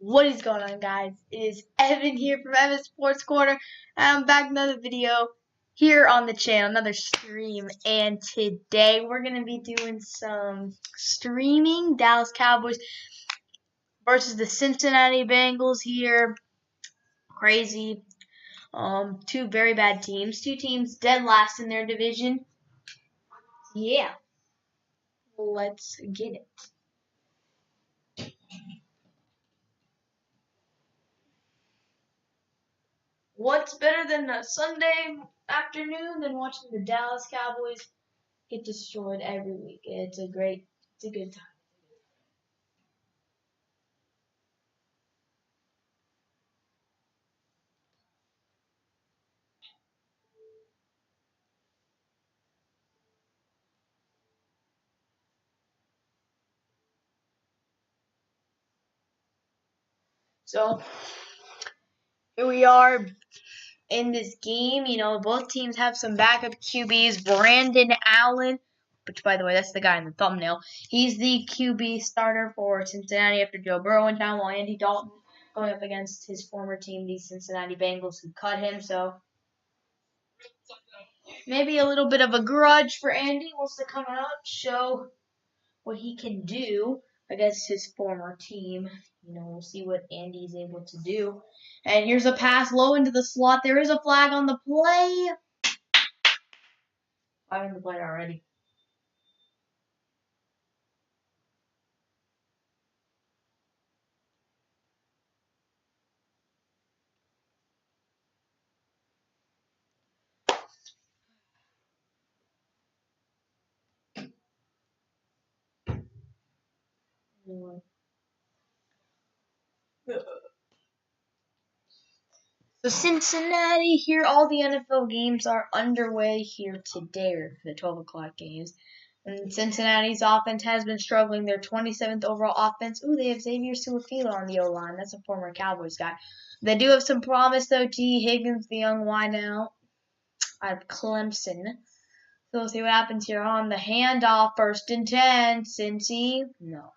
What is going on, guys? It is Evan here from Evan Sports Corner. I'm back with another video here on the channel, another stream. And today we're going to be doing some streaming Dallas Cowboys versus the Cincinnati Bengals here. Crazy. Two very bad teams. Two teams dead last in their division. Yeah. Let's get it. What's better than a Sunday afternoon than watching the Dallas Cowboys get destroyed every week? It's a good time. So here we are in this game. You know, both teams have some backup QBs. Brandon Allen, which, by the way, that's the guy in the thumbnail. He's the QB starter for Cincinnati after Joe Burrow went down, while Andy Dalton going up against his former team, the Cincinnati Bengals, who cut him. So maybe a little bit of a grudge for Andy. Wants to come out, show what he can do against his former team. You know, we'll see what Andy's able to do. And here's a pass low into the slot. There is a flag on the play. Flag on the play already. So Cincinnati, here all the NFL games are underway here today, for the 12 o'clock games. And Cincinnati's offense has been struggling. Their 27th overall offense. Ooh, they have Xavier Su'a-Filo on the O-line. That's a former Cowboys guy. They do have some promise, though. T. Higgins, the young wideout out of Clemson. So we'll see what happens here on the handoff. 1st and 10. Cincy. No.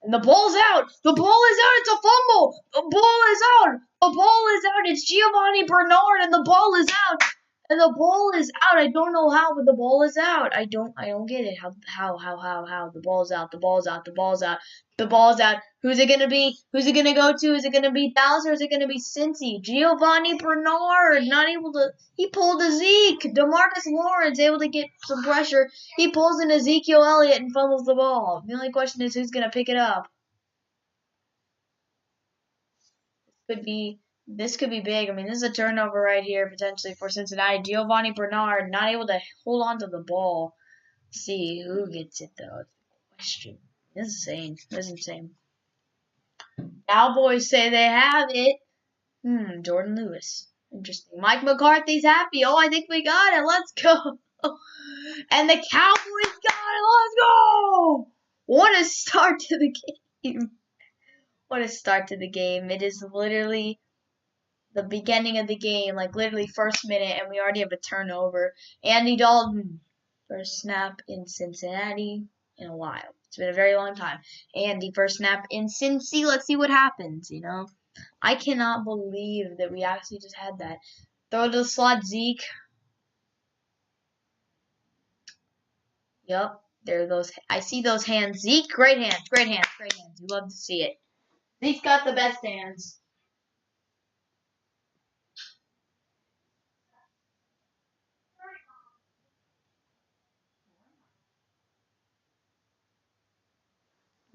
And the ball's out. The ball is out. It's a fumble. The ball is out. The ball is out. It's Giovanni Bernard, and the ball is out. And the ball is out. I don't know how, but the ball is out. I don't get it. How? The ball's out. The ball's out. The ball's out. The ball's out. Who's it gonna be? Who's it gonna go to? Is it gonna be Dallas or is it gonna be Cincy? Giovanni Bernard not able to. He pulled a Zeke. DeMarcus Lawrence able to get some pressure. He pulls an Ezekiel Elliott and fumbles the ball. The only question is who's gonna pick it up. This could be big. I mean, this is a turnover right here potentially for Cincinnati. Giovanni Bernard not able to hold on to the ball. Let's see who gets it though. Question. This is insane. This is insane. Cowboys say they have it. Jordan Lewis. Interesting. Mike McCarthy's happy. Oh, I think we got it. Let's go. And the Cowboys got it. Let's go. What a start to the game. What a start to the game. It is literally the beginning of the game, like literally first minute, and we already have a turnover. Andy Dalton, first snap in Cincinnati in a while. It's been a very long time. Andy, first snap in Cincy. Let's see what happens, you know. I cannot believe that we actually just had that. Throw to the slot, Zeke. Yep, there are those. I see those hands. Zeke, great hands, great hands, great hands. You love to see it. Zeke's got the best hands.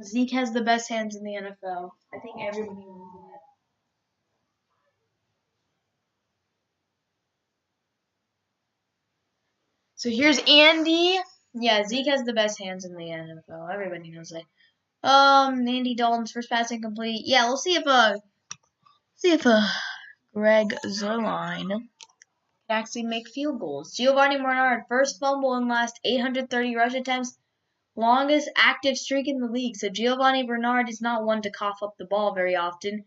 Zeke has the best hands in the NFL. I think everybody knows that. So here's Andy. Yeah, Zeke has the best hands in the NFL. Everybody knows that. Andy Dalton's first pass incomplete. Yeah, we'll see if Greg Zuerlein can actually make field goals. Giovanni Bernard, first fumble in last 830 rush attempts. Longest active streak in the league. So Giovanni Bernard is not one to cough up the ball very often.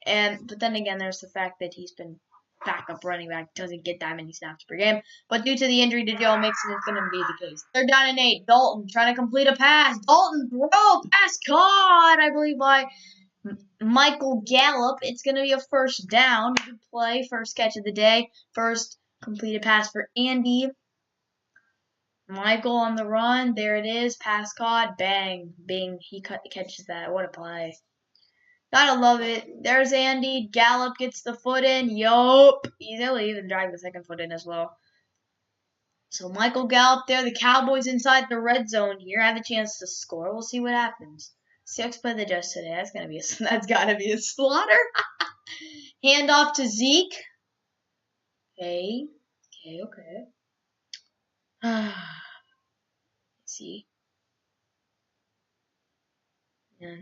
But then again, there's the fact that he's been backup running back, doesn't get that many snaps per game. But due to the injury to Joe Mixon, it's going to be the case. 3rd down and 8. Dalton trying to complete a pass. Dalton throw. Pass caught, I believe, by Michael Gallup. It's going to be a first down. Good play. First catch of the day. First completed pass for Andy. Michael on the run. There it is. Pass caught. Bang. Bing. He catches that. What a play. Gotta love it. There's Andy. Gallup gets the foot in. Yup. He's able to even drag the second foot in as well. So Michael Gallup there. The Cowboys inside the red zone here have a chance to score. We'll see what happens. Seahawks play the Jets today. That's gotta be a slaughter. Hand off to Zeke. Okay. Let's see. Yeah.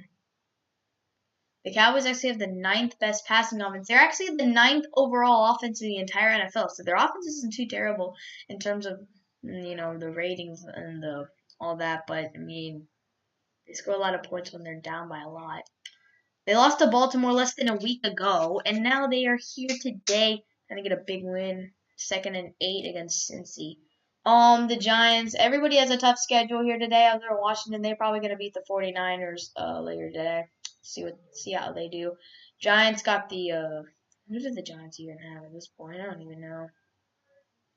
The Cowboys actually have the 9th best passing offense. They're actually the 9th overall offense in the entire NFL. So their offense isn't too terrible in terms of, the ratings and all that. But, I mean, they score a lot of points when they're down by a lot. They lost to Baltimore less than a week ago. And now they are here today trying to get a big win. 2nd and 8 against Cincy. The Giants. Everybody has a tough schedule here today. Other than Washington, they're probably going to beat the 49ers later today. See how they do. Giants got the who did the Giants even have at this point? I don't even know.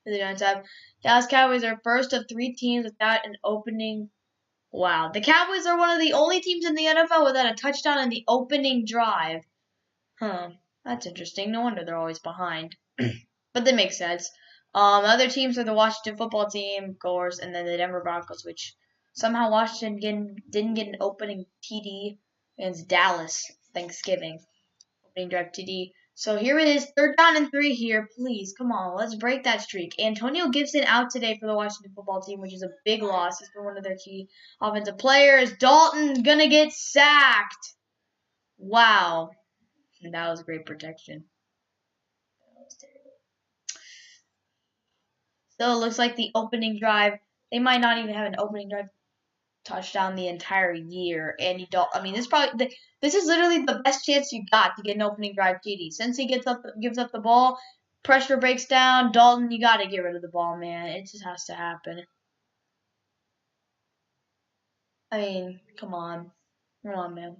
Who the Giants have? Dallas Cowboys are first of 3 teams without an opening. Wow. The Cowboys are one of the only teams in the NFL without a touchdown in the opening drive. Huh. That's interesting. No wonder they're always behind. But that makes sense. Other teams are the Washington football team, of course, and then the Denver Broncos, which somehow Washington didn't get an opening TD against Dallas Thanksgiving. Opening drive TD. So here it is, 3rd down and 3 here. Please, come on, let's break that streak. Antonio Gibson out today for the Washington football team, which is a big loss. He's been one of their key offensive players. Dalton gonna get sacked. Wow. That was great protection. That was terrible. So it looks like the opening drive, they might not even have an opening drive touchdown the entire year. Andy Dalton, I mean, this is literally the best chance you got to get an opening drive TD. Since he gives up the ball, pressure breaks down. Dalton, you got to get rid of the ball, man. It just has to happen. I mean, come on, man.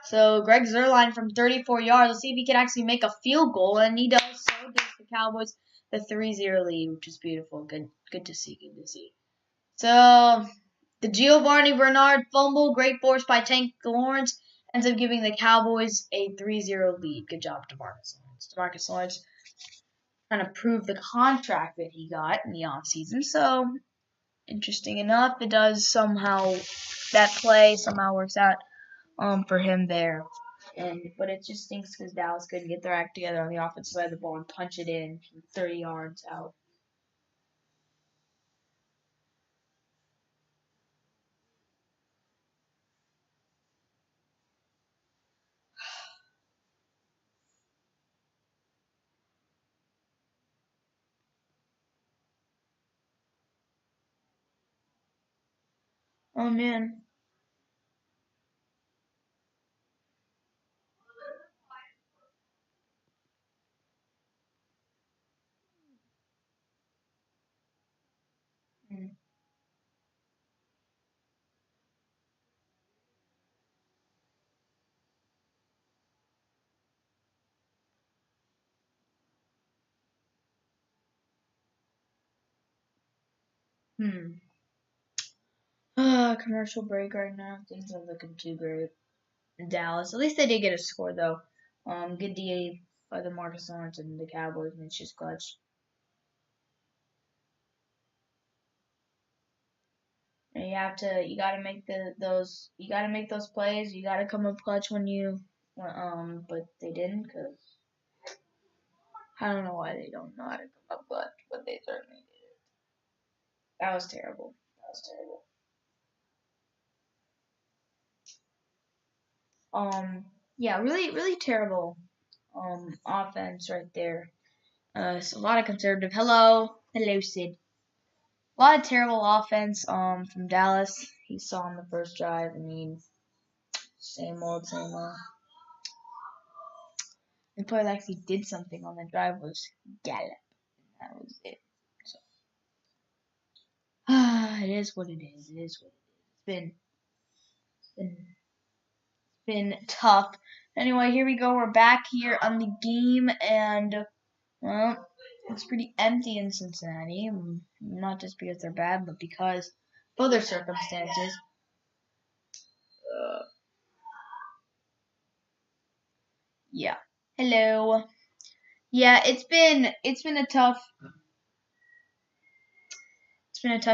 So Greg Zuerlein from 34 yards. Let's see if he can actually make a field goal, and he does. So gives the Cowboys the 3-0 lead, which is beautiful. Good to see. So the Giovanni Bernard fumble, great force by Tank Lawrence, ends up giving the Cowboys a 3-0 lead. Good job, DeMarcus Lawrence. DeMarcus Lawrence trying to prove the contract that he got in the offseason. So interesting enough, it does that play somehow works out for him there. But it just stinks because Dallas couldn't get their act together on the offensive side of the ball and punch it in from 30 yards out. Oh, man. Commercial break right now. Things are looking too great. Dallas. At least they did get a score though. Good DA by the Marcus Lawrence and the Cowboys, and it's just clutch. And you gotta make those plays. You gotta come up clutch but they didn't because I don't know why they don't know how to come up clutch, but they certainly did. That was terrible. Yeah, really, really terrible, offense right there. So a lot of conservative. Hello, Sid. A lot of terrible offense, from Dallas. He saw in the first drive. I mean, same old. The player that actually did something on the drive was Gallup. That was it. So, it is what it is. been tough. Anyway, here we go. We're back here on the game, and well, it's pretty empty in Cincinnati. Not just because they're bad, but because of other circumstances. Yeah. Hello. Yeah, it's been a tough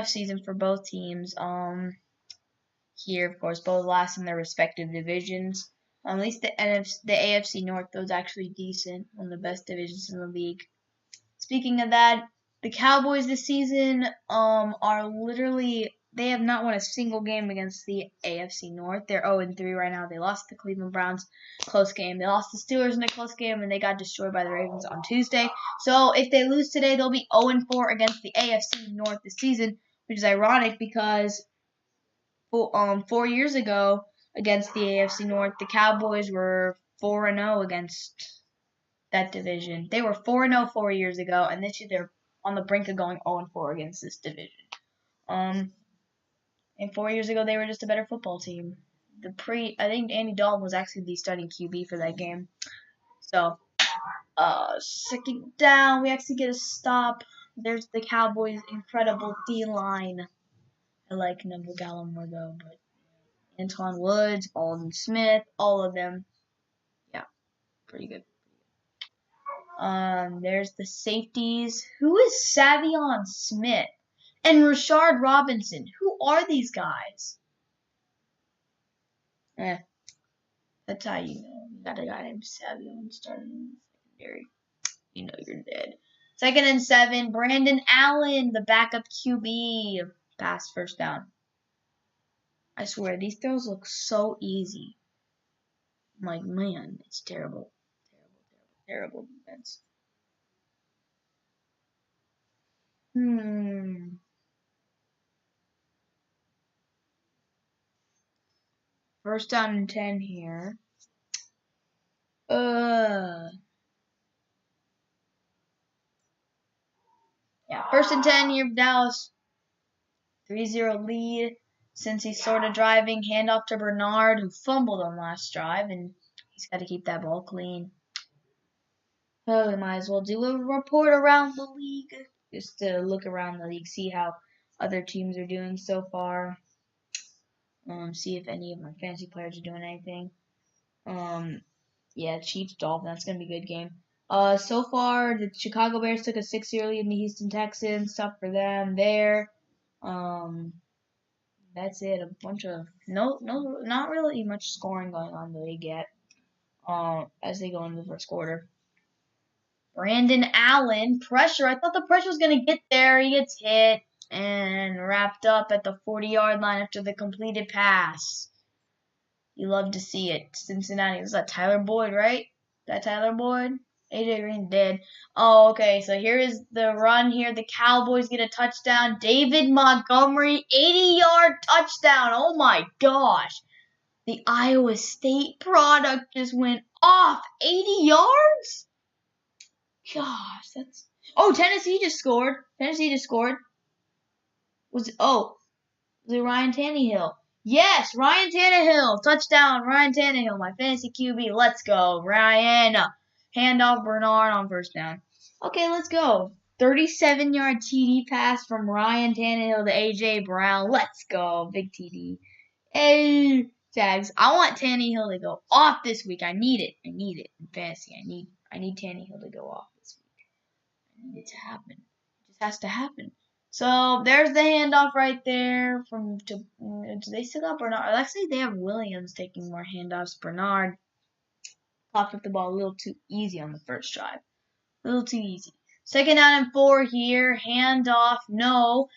season for both teams. Here, of course, both last in their respective divisions. At least the AFC North, was actually decent, one of the best divisions in the league. Speaking of that, the Cowboys this season are literally, they have not won a single game against the AFC North. They're 0-3 right now. They lost the Cleveland Browns, close game. They lost the Steelers in a close game, and they got destroyed by the Ravens on Tuesday. So if they lose today, they'll be 0-4 against the AFC North this season, which is ironic because 4 years ago against the AFC North, the Cowboys were 4-0 against that division. They were 4-0 4 years ago, and this year they're on the brink of going 0-4 against this division. And 4 years ago they were just a better football team. I think Andy Dalton was actually the starting QB for that game. So, second down, we actually get a stop. There's the Cowboys' incredible D-line. I like Neville Gallimore though, but Antoine Woods, Alden Smith, all of them. Yeah, pretty good. There's the safeties. Who is Savion Smith and Rashard Robinson? Who are these guys? That's how you know. You got a guy named Savion starting in the secondary. You know you're dead. 2nd and 7. Brandon Allen, the backup QB. Pass first down. I swear, these throws look so easy. I'm like, man, it's terrible. Terrible defense. First down and 10 here. Yeah, 1st and 10 here for Dallas. 3-0 lead. Since he's sort of driving, handoff to Bernard, who fumbled on last drive, and he's got to keep that ball clean. Oh, we might as well do a report around the league, just to look around the league, see how other teams are doing so far. See if any of my fantasy players are doing anything. Yeah, Chiefs Dolphins. That's gonna be a good game. So far the Chicago Bears took a 6-0 lead in the Houston Texans. Tough for them there. That's it. A bunch of not really much scoring going on in the league yet. As they go into the first quarter. Brandon Allen, pressure. I thought the pressure was gonna get there. He gets hit and wrapped up at the 40-yard line after the completed pass. You love to see it. Cincinnati. Was that Tyler Boyd, right? That Tyler Boyd? AJ Green dead. Oh, okay. So here is the run here. The Cowboys get a touchdown. David Montgomery, 80-yard touchdown. Oh, my gosh. The Iowa State product just went off. 80 yards? Gosh, that's... Oh, Tennessee just scored. Was it Ryan Tannehill? Yes, Ryan Tannehill. Touchdown, Ryan Tannehill, my fantasy QB. Let's go, Ryan. Handoff Bernard on first down. Okay, let's go. 37-yard TD pass from Ryan Tannehill to A.J. Brown. Let's go. Big TD. Hey, Jags. I want Tannehill to go off this week. I need it. In fantasy. I need Tannehill to go off this week. I need it to happen. It just has to happen. So there's the handoff right there. Do they still got Bernard? Actually, they have Williams taking more handoffs. Bernard popped up the ball a little too easy on the first drive. A little too easy. 2nd down and 4 here. Handoff. No.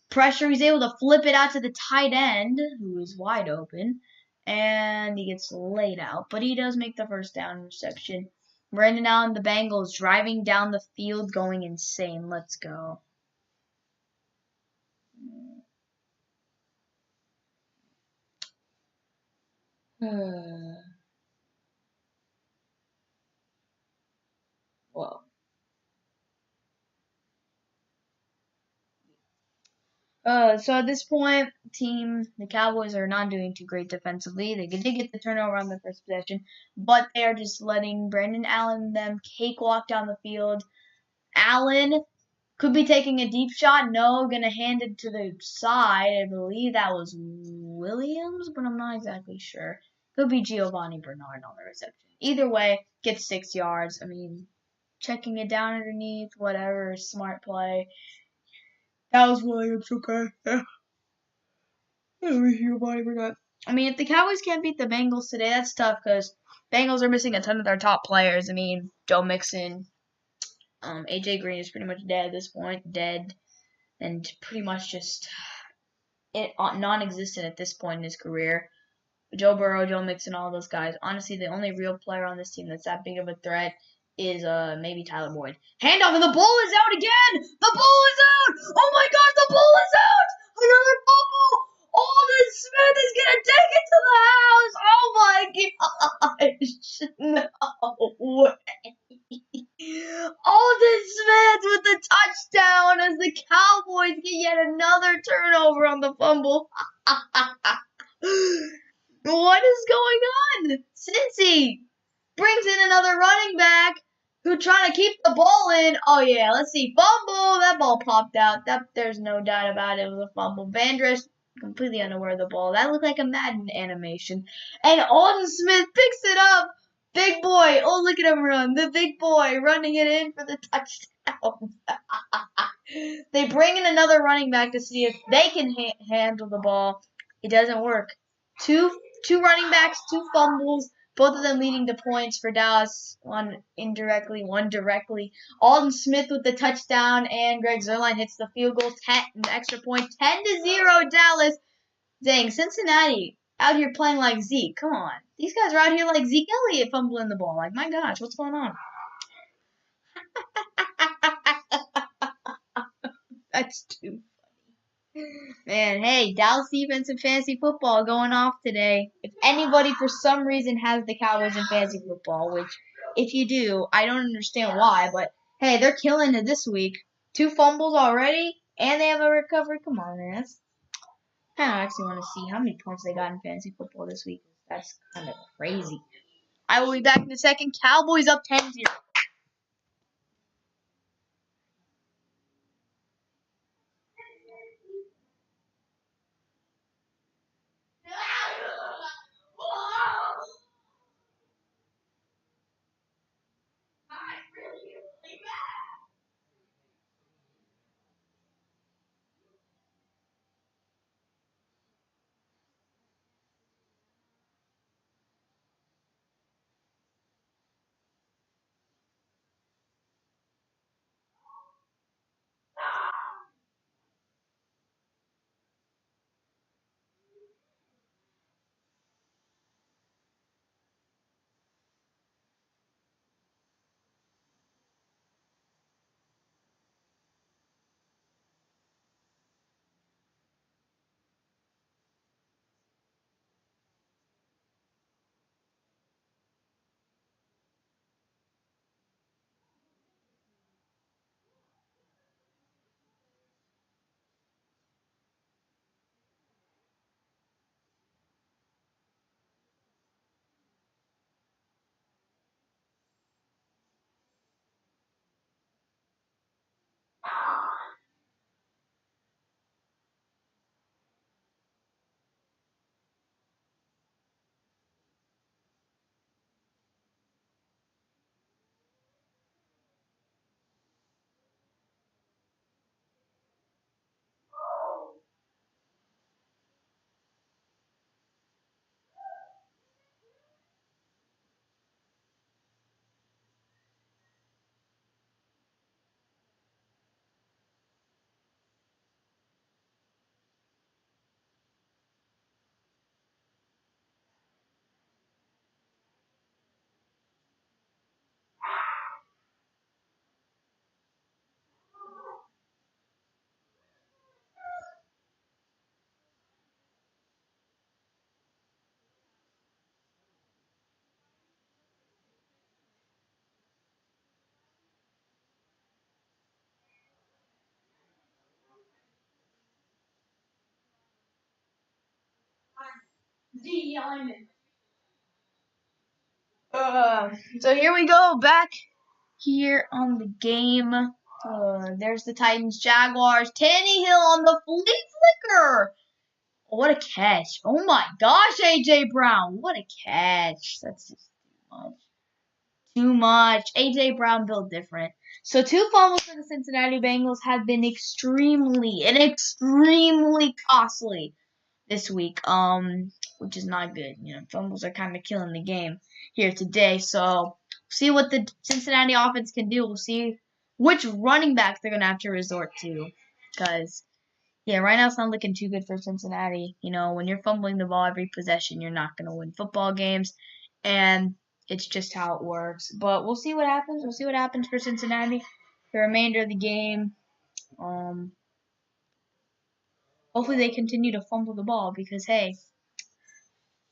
Pressure. He's able to flip it out to the tight end, who is wide open. And he gets laid out. But he does make the first down reception. Brandon Allen, the Bengals, driving down the field, going insane. Let's go. Whoa. So at this point, the Cowboys are not doing too great defensively. They did get the turnover on the first possession, but they are just letting Brandon Allen and them cakewalk down the field. Allen could be taking a deep shot. No, gonna hand it to the side. I believe that was Williams, but I'm not exactly sure. Could be Giovanni Bernard on the reception. Either way, gets 6 yards. I mean, checking it down underneath, whatever, smart play. That was Williams, okay. Giovanni Bernard. I mean, if the Cowboys can't beat the Bengals today, that's tough because Bengals are missing a ton of their top players. I mean, Joe Mixon, AJ Green is pretty much dead at this point, dead, and pretty much just non-existent at this point in his career. Joe Burrow, Joe Mixon, all those guys. Honestly, the only real player on this team that's that big of a threat is maybe Tyler Boyd. Handoff, and the ball is out again. The ball is out. Oh my God, the ball is out. Another fumble. Alden Smith is gonna take it to the house. Oh my gosh, no way. Alden Smith with the touchdown as the Cowboys get yet another turnover on the fumble. What is going on? Cincy brings in another running back who trying to keep the ball in. Oh yeah, let's see. Fumble. That ball popped out. There's no doubt about it. It was a fumble. Vandress completely unaware of the ball. That looked like a Madden animation. And Alden Smith picks it up. Big boy. Oh, look at him run. The big boy running it in for the touchdown. They bring in another running back to see if they can handle the ball. It doesn't work. Two running backs, 2 fumbles, both of them leading to points for Dallas. One indirectly, one directly. Alden Smith with the touchdown, and Greg Zuerlein hits the field goal, 10, the extra point, 10-0 Dallas. Dang, Cincinnati out here playing like Zeke. Come on, these guys are out here like Zeke Elliott fumbling the ball. Like, my gosh, what's going on? That's too Man, hey, Dallas defense and fantasy football going off today. If anybody for some reason has the Cowboys in fantasy football, which if you do, I don't understand why, but hey, they're killing it this week. 2 fumbles already, and they have a recovery. Come on, man. I actually want to see how many points they got in fantasy football this week. That's kind of crazy. I will be back in a second. Cowboys up 10-0. So here we go, back here on the game. There's the Titans, Jaguars. Tannehill on the flea flicker. What a catch. Oh my gosh, A.J. Brown. What a catch. That's just too much. Too much. A.J. Brown built different. So 2 fumbles for the Cincinnati Bengals have been extremely costly this week. Which is not good. You know, fumbles are kind of killing the game here today. So see what the Cincinnati offense can do. We'll see which running backs they're gonna have to resort to. Because yeah, right now it's not looking too good for Cincinnati. You know, when you're fumbling the ball every possession, you're not going to win football games. And it's just how it works. But we'll see what happens. We'll see what happens for Cincinnati the remainder of the game. Hopefully they continue to fumble the ball because, hey,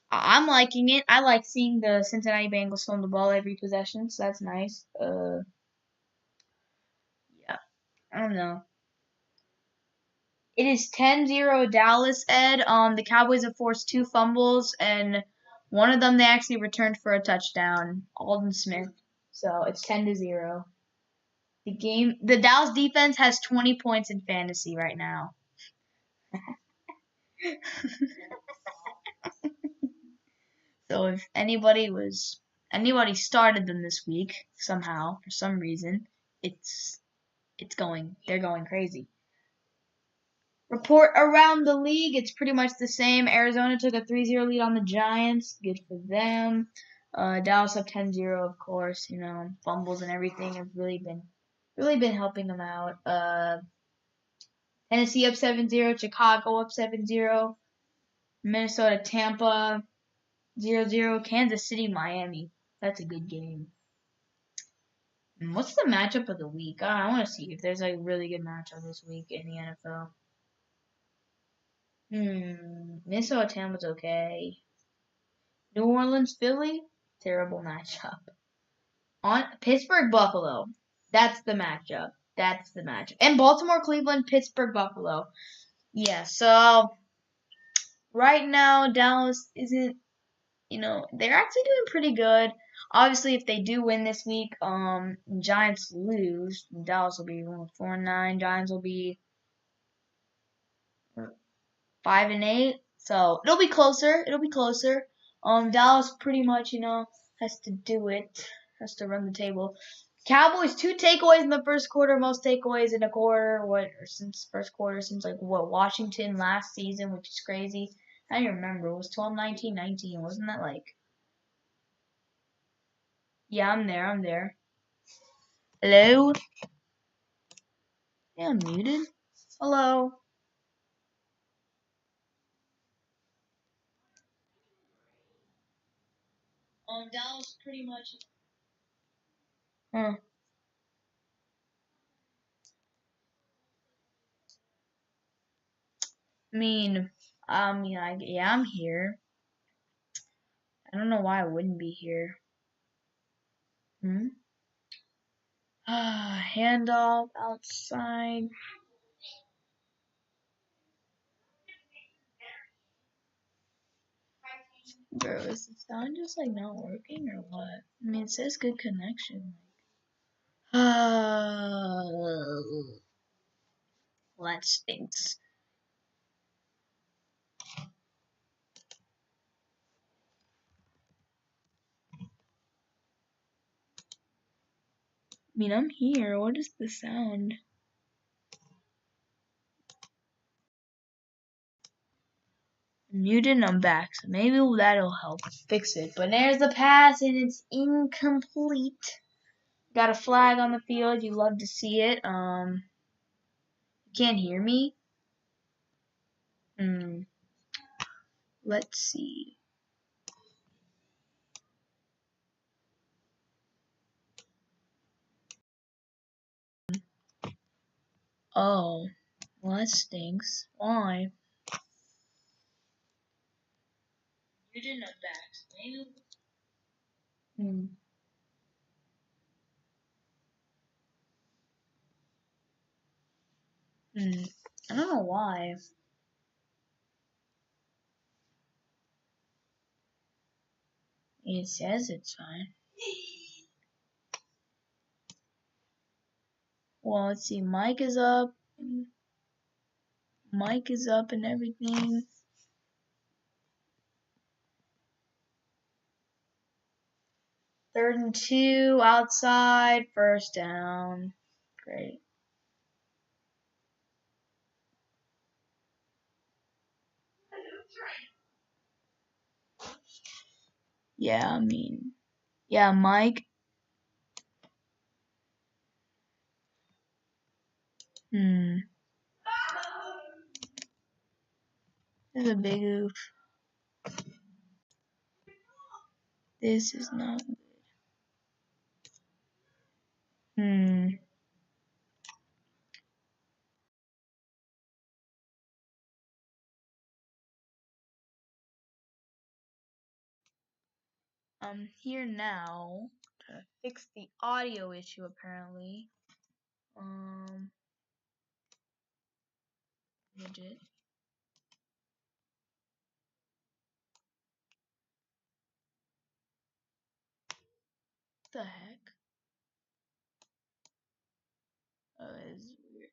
I'm liking it. I like seeing the Cincinnati Bengals fumble the ball every possession, so that's nice. Yeah, I don't know. It is 10-0 Dallas, Ed. The Cowboys have forced 2 fumbles, and one of them they actually returned for a touchdown, Alden Smith. So it's 10-0. The Dallas defense has 20 points in fantasy right now. So if anybody started them this week somehow for some reason, they're going crazy. Report around the league, it's pretty much the same. Arizona took a 3-0 lead on the Giants. Good for them. Dallas up 10-0, of course. You know, fumbles and everything have really been helping them out. Tennessee up 7-0. Chicago up 7-0. Minnesota, Tampa 0-0. Kansas City, Miami. That's a good game. What's the matchup of the week? I want to see if there's a really good matchup this week in the NFL. Minnesota, Tampa's okay. New Orleans, Philly, terrible matchup. On Pittsburgh, Buffalo, that's the matchup. And Baltimore, Cleveland, Pittsburgh, Buffalo. Yeah, so right now Dallas isn't, they're actually doing pretty good. Obviously, if they do win this week, Giants lose, Dallas will be 4-9. Giants will be 5-8. So it'll be closer. Dallas pretty much, has to do it. Has to run the table. Cowboys 2 takeaways in the first quarter, most takeaways in a quarter. Since first quarter seems like Washington last season, which is crazy. I don't even remember. It was 12-19-19. Wasn't that like? Yeah, I'm there. Hello? Yeah, I'm muted. Hello. Dallas pretty much. Huh. I'm here. I don't know why I wouldn't be here. Handoff outside. Bro, is the sound just like not working or what? I mean, it says good connection. Well, that stinks. I mean, I'm here. What is the sound? I'm muted and I'm back, so maybe that'll help fix it. But there's the pass, and it's incomplete. Got a flag on the field. You love to see it. You can't hear me? Let's see. Oh, well, that stinks. Why? You didn't have backs. Maybe. I don't know why. It says it's fine. Well, let's see. Mike is up. Mike is up and everything. Third and 2, outside, first down. Great. Yeah, I mean, yeah, Mike. This is a big oof. This is not good. I'm here now to fix the audio issue apparently. Widget. What the heck? Oh, it's weird.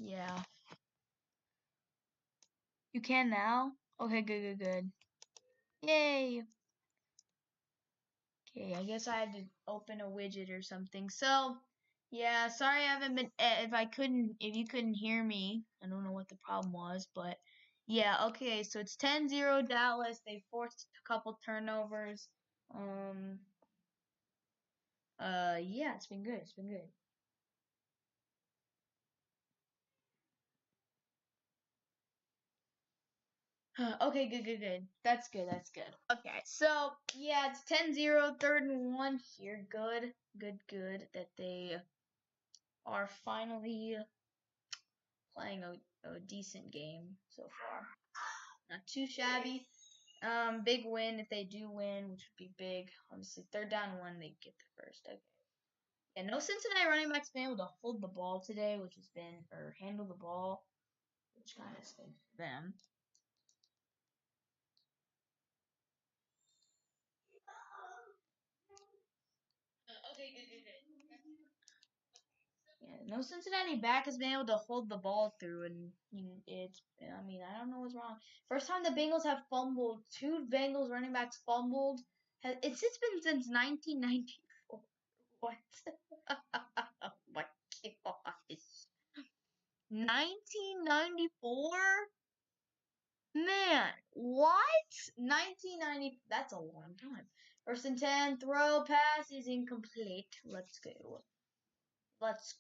Yeah. You can now? Okay, good. Yay! Okay, I guess I had to open a widget or something. So, yeah, sorry I haven't been, if you couldn't hear me, I don't know what the problem was, but yeah, okay, so it's 10-0 Dallas. They forced a couple turnovers. Yeah, it's been good. Okay, good. That's good. Okay, so yeah, it's 10-0, third and 1 here. Good that they are finally playing a decent game so far. Not too shabby. Big win if they do win, which would be big. Obviously, third down 1, they get the first. Okay. Yeah, no Cincinnati running backs been able to hold the ball today, which has been, or handle the ball, which kind of stinks for them. Okay, good. Yeah, no Cincinnati back has been able to hold the ball through, and I mean, I don't know what's wrong. First time the Bengals have fumbled, 2 Bengals running backs fumbled. It's been since 1994. What? Oh my gosh. 1994? Man, what? 1990. That's a long time. First and 10, throw, pass is incomplete. Let's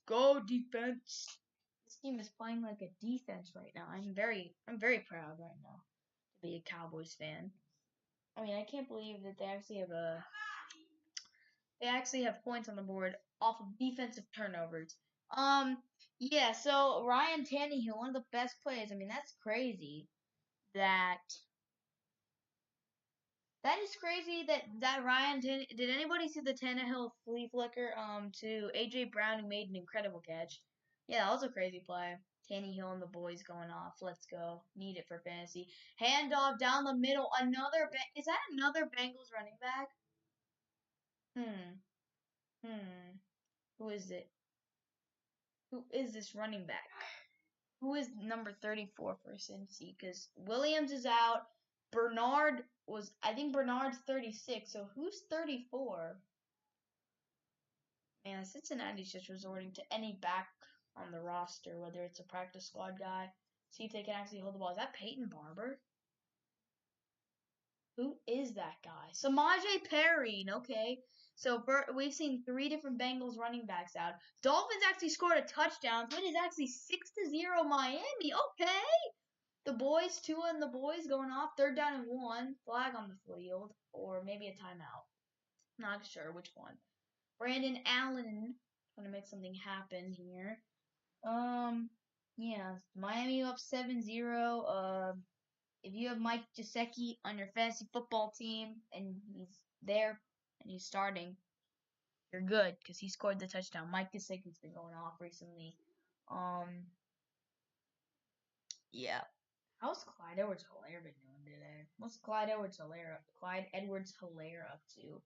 go, defense. This team is playing like a defense right now. I'm very proud right now to be a Cowboys fan. I mean, I can't believe that they actually have points on the board off of defensive turnovers. Yeah. So Ryan Tannehill, one of the best plays. I mean, that's crazy. That is crazy that Ryan did anybody see the Tannehill flea flicker to AJ Brown, who made an incredible catch? Yeah, that was a crazy play. Tannehill and the boys going off. Let's go. Need it for fantasy. Handoff down the middle. Is that another Bengals running back? Who is it? Who is this running back? Who is number 34 for Cincy? Because Williams is out. I think Bernard's 36. So who's 34? Man, Cincinnati's just resorting to any back on the roster, whether it's a practice squad guy. See if they can actually hold the ball. Is that Peyton Barber? Who is that guy? Samaje Perry. Okay. So we've seen 3 different Bengals running backs out. Dolphins actually scored a touchdown. So it is actually 6-0 Miami. Okay. The boys, Tua and the boys going off. Third down and 1. Flag on the field. Or maybe a timeout. Not sure which one. Brandon Allen trying to make something happen here. Yeah, Miami up 7-0. If you have Mike Gesicki on your fantasy football team and he's there and he's starting, you're good because he scored the touchdown. Mike Gesicki's been going off recently. Yeah. How's Clyde Edwards-Helaire been doing today? What's Clyde Edwards-Helaire up to?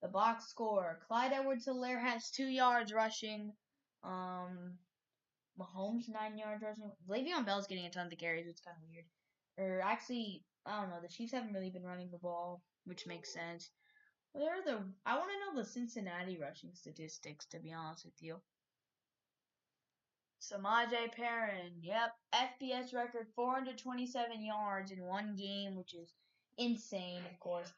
The box score. Clyde Edwards-Helaire has 2 yards rushing. Mahomes 9 yards rushing. Le'Veon Bell's getting a ton of the carries, which is kind of weird. Or actually, I don't know. The Chiefs haven't really been running the ball, which makes sense. I want to know the Cincinnati rushing statistics, to be honest with you. Samaje Perrin, yep, FBS record 427 yards in 1 game, which is insane, of course.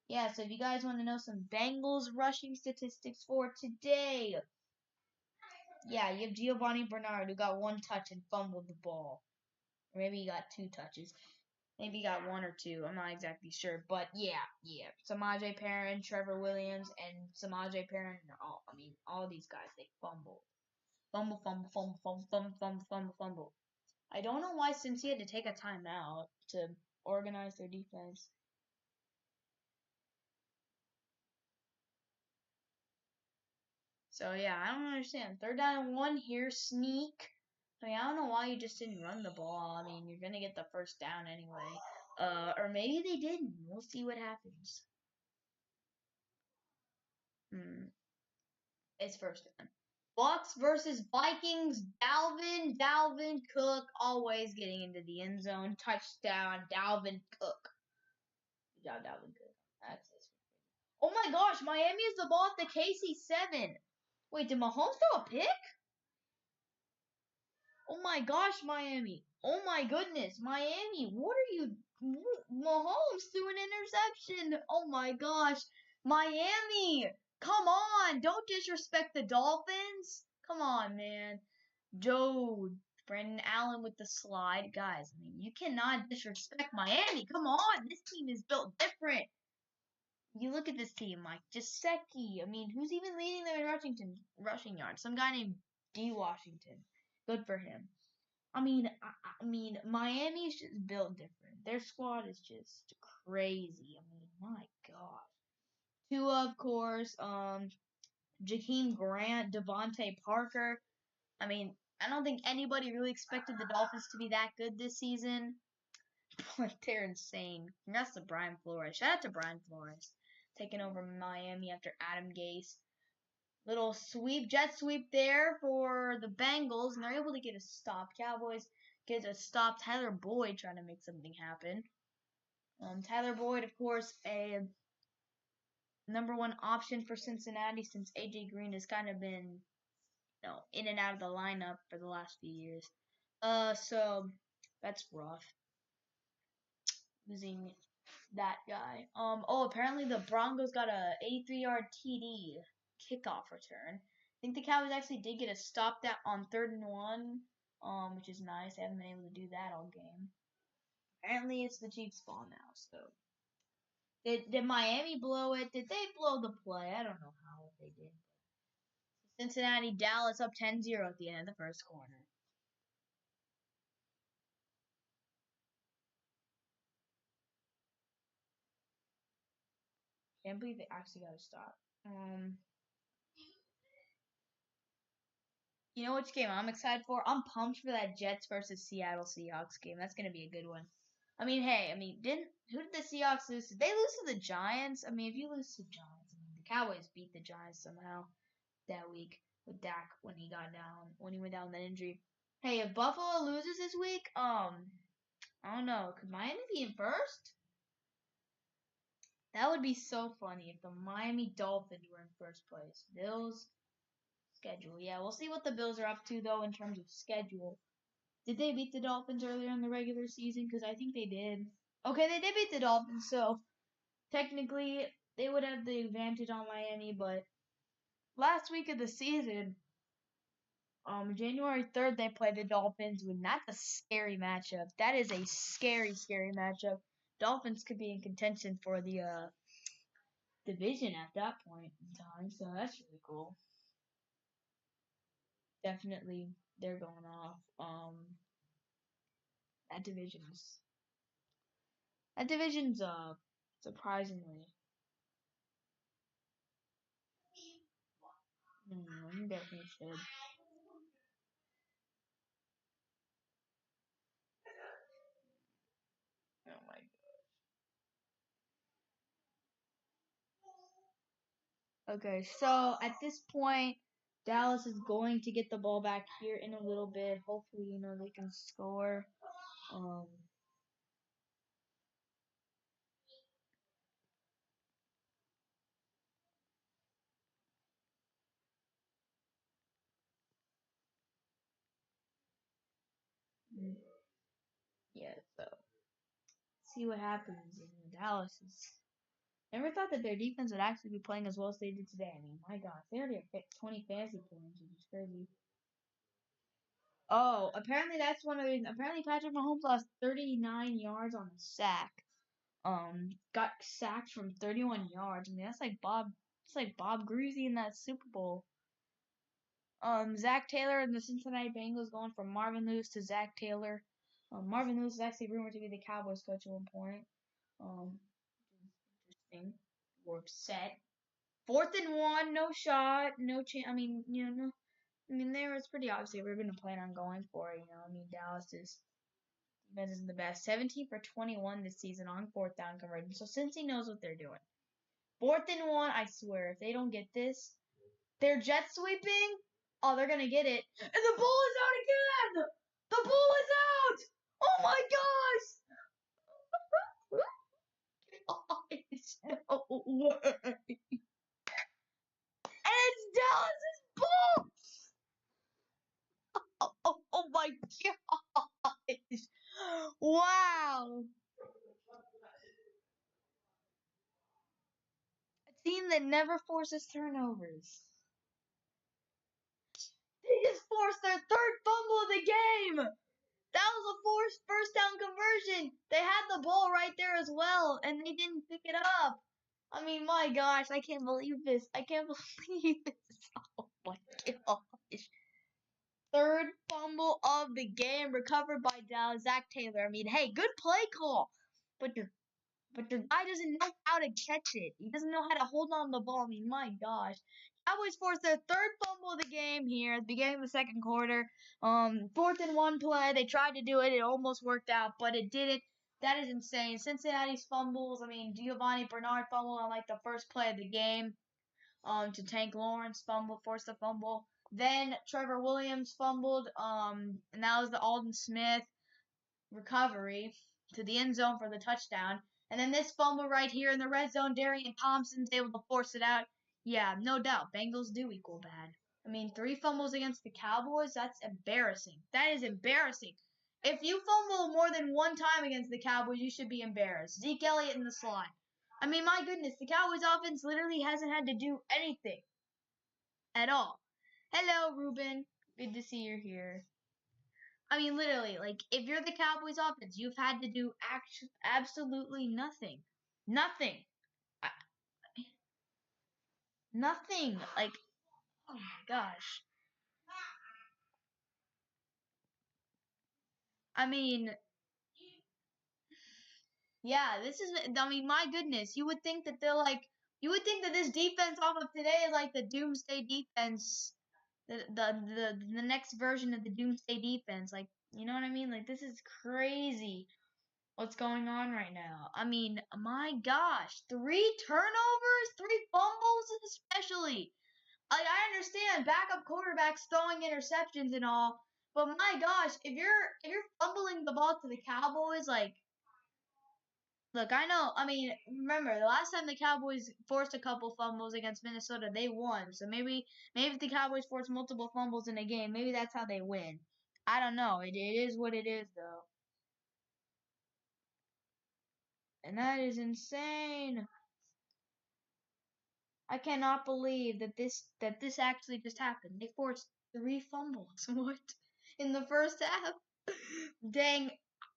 Yeah, so if you guys want to know some Bengals rushing statistics for today, yeah, you have Giovanni Bernard, who got 1 touch and fumbled the ball. Or maybe he got 2 touches. Maybe he got 1 or 2. I'm not exactly sure. But yeah. Samaje Perrin, Trevor Williams, and Samaje Perrin, all these guys, they fumbled. Fumble. I don't know why Cincy had to take a timeout to organize their defense. So, yeah, I don't understand. 3rd down and 1 here, sneak. I don't know why you just didn't run the ball. You're going to get the 1st down anyway. Or maybe they didn't. We'll see what happens. It's 1st down. Bucks versus Vikings. Dalvin Cook always getting into the end zone. Touchdown, Dalvin Cook. Good job, Dalvin Cook. Oh my gosh, Miami is the ball at the KC7. Wait, did Mahomes throw a pick? Oh my gosh, Miami. Oh my goodness, Miami. What are you? Mahomes threw an interception. Oh my gosh. Miami. Come on. Don't disrespect the Dolphins. Come on, man. Brandon Allen with the slide. Guys, you cannot disrespect Miami. Come on. This team is built different. You look at this team, like Gesicki. Who's even leading them in rushing yards? Some guy named D. Washington. Good for him. Miami's just built different. Their squad is just crazy. My gosh. Tua, of course. Jakeem Grant, Devontae Parker. I don't think anybody really expected the Dolphins to be that good this season. But they're insane. Congrats to Brian Flores. Shout out to Brian Flores. Taking over Miami after Adam Gase. Little jet sweep there for the Bengals, and they're able to get a stop. Cowboys get a stop. Tyler Boyd trying to make something happen. Tyler Boyd, of course, a #1 option for Cincinnati since A.J. Green has kind of been, in and out of the lineup for the last few years. So that's rough. Losing that guy. Apparently the Broncos got a 83-yard TD kickoff return. I think the Cowboys actually did get a stop that on 3rd and 1, which is nice. They haven't been able to do that all game. Apparently it's the Chiefs' ball now. So did Miami blow it? Did they blow the play? I don't know how they did. Cincinnati, Dallas up 10-0 at the end of the 1st quarter. Can't believe they actually got to stop. You know which game I'm excited for? I'm pumped for that Jets versus Seattle Seahawks game. That's going to be a good one. Who did the Seahawks lose to? They lose to the Giants. If you lose to the Giants, the Cowboys beat the Giants somehow that week with Dak when he went down with that injury. Hey, if Buffalo loses this week, I don't know. Could Miami be in 1st? That would be so funny if the Miami Dolphins were in 1st place. Bills schedule. Yeah, we'll see what the Bills are up to, though, in terms of schedule. Did they beat the Dolphins earlier in the regular season? Because I think they did. Okay, they did beat the Dolphins, so technically they would have the advantage on Miami, but last week of the season, January 3rd, they played the Dolphins, and that's a scary matchup. That is a scary, scary matchup. Dolphins could be in contention for the division at that point in time, so that's really cool. Definitely, they're going off. That division's surprisingly. You definitely should. Okay, so at this point, Dallas is going to get the ball back here in a little bit. Hopefully, they can score. Yeah, so see what happens. Dallas is. Never thought that their defense would actually be playing as well as they did today. I mean, my gosh, they already have 20 fantasy points, which is crazy. Oh, apparently that's one of the reasons. Apparently Patrick Mahomes lost 39 yards on a sack. Got sacked from 31 yards. I mean, that's like Bob Greasy in that Super Bowl. Zach Taylor and the Cincinnati Bengals going from Marvin Lewis to Zach Taylor. Marvin Lewis is actually rumored to be the Cowboys coach at one point. Interesting. We're upset. 4th and 1, no shot, no chance. I mean, no. I mean, there was pretty obviously we're going to plan on going for it. I mean, Dallas's defense isn't the best. 17 for 21 this season on 4th down conversion. So Cincy knows what they're doing. 4th and 1, I swear, if they don't get this, they're jet sweeping. Oh, they're going to get it. And the ball is out again! The ball is out! Oh my gosh! No way! And it's Dallas's ball! Oh my gosh! Wow! A team that never forces turnovers. They just forced their 3rd fumble of the game! That was a forced 1st down conversion. They had the ball right there as well, and they didn't pick it up. I mean, my gosh, I can't believe this. I can't believe this. Oh my gosh. 3rd fumble of the game recovered by Dallas. Zach Taylor. I mean, hey, good play call. But your guy doesn't know how to catch it. He doesn't know how to hold on to the ball. I mean, my gosh. Cowboys forced their 3rd fumble of the game here at the beginning of the 2nd quarter. 4th and 1 play. They tried to do it. It almost worked out, but it didn't. That is insane. Cincinnati's fumbles. I mean, Giovanni Bernard fumbled on like the first play of the game. To Tank Lawrence forced a fumble. Then Trevor Williams fumbled. And that was the Alden Smith recovery to the end zone for the touchdown. And then this fumble right here in the red zone, Darian Thompson's able to force it out. Yeah, no doubt. Bengals do equal bad. I mean, 3 fumbles against the Cowboys, that's embarrassing. That is embarrassing. If you fumble more than 1 time against the Cowboys, you should be embarrassed. Zeke Elliott in the slot. I mean, my goodness, the Cowboys offense literally hasn't had to do anything at all. Hello, Ruben. Good to see you're here. I mean, literally, like, if you're the Cowboys offense, you've had to do absolutely nothing. Nothing. Nothing. Like, oh my gosh. I mean, yeah, I mean, my goodness. You would think that this defense off of today is like the Doomsday defense. The next version of the Doomsday defense. Like, you know what I mean? Like, this is crazy. What's going on right now? I mean, my gosh, 3 turnovers, 3 fumbles especially. Like, I understand backup quarterbacks throwing interceptions and all, but my gosh, if you're fumbling the ball to the Cowboys, like, look, I know. I mean, remember the last time the Cowboys forced a couple fumbles against Minnesota, they won. So maybe if the Cowboys force multiple fumbles in a game, maybe that's how they win. I don't know. It is what it is, though. And that is insane. I cannot believe that this actually just happened. They forced 3 fumbles. What? In the first half? Dang.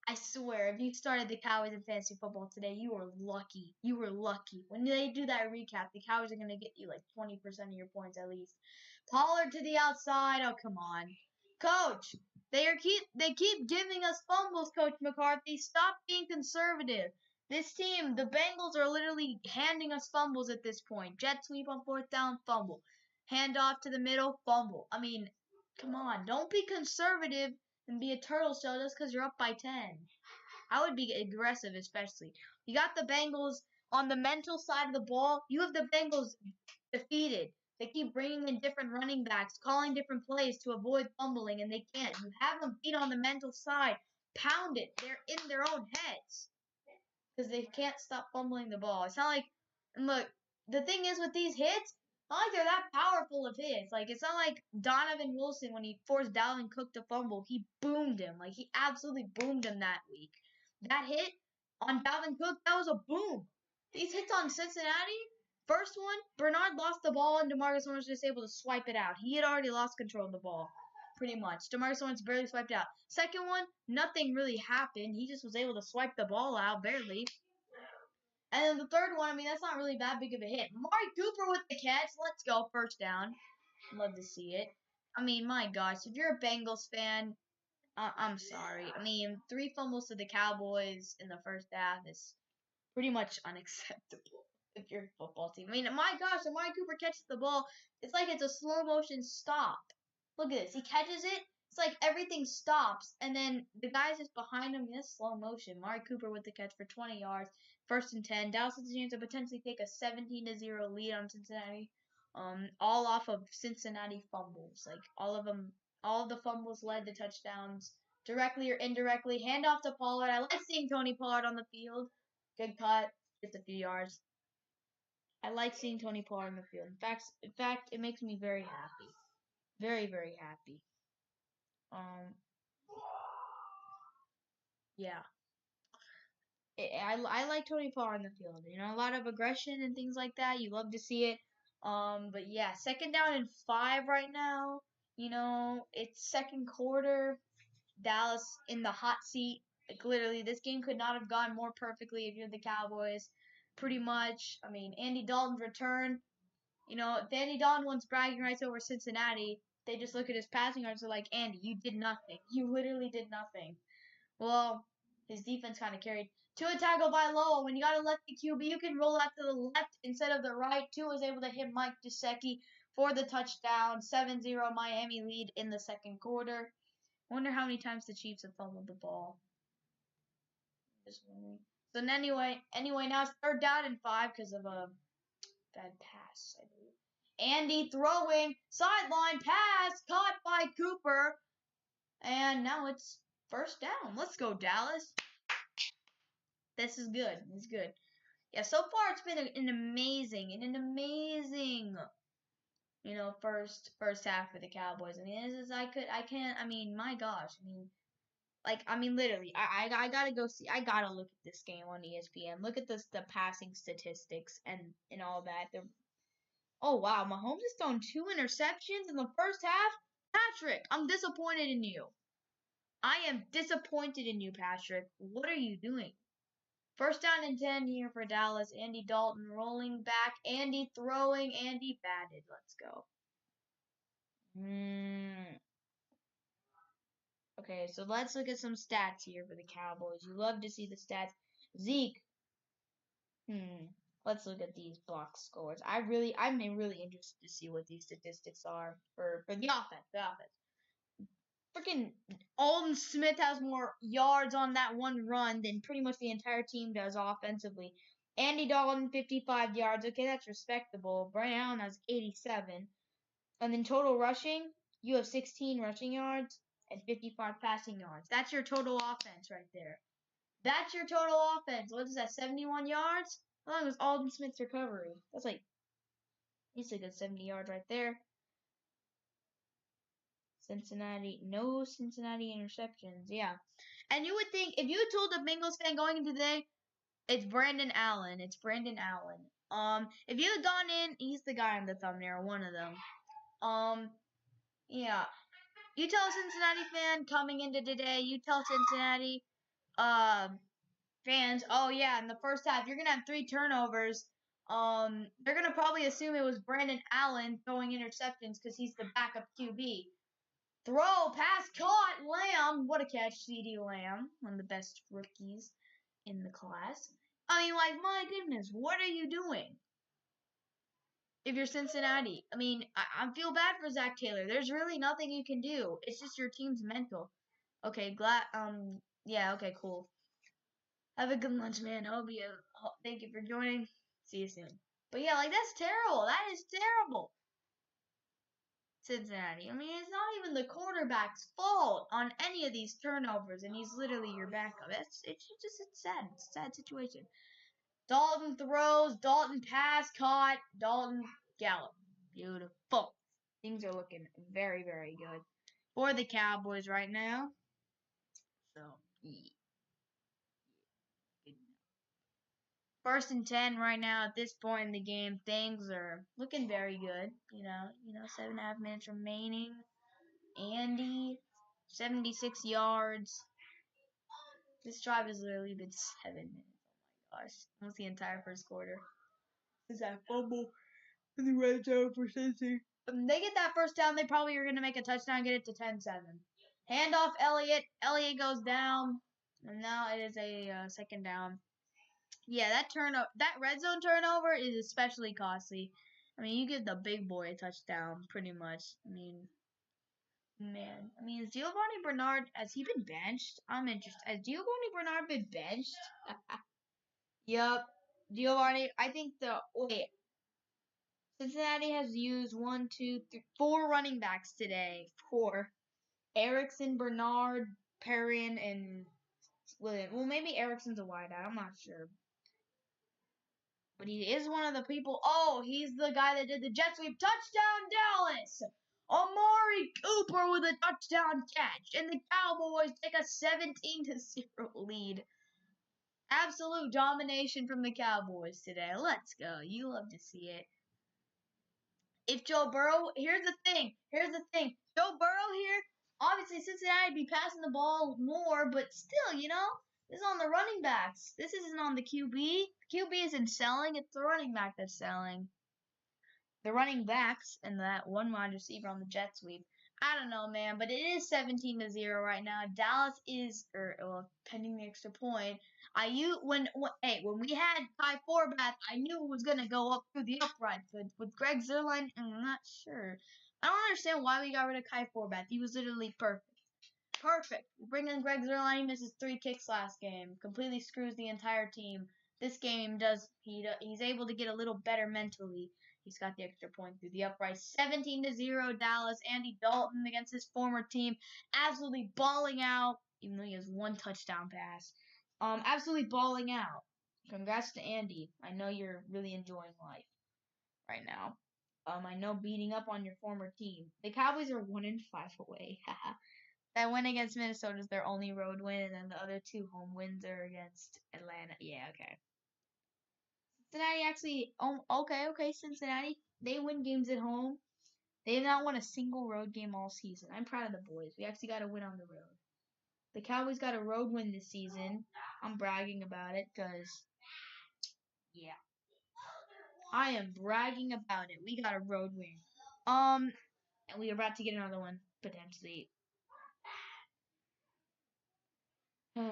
I swear, if you started the Cowboys in fantasy football today, you were lucky. You were lucky. When they do that recap, the Cowboys are going to get you like 20% of your points at least. Pollard to the outside. Oh, come on. Coach, they keep giving us fumbles, Coach McCarthy. Stop being conservative. This team, the Bengals, are literally handing us fumbles at this point. Jet sweep on 4th down, fumble. Hand off to the middle, fumble. I mean, come on. Don't be conservative and be a turtle shell just because you're up by 10. I would be aggressive, especially. You got the Bengals on the mental side of the ball, you have the Bengals defeated. They keep bringing in different running backs, calling different plays to avoid fumbling, and they can't. You have them beat on the mental side. Pound it. They're in their own heads because they can't stop fumbling the ball. It's not like, and look, the thing is with these hits, not like they're that powerful of hits. Like, it's not like Donovan Wilson when he forced Dalvin Cook to fumble. He boomed him. Like, he absolutely boomed him that week. That hit on Dalvin Cook, that was a boom. These hits on Cincinnati, first one, Bernard lost the ball and DeMarcus Lawrence was just able to swipe it out. He had already lost control of the ball, pretty much. DeMarcus Lawrence barely swiped out. Second one, nothing really happened. He just was able to swipe the ball out, barely. And then the third one, I mean, that's not really that big of a hit. Amari Cooper with the catch. Let's go, first down. Love to see it. I mean, my gosh, if you're a Bengals fan, I'm sorry. I mean, 3 fumbles to the Cowboys in the first half is pretty much unacceptable if you're a football team. I mean, my gosh, Amari Cooper catches the ball. It's like it's a slow motion stop. Look at this. He catches it. It's like everything stops, and then the guy's just behind him in slow motion. Amari Cooper with the catch for 20 yards. First and 10. Dallas has a chance to potentially take a 17-0 lead on Cincinnati. All off of Cincinnati fumbles. Like, all of the fumbles led to touchdowns, directly or indirectly. Handoff to Pollard. I like seeing Tony Pollard on the field. Good cut, just a few yards. I like seeing Tony Pollard on the field. In fact, it makes me very happy. Very, very happy. Yeah. I like Tony Pollard on the field. You know, a lot of aggression and things like that. You love to see it. But yeah, 2nd down and 5 right now. You know, it's second quarter. Dallas in the hot seat. Like, literally, this game could not have gone more perfectly if you're the Cowboys. Pretty much. I mean, Andy Dalton's return. You know, if Andy Dalton wants bragging rights over Cincinnati, they just look at his passing yards and are like, Andy, you did nothing. You literally did nothing. Well, his defense kind of carried. Tua tackled by Lowell. When you got to let the QB, you can roll out to the left instead of the right. Tua was able to hit Mike Gesicki for the touchdown. 7-0 Miami lead in the second quarter. Wonder how many times the Chiefs have fumbled the ball. Just wondering. So anyway, now it's 3rd down and 5 because of a bad pass, I believe. Andy throwing, sideline pass, caught by Cooper. And now it's 1st down. Let's go, Dallas. This is good. It's good. Yeah, so far it's been an amazing, you know, first half for the Cowboys. I mean, my gosh. I mean, literally, I gotta go see. I gotta look at this game on ESPN. Look at the passing statistics and all that. Oh wow, Mahomes has thrown 2 interceptions in the first half. Patrick, I'm disappointed in you. I am disappointed in you, Patrick. What are you doing? 1st down and 10 here for Dallas. Andy Dalton rolling back. Andy throwing. Andy batted. Let's go. Okay, so let's look at some stats here for the Cowboys. You love to see the stats. Zeke. Let's look at these box scores. I'm really interested to see what these statistics are for the offense. Freaking Alden Smith has more yards on that one run than pretty much the entire team does offensively. Andy Dalton, 55 yards. Okay, that's respectable. Brian Allen has 87. And then total rushing, you have 16 rushing yards and 55 passing yards. That's your total offense right there. That's your total offense. What is that, 71 yards? How long was Alden Smith's recovery? That's like, he's a good 70 yards right there. No Cincinnati interceptions. Yeah. And you would think, if you told a Bengals fan going into today, it's Brandon Allen. If you had gone in, he's the guy on the thumbnail, one of them. Yeah. You tell a Cincinnati fan coming into today, you tell Cincinnati fans, oh yeah, in the first half, you're going to have 3 turnovers. They're going to probably assume it was Brandon Allen throwing interceptions because he's the backup QB. Throw, pass, caught, Lamb. What a catch, CeeDee Lamb. One of the best rookies in the class. I mean, like, my goodness, what are you doing? If you're Cincinnati. I mean, I feel bad for Zach Taylor. There's really nothing you can do. It's just your team's mental. Okay, yeah, okay, cool. Have a good lunch, man. Hope Thank you for joining. See you soon. But yeah, like that's terrible. That is terrible. Cincinnati. I mean, it's not even the quarterback's fault on any of these turnovers, and he's literally your backup. It's sad. It's a sad situation. Dalton throws, Dalton pass caught, Dalton Gallup. Beautiful. Things are looking very, very good for the Cowboys right now. So, yeah. First and 10 right now at this point in the game. Things are looking very good. 7.5 minutes remaining. Andy, 76 yards. This drive has literally been 7 minutes. Oh my gosh. Almost the entire first quarter. Is that fumble in the red zone for Cincy? If they get that first down, they probably are going to make a touchdown, get it to 10-7. Handoff Elliott. Elliott goes down. And now it is a second down. Yeah, that red zone turnover is especially costly. I mean, you give the big boy a touchdown, pretty much. I mean, man. I mean, has Giovanni Bernard, has he been benched? I'm interested. Has Giovanni Bernard been benched? Yup. Giovanni, I think Cincinnati has used 4 running backs today. 4. Erickson, Bernard, Perrin, and William. Well, maybe Erickson's a wideout. I'm not sure. But he is one of the people. Oh, he's the guy that did the jet sweep. Touchdown, Dallas! Amari Cooper with a touchdown catch. And the Cowboys take a 17-0 lead. Absolute domination from the Cowboys today. Let's go. You love to see it. If Joe Burrow, here's the thing. Joe Burrow here, obviously Cincinnati would be passing the ball more, but still, this is on the running backs. This isn't on the QB. The QB isn't selling. It's the running back that's selling. The running backs and that one wide receiver on the jet sweep. I don't know, man, but it is 17-0 right now. Dallas is, pending the extra point. When we had Kai Forbath, I knew it was gonna go up through the upright. But with Greg Zuerlein, I'm not sure. I don't understand why we got rid of Kai Forbath. He was literally perfect. Perfect. We bring in Greg Zuerlein. He misses 3 kicks last game. Completely screws the entire team. This game he's able to get a little better mentally. He's got the extra point through the upright. 17-0 Dallas. Andy Dalton against his former team. Absolutely balling out. Even though he has 1 touchdown pass. Absolutely balling out. Congrats to Andy. I know you're really enjoying life right now. I know beating up on your former team. The Cowboys are 1-5 away. That win against Minnesota is their only road win, and then the other 2 home wins are against Atlanta. Yeah, okay. Cincinnati actually, okay, Cincinnati. They win games at home. They have not won a single road game all season. I'm proud of the boys. We actually got a win on the road. The Cowboys got a road win this season. I'm bragging about it because, yeah. I am bragging about it. We got a road win. And we are about to get another one, potentially. The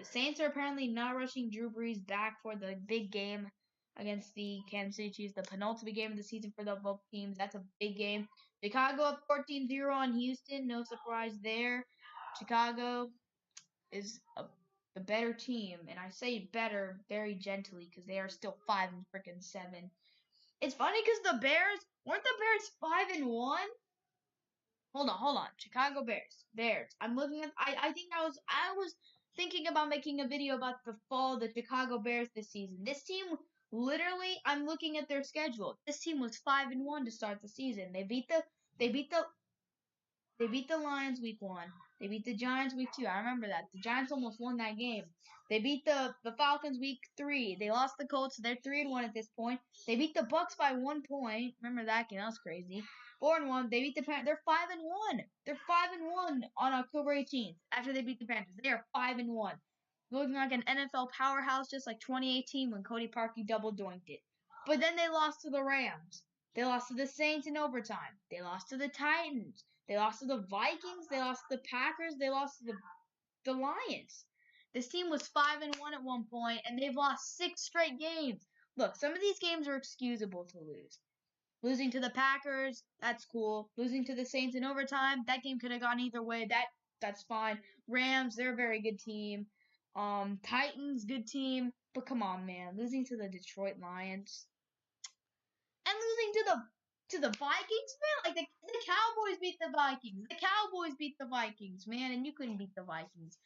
Saints are apparently not rushing Drew Brees back for the big game against the Kansas City Chiefs, the penultimate game of the season for both teams. That's a big game. Chicago up 14-0 on Houston. No surprise there. Chicago is the better team, and I say better very gently because they are still 5-7. It's funny because the Bears weren't the Bears 5-1. Hold on. Chicago Bears. I'm looking at. I think I was thinking about making a video about the fall of the Chicago Bears this season. This team, literally, I'm looking at their schedule. This team was 5-1 to start the season. They beat the Lions week 1. They beat the Giants week 2. I remember that. The Giants almost won that game. They beat the Falcons week 3. They lost the Colts, so they're 3-1 at this point. They beat the Bucks by 1 point. Remember that game? That was crazy. 4-1. They beat the Panthers. They're 5-1. They're 5-1 on October 18th after they beat the Panthers. They are 5-1. Looking like an NFL powerhouse just like 2018 when Cody Parkey double doinked it. But then they lost to the Rams. They lost to the Saints in overtime. They lost to the Titans. They lost to the Vikings. They lost to the Packers. They lost to the Lions. This team was 5-1 at one point, and they've lost 6 straight games. Look, some of these games are excusable to lose. Losing to the Packers, that's cool. Losing to the Saints in overtime, that game could have gone either way. That's fine. Rams, they're a very good team. Titans, good team, but come on, man, losing to the Detroit Lions and losing to the Vikings, man. Like the Cowboys beat the Vikings. The Cowboys beat the Vikings, man, and you couldn't beat the Vikings.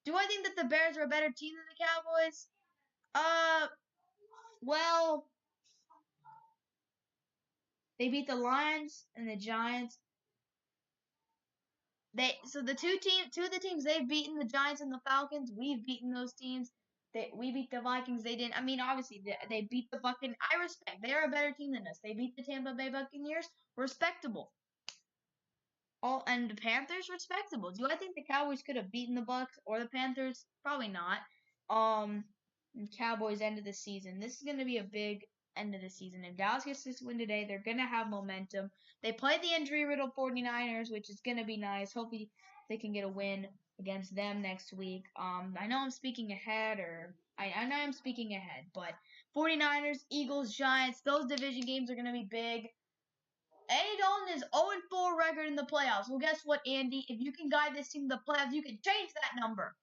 Do I think that the Bears are a better team than the Cowboys? Well, they beat the Lions and the Giants. The two of the teams they've beaten, the Giants and the Falcons, we've beaten those teams. We beat the Vikings. They didn't. I mean, obviously they beat the Buccaneers. I respect. They are a better team than us. They beat the Tampa Bay Buccaneers. Respectable. And the Panthers, respectable. Do I think the Cowboys could have beaten the Bucs or the Panthers? Probably not. Cowboys end of the season. This is going to be a big end of the season. If Dallas gets this win today, they're going to have momentum. They play the injury-riddled 49ers, which is going to be nice. Hopefully they can get a win against them next week. I know I'm speaking ahead, I know I'm speaking ahead, but 49ers, Eagles, Giants, those division games are going to be big. Andy Dalton is 0-4 record in the playoffs. Well, guess what, Andy? If you can guide this team to the playoffs, you can change that number.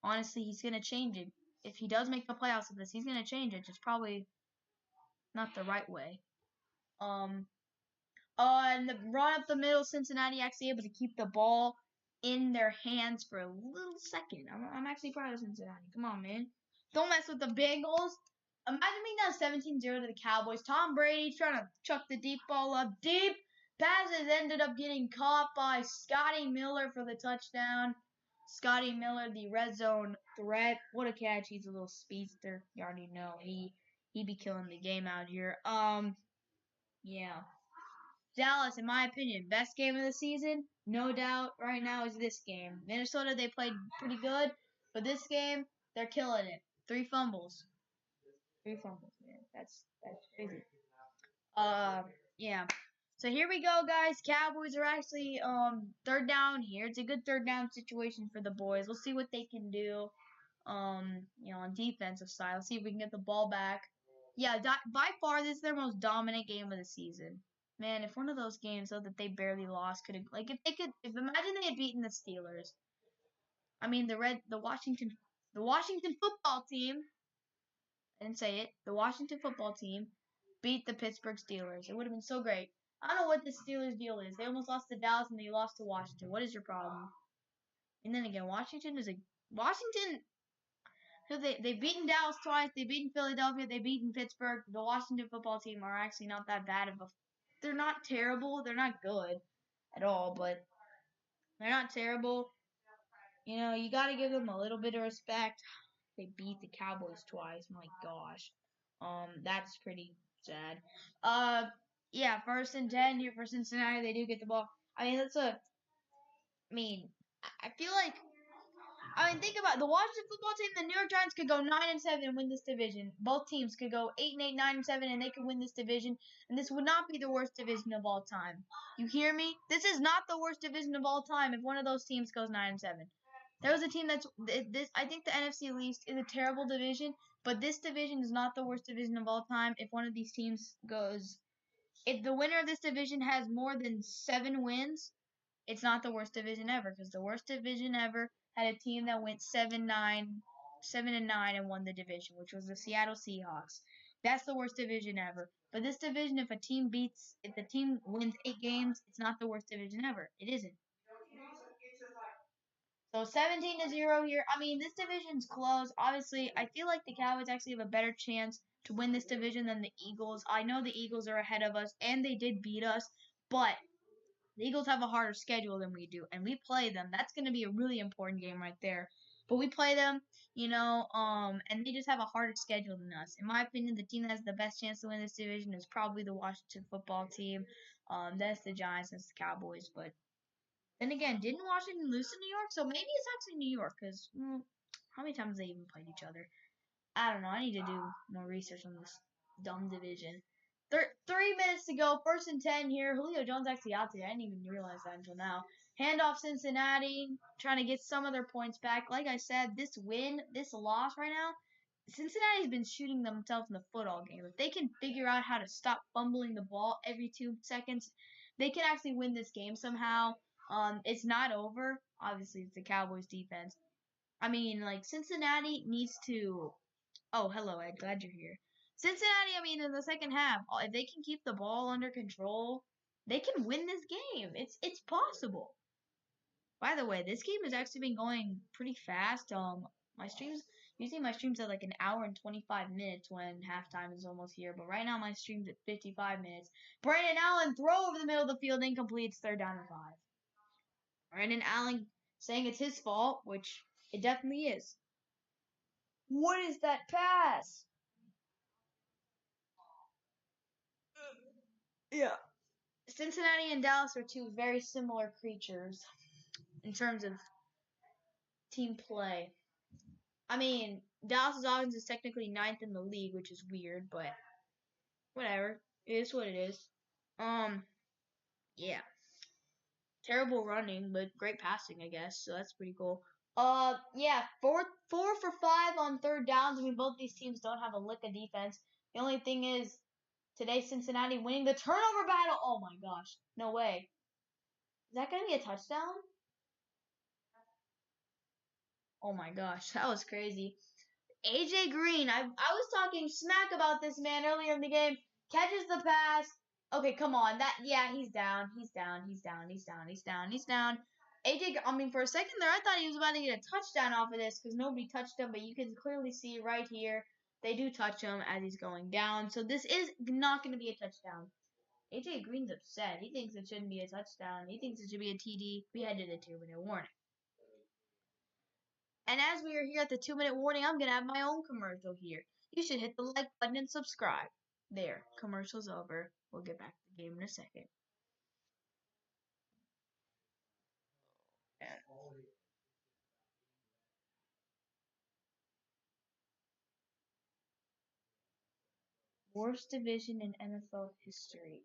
Honestly, he's going to change it. If he does make the playoffs with this, he's going to change it. Just probably not the right way. And the run up the middle, Cincinnati actually able to keep the ball in their hands for a little second. I'm actually proud of Cincinnati. Come on, man. Don't mess with the Bengals. Imagine being down 17-0 to the Cowboys. Tom Brady trying to chuck the deep ball up. Deep passes ended up getting caught by Scotty Miller for the touchdown. Scotty Miller, the red zone threat. What a catch. He's a little speedster. You already know. He be killing the game out here. Yeah. Dallas, in my opinion, best game of the season, no doubt, right now is this game. Minnesota, they played pretty good, but this game, they're killing it. 3 fumbles. 3 fumbles, man. That's crazy. Yeah. So here we go, guys. Cowboys are actually third down here. It's a good third down situation for the boys. We'll see what they can do. On defensive side. Let's see if we can get the ball back. Yeah, by far this is their most dominant game of the season. Man, if one of those games though that they barely lost could have, like, if imagine they had beaten the Steelers. I mean the Washington football team. I didn't say it. The Washington football team beat the Pittsburgh Steelers. It would have been so great. I don't know what the Steelers' deal is. They almost lost to Dallas and they lost to Washington. What is your problem? And then again, Washington. So they've beaten Dallas twice. They've beaten Philadelphia. They've beaten Pittsburgh. The Washington football team are actually not that bad of a. They're not terrible. They're not good at all, but they're not terrible. You got to give them a little bit of respect. They beat the Cowboys twice. My gosh. That's pretty sad. Yeah, 1st and 10 here for Cincinnati. They do get the ball. I feel like. Think about it. The Washington football team, the New York Giants could go 9-7 and win this division. Both teams could go 8-8, 9-7, and they could win this division. And this would not be the worst division of all time. You hear me? This is not the worst division of all time if one of those teams goes 9-7. There was a team that's this. I think the NFC East is a terrible division, but this division is not the worst division of all time. If one of these teams goes, if the winner of this division has more than 7 wins, it's not the worst division ever, because the worst division ever had a team that went 7-9 and won the division, which was the Seattle Seahawks. That's the worst division ever. But this division, if the team wins 8 games, it's not the worst division ever. It isn't. So 17-0 here. This division's close. Obviously, I feel like the Cowboys actually have a better chance to win this division than the Eagles. I know the Eagles are ahead of us, and they did beat us, but the Eagles have a harder schedule than we do, and we play them. That's going to be a really important game right there. But we play them, and they just have a harder schedule than us. In my opinion, the team that has the best chance to win this division is probably the Washington football team. That's the Giants, that's the Cowboys. But then again, didn't Washington lose to New York? So maybe it's actually New York, because how many times have they even played each other? I don't know. I need to do more research on this dumb division. 3 minutes to go. 1st and 10 here. Julio Jones actually out today. I didn't even realize that until now. Handoff Cincinnati. Trying to get some of their points back. Like I said, this loss right now, Cincinnati's been shooting themselves in the foot all game. If they can figure out how to stop fumbling the ball every 2 seconds, they can actually win this game somehow. It's not over. Obviously, it's the Cowboys defense. I mean, like, Cincinnati needs to. Oh, hello, Ed. Glad you're here. Cincinnati, I mean, in the second half, if they can keep the ball under control, they can win this game. It's possible. By the way, this game has actually been going pretty fast. My streams, usually my streams at like an hour and 25 minutes when halftime is almost here, but right now my stream's at 55 minutes. Brandon Allen throw over the middle of the field, incomplete. It's 3rd down and 5. Brandon Allen saying it's his fault, which it definitely is. What is that pass? Yeah. Cincinnati and Dallas are two very similar creatures in terms of team play. I mean, Dallas' offense is technically 9th in the league, which is weird, but whatever. It is what it is. Yeah. Terrible running, but great passing, I guess. So that's pretty cool. Yeah, four for 5 on 3rd downs. I mean, both these teams don't have a lick of defense. The only thing is, today Cincinnati winning the turnover battle. Oh my gosh, no way. Is that gonna be a touchdown? Oh my gosh, that was crazy. AJ Green, I was talking smack about this man earlier in the game. Catches the pass. Okay, come on. He's down. He's down. He's down. He's down. He's down. He's down. AJ, I mean, for a second there, I thought he was about to get a touchdown off of this because nobody touched him, but you can clearly see right here they do touch him as he's going down. So this is not going to be a touchdown. AJ Green's upset. He thinks it shouldn't be a touchdown. He thinks it should be a TD. We headed a 2-minute warning. And as we are here at the 2-minute warning, I'm going to have my own commercial here. You should hit the like button and subscribe. There, commercial's over. We'll get back to the game in a second. Yeah. Worst division in NFL history.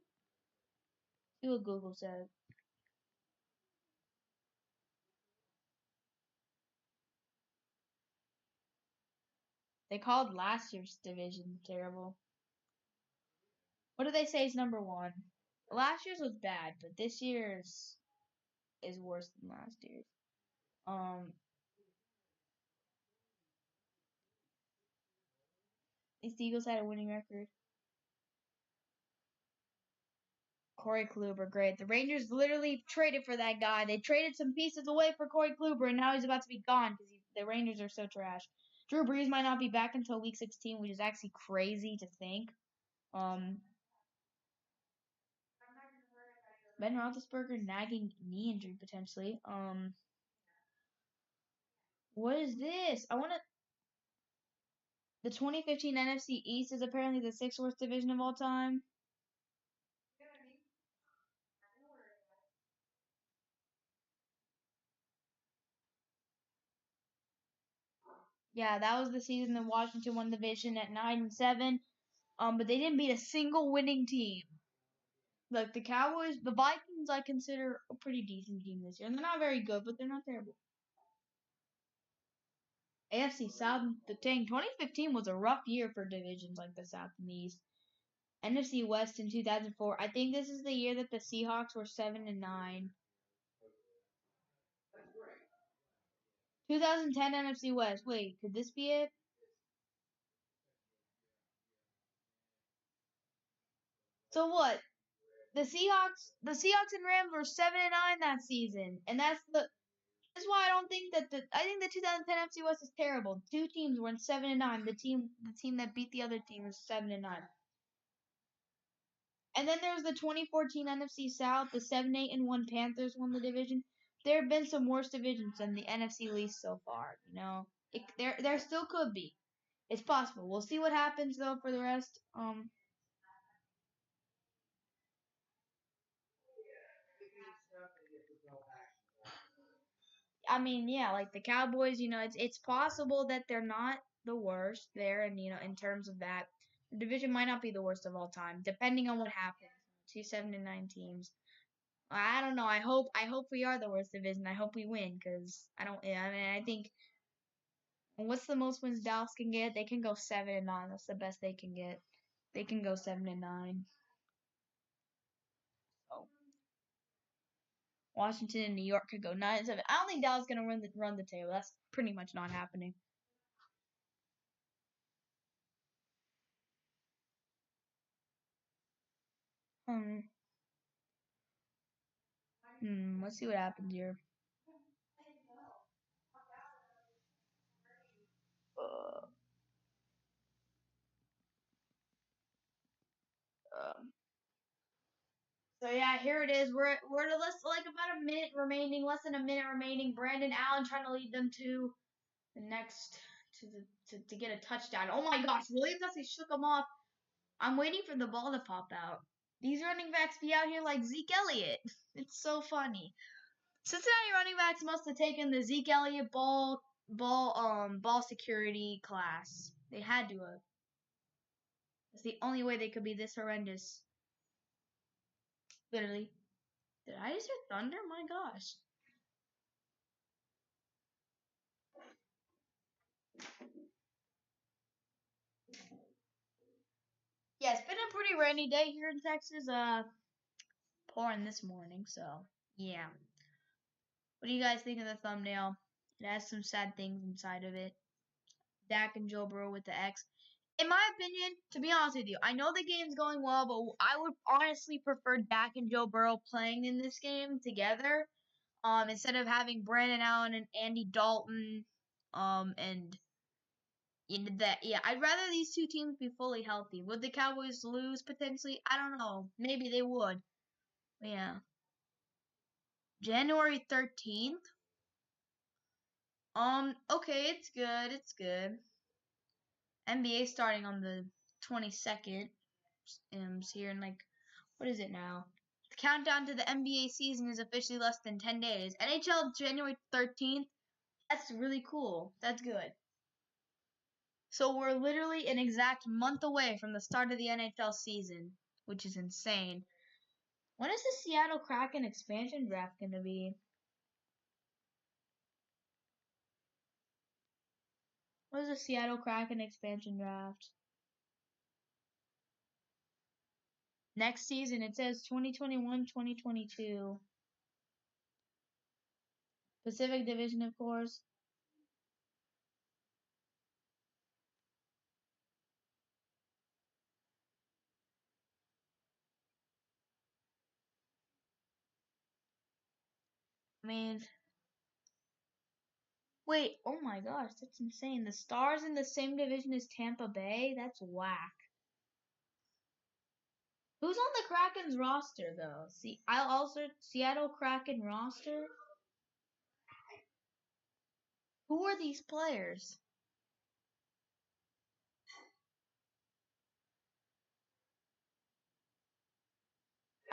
See what Google says. They called last year's division terrible. What do they say is number 1? Last year's was bad, but this year's is worse than last year's. These Eagles had a winning record. Corey Kluber, great. The Rangers literally traded for that guy. They traded some pieces away for Corey Kluber, and now he's about to be gone because the Rangers are so trash. Drew Brees might not be back until Week 16, which is actually crazy to think. Ben Roethlisberger nagging knee injury potentially. What is this? The 2015 NFC East is apparently the 6th worst division of all time. Yeah, that was the season that Washington won the division at 9-7. But they didn't beat a single winning team. Like the Cowboys, the Vikings, I consider a pretty decent team this year. And they're not very good, but they're not terrible. AFC South, the thing, 2015 was a rough year for divisions like the South and the East. NFC West in 2004. I think this is the year that the Seahawks were 7-9. 2010 NFC West. Wait, could this be it? So what? The Seahawks and Rams were 7-9 that season, and that's why I don't think I think the 2010 NFC West is terrible. 2 teams went 7-9. The team that beat the other team was 7-9. And then there was the 2014 NFC South. The 7-8-1 Panthers won the division. There have been some worse divisions than the NFC East so far. You know, there still could be. It's possible. We'll see what happens though for the rest. I mean, yeah, like the Cowboys, you know, it's possible that they're not the worst there, and you know, in terms of that, the division might not be the worst of all time, depending on what happens. 2 7-9 teams. I don't know. I hope we are the worst division. I hope we win because I don't. I mean, I think. What's the most wins Dallas can get? They can go 7-9. That's the best they can get. They can go 7-9. So Washington and New York could go 9-7. I don't think Dallas is gonna run the table. That's pretty much not happening. Let's see what happens here. Uh, so yeah, here it is. We're like about a minute remaining, less than a minute remaining. Brandon Allen trying to lead them to the next to get a touchdown. Oh my gosh, Williams actually shook him off. I'm waiting for the ball to pop out. These running backs be out here like Zeke Elliott. It's so funny. Cincinnati running backs must have taken the Zeke Elliott ball security class. They had to have. It's the only way they could be this horrendous. Literally. Did I just hear thunder? My gosh. Yeah, it's been a pretty rainy day here in Texas. Pouring this morning, so yeah. What do you guys think of the thumbnail? It has some sad things inside of it. Dak and Joe Burrow with the X. In my opinion, to be honest with you, I know the game's going well, but I would honestly prefer Dak and Joe Burrow playing in this game together, instead of having Brandon Allen and Andy Dalton, and yeah, I'd rather these two teams be fully healthy. Would the Cowboys lose potentially? I don't know. Maybe they would. But yeah. January 13th. Okay, it's good. It's good. NBA starting on the 22nd. Here in like, what is it now? The countdown to the NBA season is officially less than 10 days. NHL January 13th. That's really cool. That's good. So we're literally an exact month away from the start of the NHL season, which is insane. When is the Seattle Kraken expansion draft going to be? What is the Seattle Kraken expansion draft? Next season, it says 2021-2022. Pacific Division, of course. I mean, wait, oh my gosh, that's insane. The Stars in the same division as Tampa Bay? That's whack. Who's on the Kraken's roster, though? See, I'll also Seattle Kraken roster. Who are these players?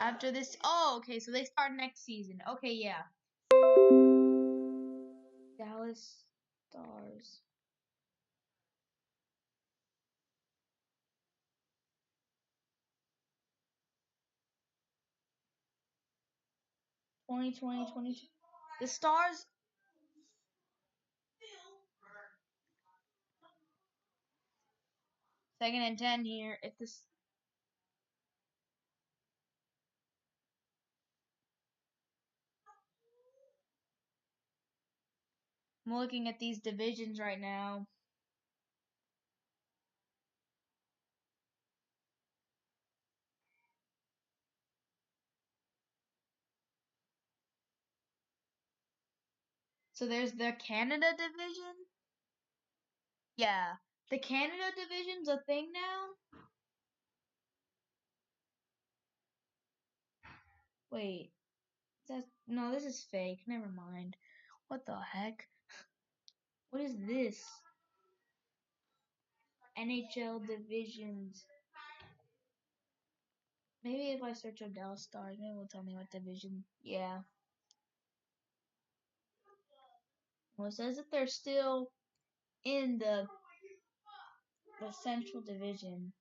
After this, oh, okay, so they start next season. Okay, yeah. Dallas Stars. 2020. The Stars. Second and 10 here. If this. I'm looking at these divisions right now. So there's the Canada division. Yeah, the Canada division's a thing now. Wait, no, this is fake. Never mind. What the heck? What is this? NHL divisions. Maybe if I search up Dallas Stars, maybe it'll tell me what division. Yeah. Well, it says that they're still in the Central Division.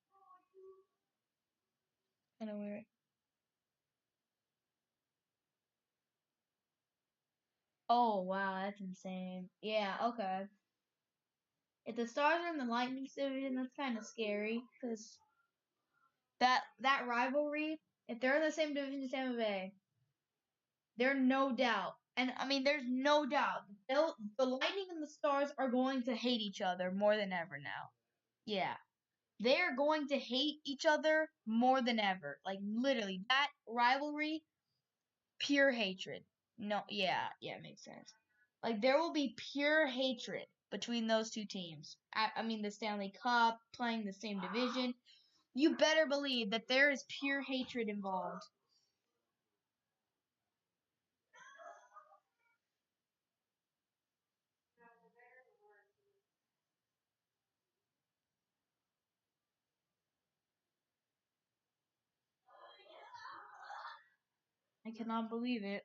Kind of weird. Oh wow, that's insane. Yeah, okay. If the Stars are in the Lightning's division, that's kind of scary because that rivalry. If they're in the same division as Tampa Bay, There's no doubt. And I mean, there's no doubt. The Lightning and the Stars are going to hate each other more than ever now. Yeah. They are going to hate each other more than ever. Like, literally, that rivalry, pure hatred. No, yeah, it makes sense. Like, there will be pure hatred between those two teams. I mean, the Stanley Cup, playing the same division. You better believe that there is pure hatred involved. I cannot believe it.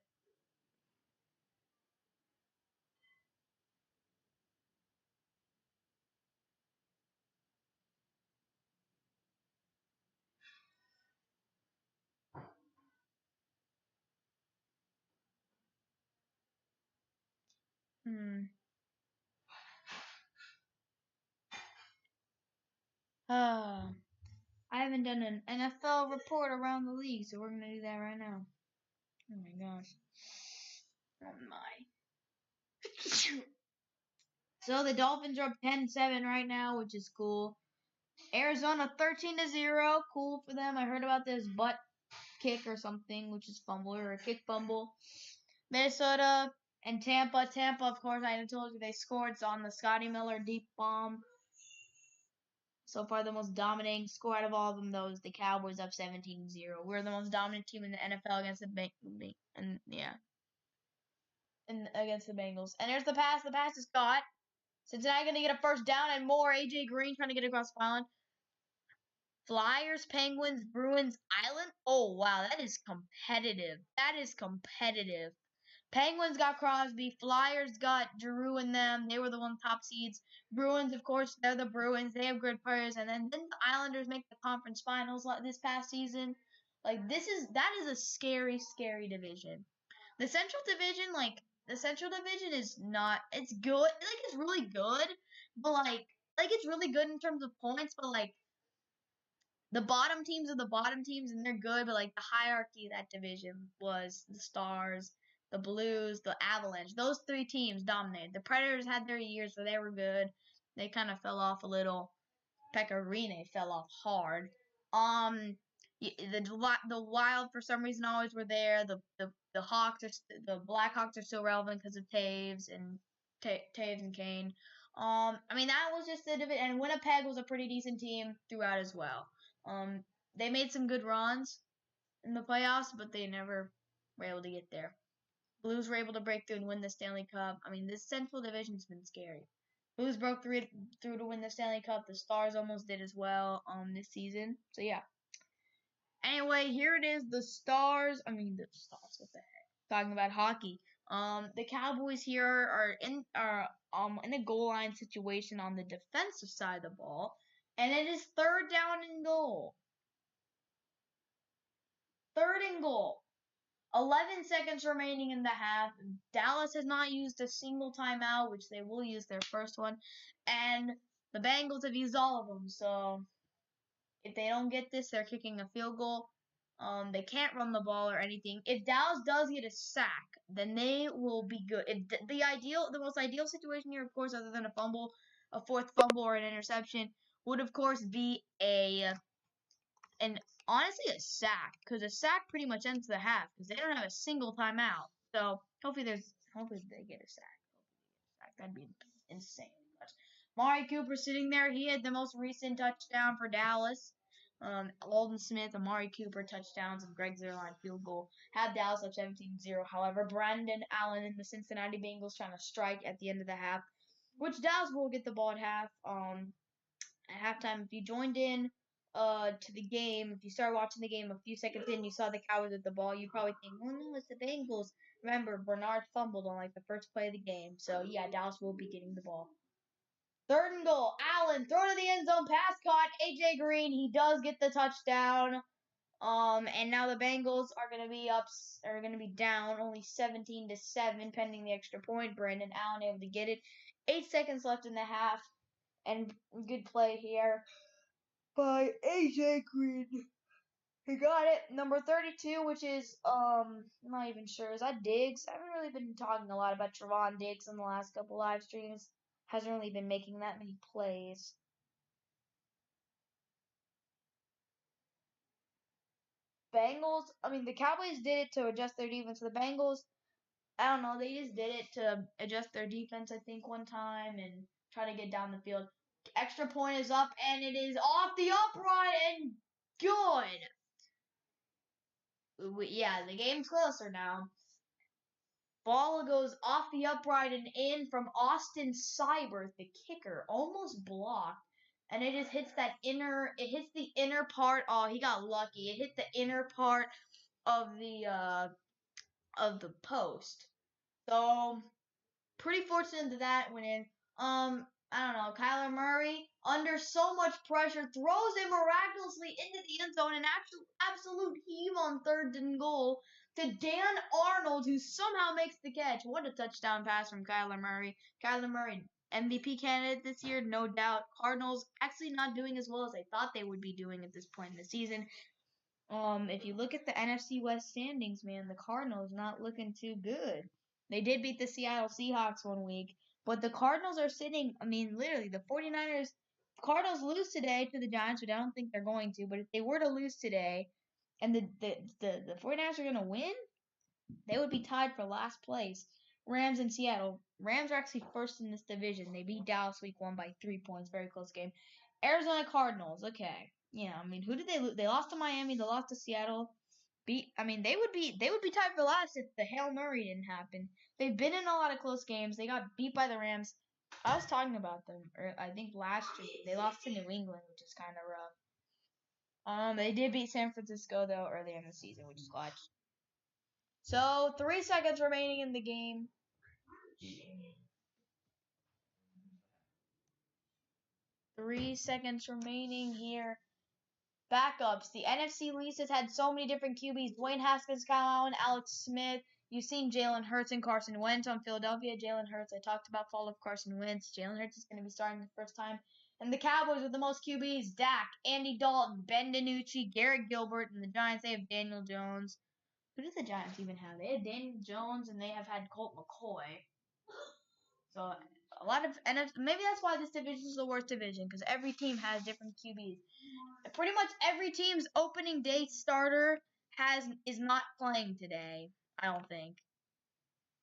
Hmm. I haven't done an NFL report around the league, so we're gonna do that right now. Oh my gosh. Oh my. So the Dolphins are up 10-7 right now, which is cool. Arizona 13-0, cool for them. I heard about this butt kick or something, which is fumble or a kick fumble. Minnesota and Tampa. Tampa, of course, I told you they scored. It's on the Scotty Miller deep bomb. So far, the most dominating score out of all of them, though, is the Cowboys up 17-0. We're the most dominant team in the NFL against the against the Bengals. And there's the pass. The pass is caught. Cincinnati going to get a first down and more. AJ Green trying to get across the island. Flyers, Penguins, Bruins, Island. Oh, wow. That is competitive. That is competitive. Penguins got Crosby. Flyers got Giroux and them. They were the one top seeds. Bruins, of course, they're the Bruins. They have good players. And then didn't the Islanders make the conference finals this past season? Like, that is a scary, scary division. The Central Division, is not, it's good. Like, it's really good. But, it's really good in terms of points. But, the bottom teams are the bottom teams, and they're good, but the hierarchy of that division was the Stars, the Blues, the Avalanche. Those three teams dominated. The Predators had their years where they were good. They kind of fell off a little. Pecorine fell off hard. The Wild for some reason always were there. The Hawks the Blackhawks are still relevant because of Taves and Kane. I mean that was just the division, and Winnipeg was a pretty decent team throughout as well. They made some good runs in the playoffs, but they never were able to get there. Blues were able to break through and win the Stanley Cup. I mean, this Central Division's been scary. Blues broke through to win the Stanley Cup. The Stars almost did as well this season. So yeah. Anyway, here it is. The Stars. I mean, the Stars. What the heck? Talking about hockey. The Cowboys here are in a goal line situation on the defensive side of the ball, and it is third down and goal. Third and goal. 11 seconds remaining in the half. Dallas has not used a single timeout, which they will use their first one. And the Bengals have used all of them. So if they don't get this, they're kicking a field goal. They can't run the ball or anything. If Dallas does get a sack, then they will be good. The most ideal situation here, of course, other than a fourth fumble or an interception, would of course be and honestly a sack, because a sack pretty much ends the half because they don't have a single timeout. So hopefully they get a sack. That'd be insane. But Amari Cooper sitting there, he had the most recent touchdown for Dallas. Alden Smith, Amari Cooper touchdowns, and Greg Zuerlein field goal have Dallas up 17-0. However, Brandon Allen and the Cincinnati Bengals trying to strike at the end of the half, which Dallas will get the ball at half. At halftime, if you joined in to the game, if you started watching the game a few seconds in, you saw the Cowboys with the ball, you probably think, oh no, it's the Bengals. Remember, Bernard fumbled on the first play of the game. So yeah, Dallas will be getting the ball. Third and goal. Allen, throw to the end zone, pass caught. AJ Green, he does get the touchdown. And now the Bengals are gonna be down only 17-7, pending the extra point. Brandon Allen able to get it. 8 seconds left in the half, and good play here by AJ Green. He got it. Number 32, which is, I'm not even sure. Is that Diggs? I haven't really been talking a lot about Trevon Diggs in the last couple live streams. Hasn't really been making that many plays. Bengals, the Cowboys did it to adjust their defense. The Bengals, I don't know, they just did it to adjust their defense, I think, one time and try to get down the field. Extra point is up, and it is off the upright and good. Yeah, the game's closer now. Ball goes off the upright and in from Austin Seibert, the kicker, almost blocked. And it just hits it hits the inner part. Oh, he got lucky. It hit the inner part of the post. So pretty fortunate that that went in. I don't know. Kyler Murray, under so much pressure, throws it miraculously into the end zone, an absolute heave on 3rd and goal to Dan Arnold, who somehow makes the catch. What a touchdown pass from Kyler Murray. Kyler Murray, MVP candidate this year, no doubt. Cardinals actually not doing as well as I thought they would be doing at this point in the season. If you look at the NFC West standings, man, the Cardinals not looking too good. They did beat the Seattle Seahawks one week, but the Cardinals are sitting, literally, the 49ers, Cardinals lose today to the Giants, which I don't think they're going to, but if they were to lose today and the 49ers are going to win, they would be tied for last place. Rams and Seattle. Rams are actually first in this division. They beat Dallas week 1 by 3 points. Very close game. Arizona Cardinals. Okay. Yeah, who did they lose? They lost to Miami. They lost to Seattle. They would be tied for last if the Hail Murray didn't happen. They've been in a lot of close games. They got beat by the Rams. I was talking about them, I think last year. They lost to New England, which is kind of rough. They did beat San Francisco though earlier in the season, which is clutch. So 3 seconds remaining in the game. 3 seconds remaining here. Backups. The NFC East has had so many different QBs. Dwayne Haskins, Kyle Allen, Alex Smith. You've seen Jalen Hurts and Carson Wentz on Philadelphia. Jalen Hurts, I talked about fall of Carson Wentz. Jalen Hurts is going to be starting the first time. And the Cowboys with the most QBs. Dak, Andy Dalton, Ben DiNucci, Garrett Gilbert. And the Giants, they have Daniel Jones. Who do the Giants even have? They have Daniel Jones and they have had Colt McCoy. So a lot of maybe that's why this division is the worst division because every team has different QBs. Pretty much every team's opening day starter is not playing today. I don't think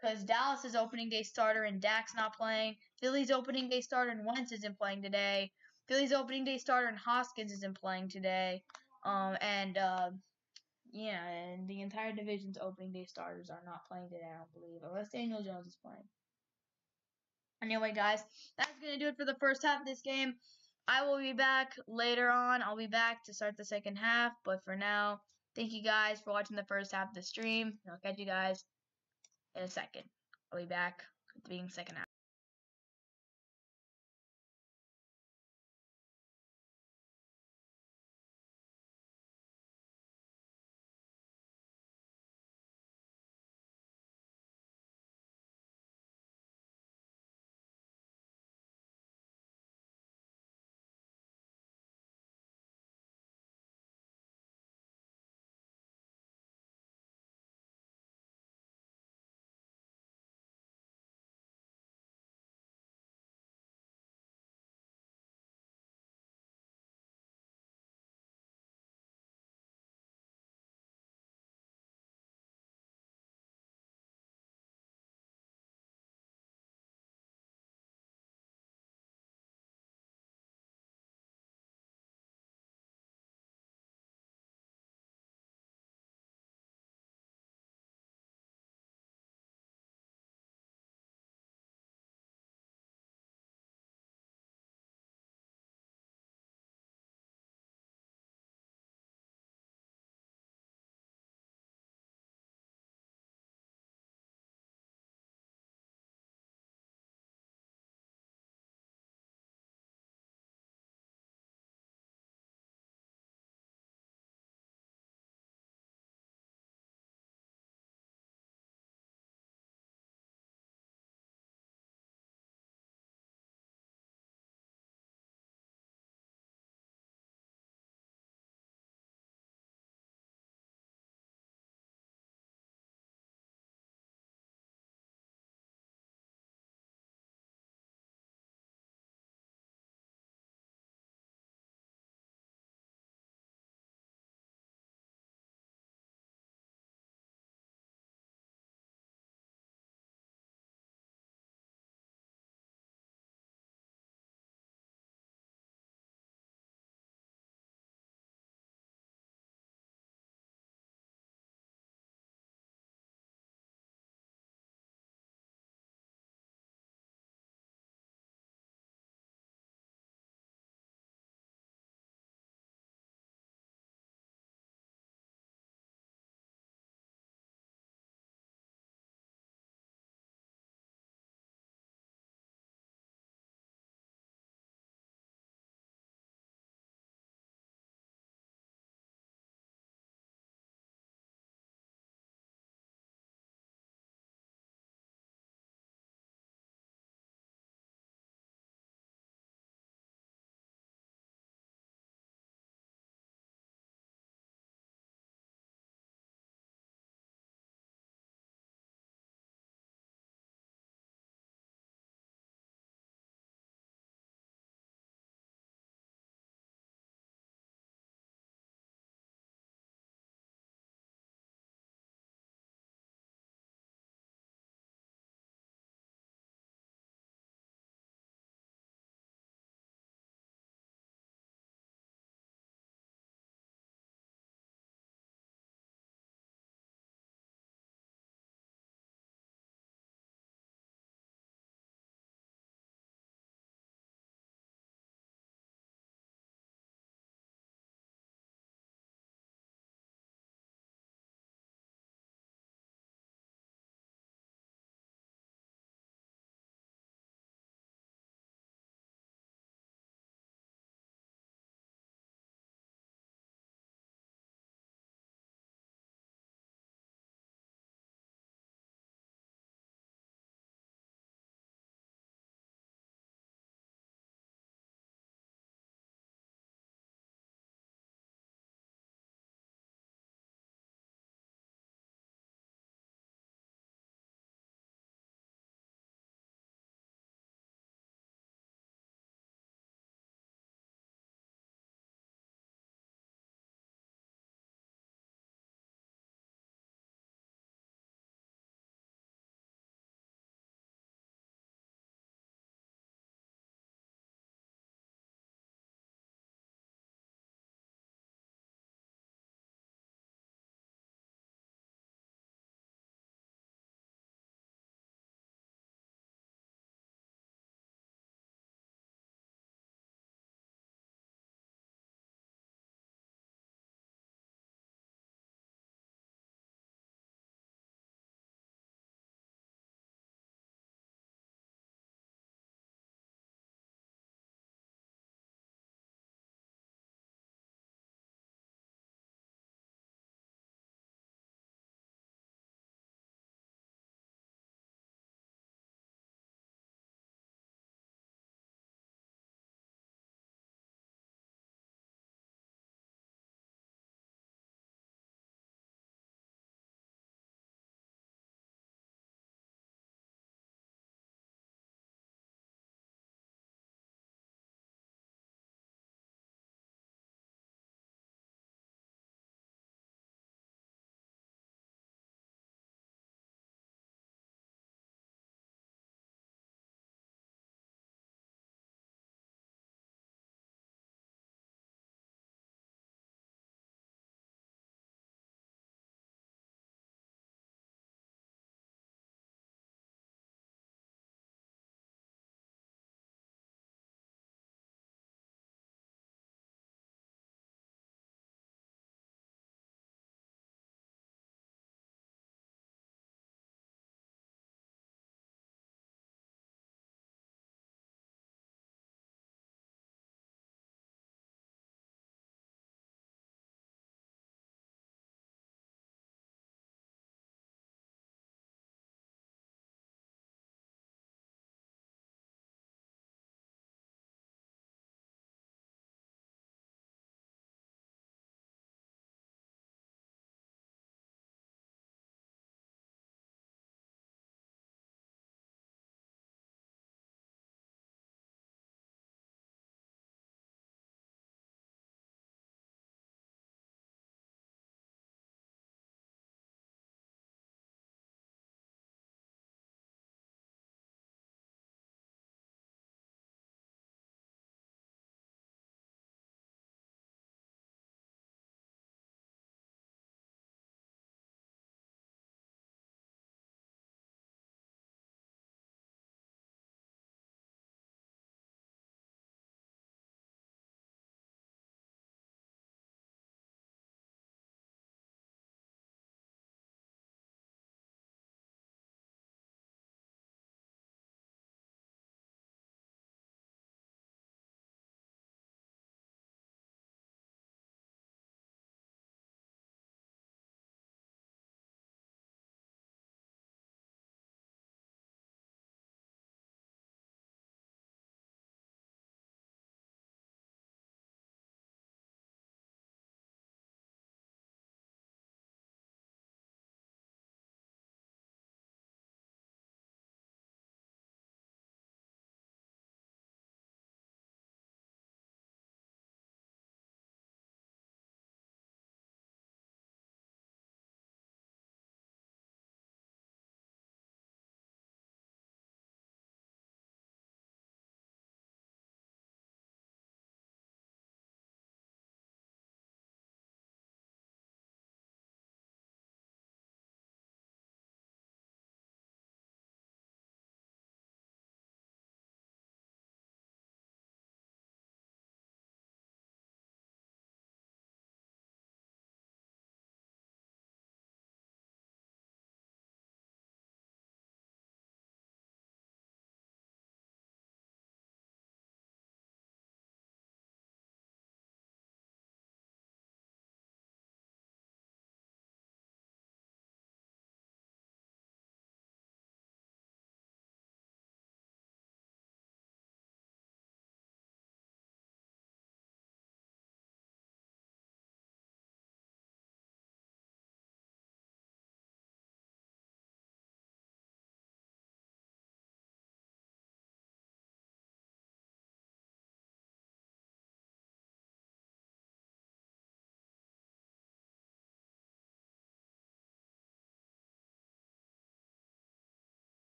because Dallas' opening day starter and Dak's not playing. Philly's opening day starter and Wentz isn't playing today. Philly's opening day starter and Hoskins isn't playing today. And the entire division's opening day starters are not playing today. I don't believe unless Daniel Jones is playing. Anyway, guys, that's going to do it for the first half of this game. I will be back later on. I'll be back to start the second half. But for now, thank you guys for watching the first half of the stream. I'll catch you guys in a second. I'll be back at the beginning of the second half.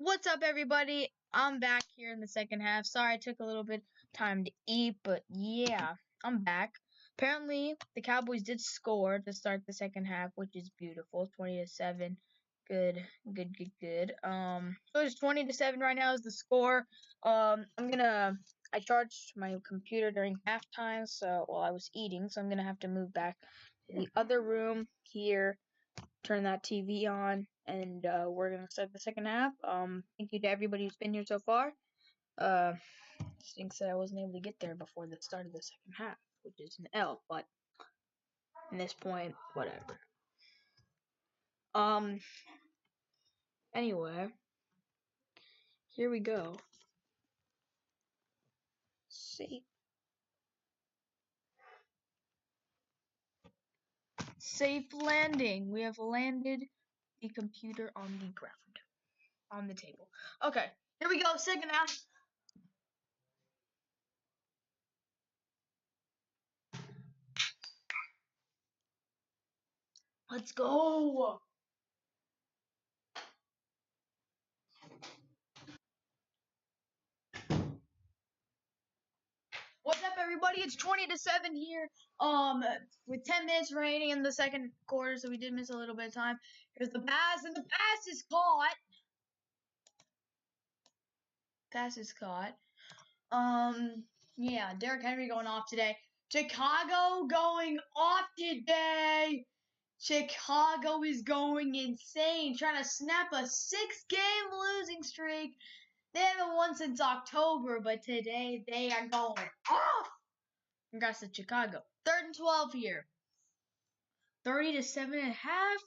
What's up, everybody? I'm back here in the second half. Sorry I took a little bit time to eat, but yeah, I'm back. Apparently, the Cowboys did score to start the second half, which is beautiful. 20-7. Good. So it's 20-7 right now is the score. I charged my computer during halftime, so while I was eating, so I'm gonna have to move back to the other room here, turn that TV on, and we're gonna start the second half. Thank you to everybody who's been here so far. Stinks that I wasn't able to get there before the start of the second half, which is an L, but at this point, whatever. Anyway, here we go. Safe landing. We have landed the computer on the ground, on the table. Okay, here we go. Second half. Let's go. What's up, everybody? It's 20-7 here. With 10 minutes remaining in the second quarter, so we did miss a little bit of time. Here's the pass, and the pass is caught. Yeah, Derrick Henry going off today. Chicago going off today. Chicago is going insane, trying to snap a 6-game losing streak. They haven't won since October, but today they are going off. Congrats to Chicago. 3rd and 12 here. 30-7.5.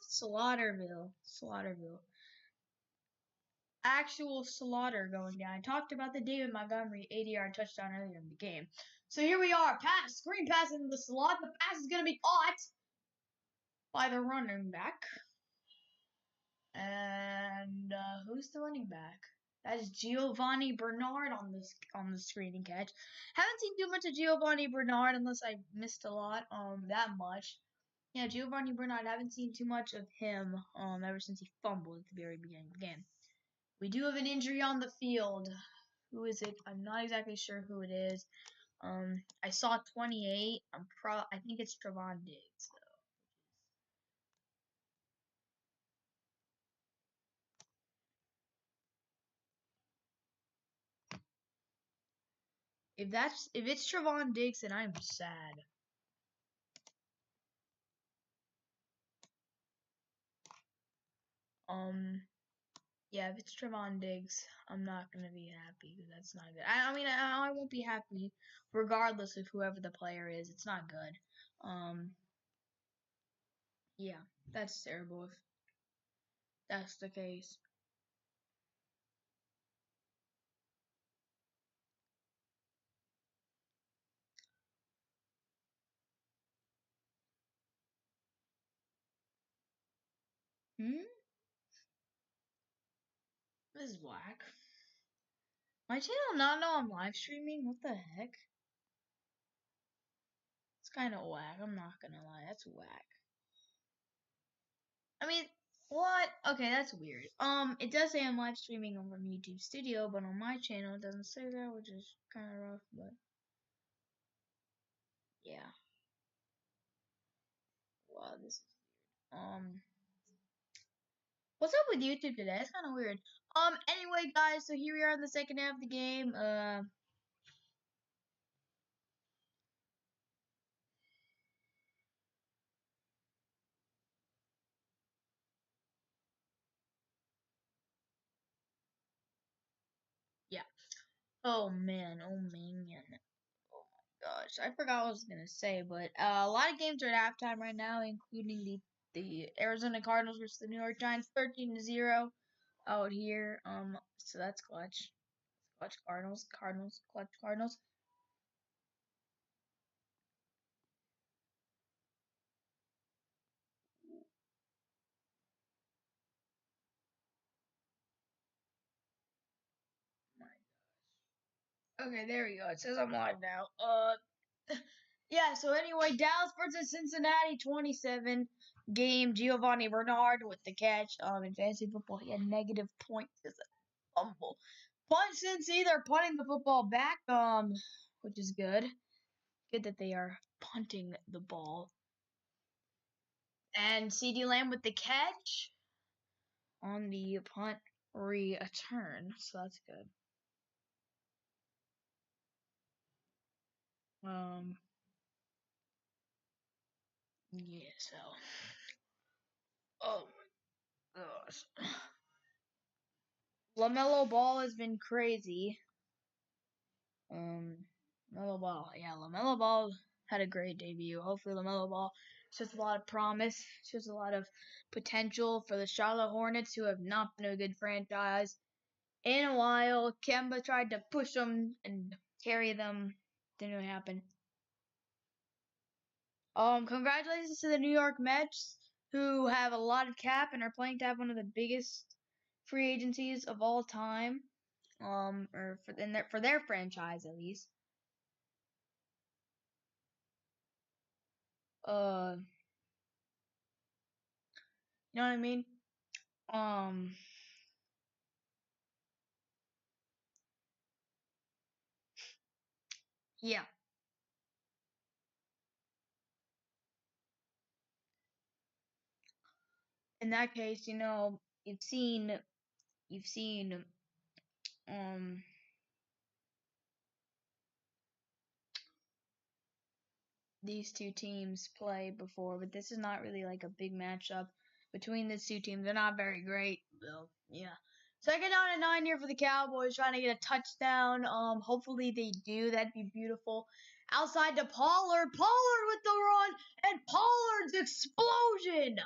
Slaughterville. Actual slaughter going down. I talked about the David Montgomery 80-yard touchdown earlier in the game. So here we are. Screen pass into the slot. The pass is going to be caught by the running back. And who's the running back? That is Giovanni Bernard on the screening catch. Haven't seen too much of Giovanni Bernard unless I missed a lot. That much. Yeah, Giovanni Bernard. I haven't seen too much of him. Ever since he fumbled at the very beginning of the game. We do have an injury on the field. Who is it? I'm not exactly sure who it is. I saw 28. I think it's Trevon Diggs though. If it's Trevon Diggs, then I'm sad. Yeah, if it's Trevon Diggs, I'm not gonna be happy because that's not good. I won't be happy regardless of whoever the player is. It's not good. Yeah, that's terrible if that's the case. This is whack. My channel not know I'm live streaming? What the heck? It's kind of whack. I'm not gonna lie. That's whack. I mean, what? Okay, that's weird. It does say I'm live streaming on from YouTube Studio, but on my channel it doesn't say that, which is kind of rough, but yeah. Wow, this is weird. What's up with YouTube today? It's kind of weird. Anyway, guys, so here we are in the second half of the game. Yeah. Oh man. Oh my gosh, I forgot what I was gonna say, but a lot of games are at halftime right now, including the Arizona Cardinals versus the New York Giants, 13-0 out here. So that's clutch. Clutch Cardinals. Clutch Cardinals. My gosh. Okay, there we go. It says I'm live now. Yeah, so anyway, Dallas versus Cincinnati, 27 game. Giovanni Bernard with the catch. In fantasy football, he had -points. Fumble. Punt Cincy, they're punting the football back, which is good. Good that they are punting the ball. And CD Lamb with the catch on the punt return, so that's good. Yeah, so. Oh my gosh. LaMelo Ball has been crazy. LaMelo Ball had a great debut. Hopefully LaMelo Ball shows a lot of promise, shows a lot of potential for the Charlotte Hornets, who have not been a good franchise in a while. Kemba tried to push them and carry them. Didn't really happen. Congratulations to the New York Mets, who have a lot of cap and are planning to have one of the biggest free agencies of all time. Or for their franchise at least. You know what I mean? Yeah. In that case, you've seen, um, these two teams play before, but this is not really like a big matchup between these two teams. They're not very great, though. Yeah. Second down and 9 here for the Cowboys, trying to get a touchdown. Hopefully they do. That'd be beautiful. Outside to Pollard. Pollard with the run, and Pollard's explosion.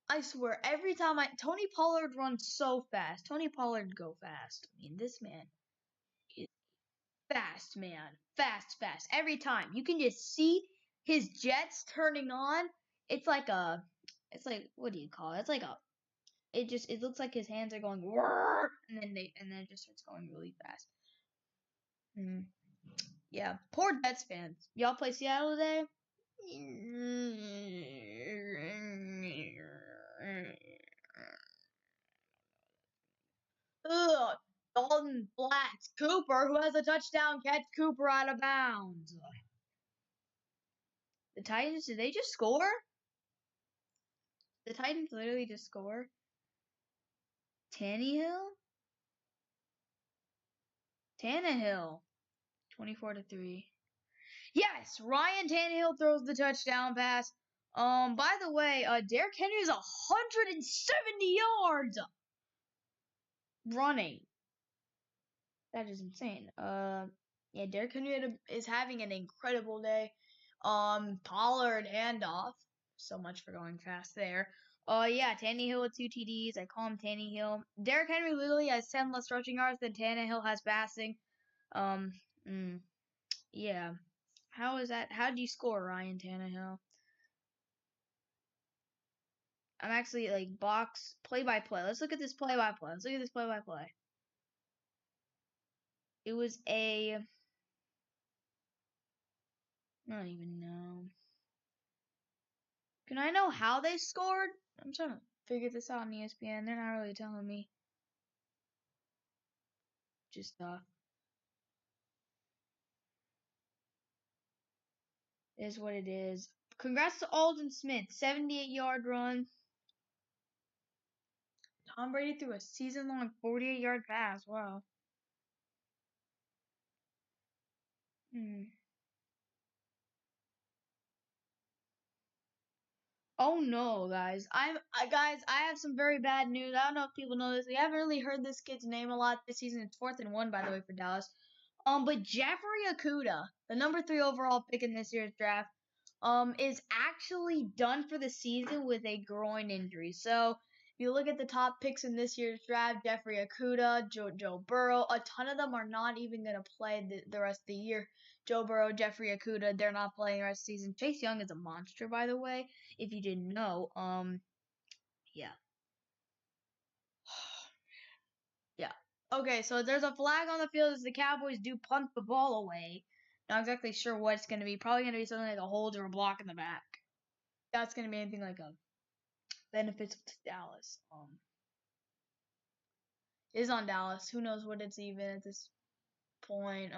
I swear, every time Tony Pollard runs so fast. Tony Pollard go fast. I mean, this man is fast, man. Fast. Every time. You can just see his jets turning on. It's like, what do you call it? It's like it looks like his hands are going, and then it just starts going really fast. Yeah, poor Jets fans. Y'all play Seattle today? Ugh. Dalton Flats. Cooper, who has a touchdown catch Cooper out of bounds. The Titans, did they just score? The Titans literally just score. Tannehill? 24-3. Yes, Ryan Tannehill throws the touchdown pass. By the way, Derrick Henry is 170 yards running. That is insane. Yeah, Derrick Henry is having an incredible day. Pollard handoff. So much for going fast there. Yeah, Tannehill with 2 TDs. I call him Tannehill. Derrick Henry literally has 10 less rushing yards than Tannehill has passing. Yeah. How is that? How do you score, Ryan Tannehill? I'm actually like box play-by-play. Let's look at this play-by-play. It was I don't even know. Can I know how they scored? I'm trying to figure this out on ESPN. They're not really telling me. Just is what it is. Congrats to Aldon Smith, 78-yard run. Tom Brady threw a season-long 48-yard pass. Wow. Oh no, guys! I have some very bad news. I don't know if people know this. We haven't really heard this kid's name a lot this season. It's 4th and 1, by the way, for Dallas. But Jeffrey Okudah, the number 3 overall pick in this year's draft, is actually done for the season with a groin injury. So if you look at the top picks in this year's draft, Jeffrey Okudah, Joe Burrow, a ton of them are not even going to play the rest of the year. Joe Burrow, Jeffrey Okudah, they're not playing the rest of the season. Chase Young is a monster, by the way, if you didn't know. Yeah. Yeah. Okay, so there's a flag on the field as the Cowboys do punt the ball away. Not exactly sure what it's going to be. Probably going to be something like a hold or a block in the back. That's going to be anything like a benefits to Dallas. It is on Dallas. Who knows what it's even at this point.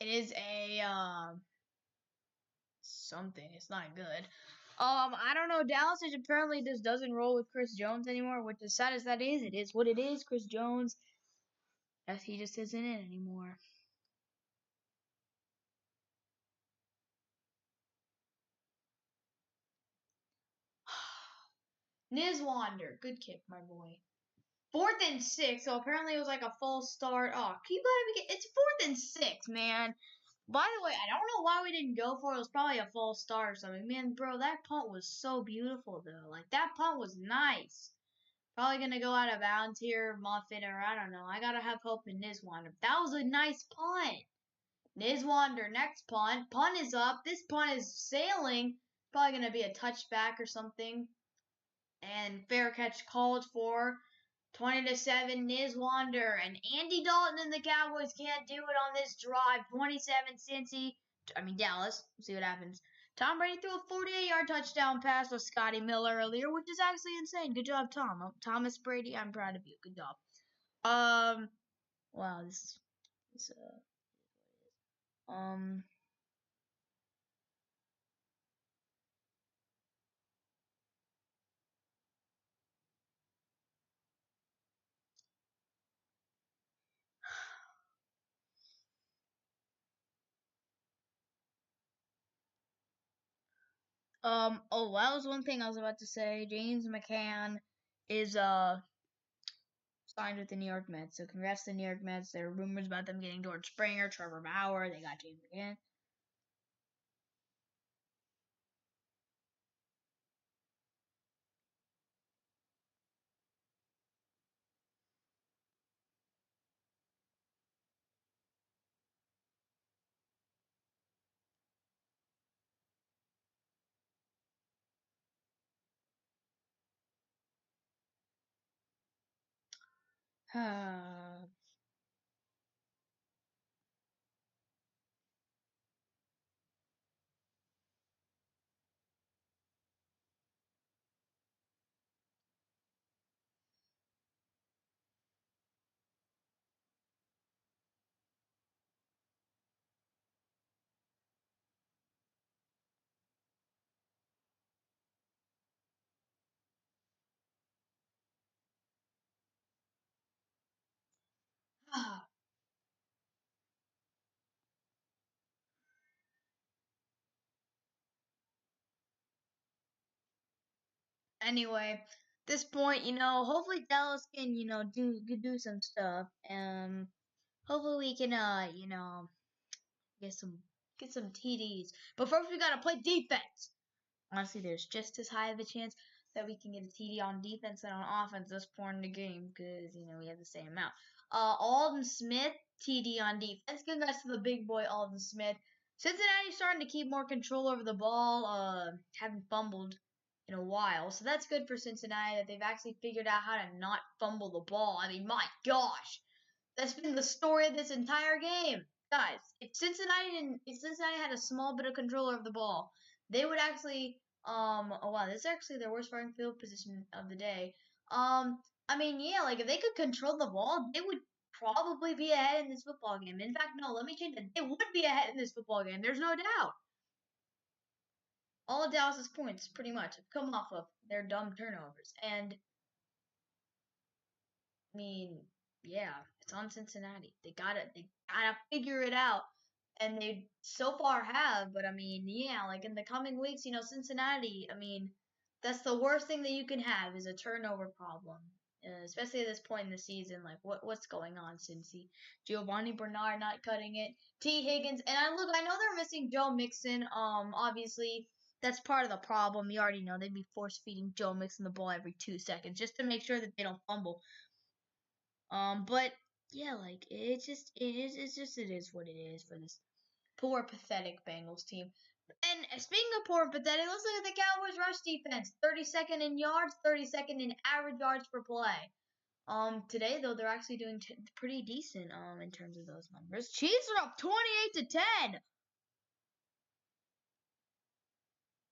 It is a something. It's not good. I don't know. Dallas apparently just doesn't roll with Chris Jones anymore, which as sad as that is, it is what it is. Chris Jones, he just isn't in anymore. Nizwander, good kick, my boy. 4th and 6, so apparently it was like a false start. Oh, can you believe it's 4th and 6, man. By the way, I don't know why we didn't go for it. It was probably a false start or something. Man, bro, that punt was so beautiful, though. Like, that punt was nice. Probably going to go out of bounds here, Muffin, or I don't know. I got to have hope in Nizwander. That was a nice punt. Nizwander, next punt. Punt is up. This punt is sailing. Probably going to be a touchback or something. And fair catch called for. 20-7, Nizwander. And Andy Dalton and the Cowboys can't do it on this drive. 27, Dallas. We'll see what happens. Tom Brady threw a 48-yard touchdown pass to Scotty Miller earlier, which is actually insane. Good job, Tom. Thomas Brady, I'm proud of you. Good job. Wow, this oh, that was one thing I was about to say. James McCann is, signed with the New York Mets. So congrats to the New York Mets. There are rumors about them getting George Springer, Trevor Bauer. They got James McCann. Anyway, this point, hopefully Dallas can, do some stuff. Hopefully we can, get some TDs. But first we gotta play defense. Honestly, there's just as high of a chance that we can get a TD on defense and on offense this point in the game because, we have the same amount. Alden Smith, TD on defense. Congrats to the big boy, Alden Smith. Cincinnati's starting to keep more control over the ball, haven't fumbled in a while. So that's good for Cincinnati that they've actually figured out how to not fumble the ball. I mean, my gosh. That's been the story of this entire game. Guys, if Cincinnati had a small bit of control over the ball, they would actually oh wow, this is actually their worst starting field position of the day. If they could control the ball, they would probably be ahead in this football game. In fact, no, let me change it. They would be ahead in this football game. There's no doubt. All of Dallas's points, pretty much, have come off of their dumb turnovers. And yeah, it's on Cincinnati. They gotta figure it out. And they so far have, but in the coming weeks, Cincinnati, that's the worst thing that you can have is a turnover problem. Especially at this point in the season, like what's going on, Cincy? Giovanni Bernard not cutting it. T. Higgins, and I know they're missing Joe Mixon. Obviously that's part of the problem. You already know they'd be force feeding Joe Mixon the ball every 2 seconds just to make sure that they don't fumble. But yeah, it is what it is for this poor, pathetic Bengals team. And speaking of poor and pathetic, let's look at the Cowboys rush defense. 32nd in yards, 32nd in average yards per play. Today though they're actually doing pretty decent in terms of those numbers. Chiefs are up 28-10.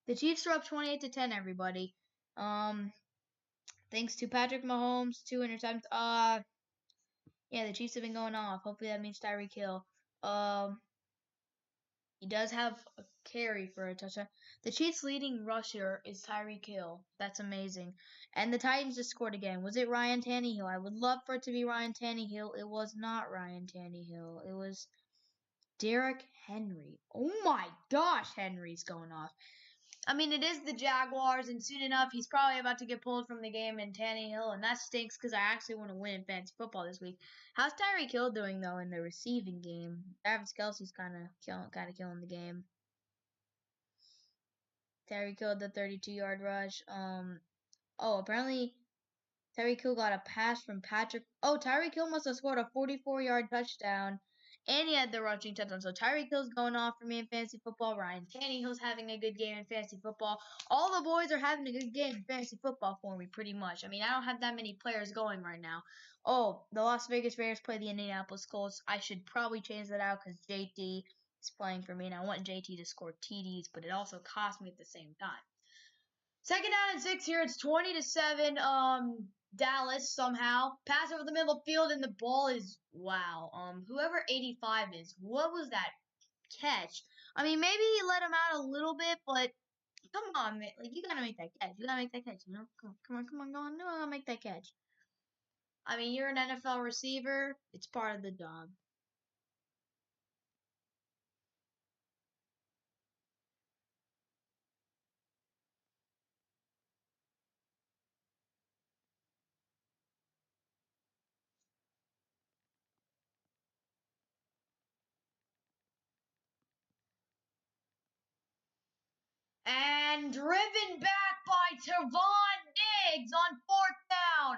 The Chiefs are up 28-10. Everybody. Thanks to Patrick Mahomes, 2 interceptions. Yeah, the Chiefs have been going off. Hopefully that means Tyreek Hill. He does have a carry for a touchdown. The Chiefs' leading rusher is Tyreek Hill. That's amazing. And the Titans just scored again. Was it Ryan Tannehill? I would love for it to be Ryan Tannehill. It was not Ryan Tannehill. It was Derrick Henry. Oh my gosh, Henry's going off. I mean, it is the Jaguars, and soon enough, he's probably about to get pulled from the game in Tannehill, and that stinks because I actually want to win in fantasy football this week. How's Tyreek Hill doing though in the receiving game? Travis Kelce's kind of killing the game. Tyreek Hill the 32-yard rush. Apparently Tyreek Hill got a pass from Patrick. Oh, Tyreek Hill must have scored a 44-yard touchdown. And he had the rushing touchdown. So Tyreek Hill's going off for me in fantasy football. Ryan Tannehill's having a good game in fantasy football. All the boys are having a good game in fantasy football for me, pretty much. I mean, I don't have that many players going right now. Oh, the Las Vegas Raiders play the Indianapolis Colts. I should probably change that out because JT is playing for me. And I want JT to score TDs, but it also costs me at the same time. Second down and 6 here. It's 20-7. Dallas somehow. Pass over the middle of the field, and the ball is, wow. Whoever 85 is, what was that catch? I mean, maybe he let him out a little bit, but come on, man. Like, you gotta make that catch. You gotta make that catch, you know? Come on. No, I'll make that catch. I mean, you're an NFL receiver. It's part of the job. And driven back by Trevon Diggs on 4th down.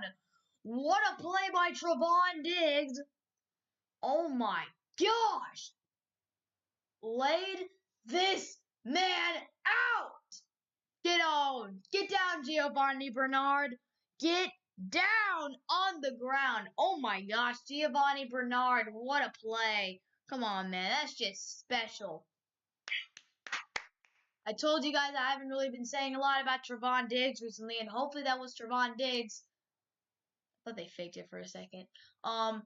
What a play by Trevon Diggs. Oh my gosh. Laid this man out. Get on. Get down, Giovanni Bernard. Get down on the ground. Oh my gosh, Giovanni Bernard. What a play. Come on, man. That's just special. I told you guys I haven't really been saying a lot about Trevon Diggs recently, and hopefully that was Trevon Diggs. I thought they faked it for a second. Oh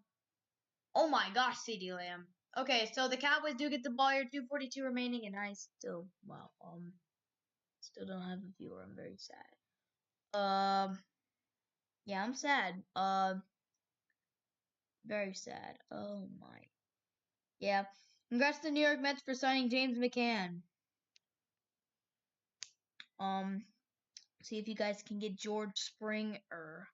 my gosh, CeeDee Lamb. Okay, so the Cowboys do get the ball here, 2:42 remaining, and I still, still don't have a viewer. I'm very sad. Yeah, I'm sad. Very sad. Oh my. Yeah. Congrats to the New York Mets for signing James McCann. See if you guys can get George Springer.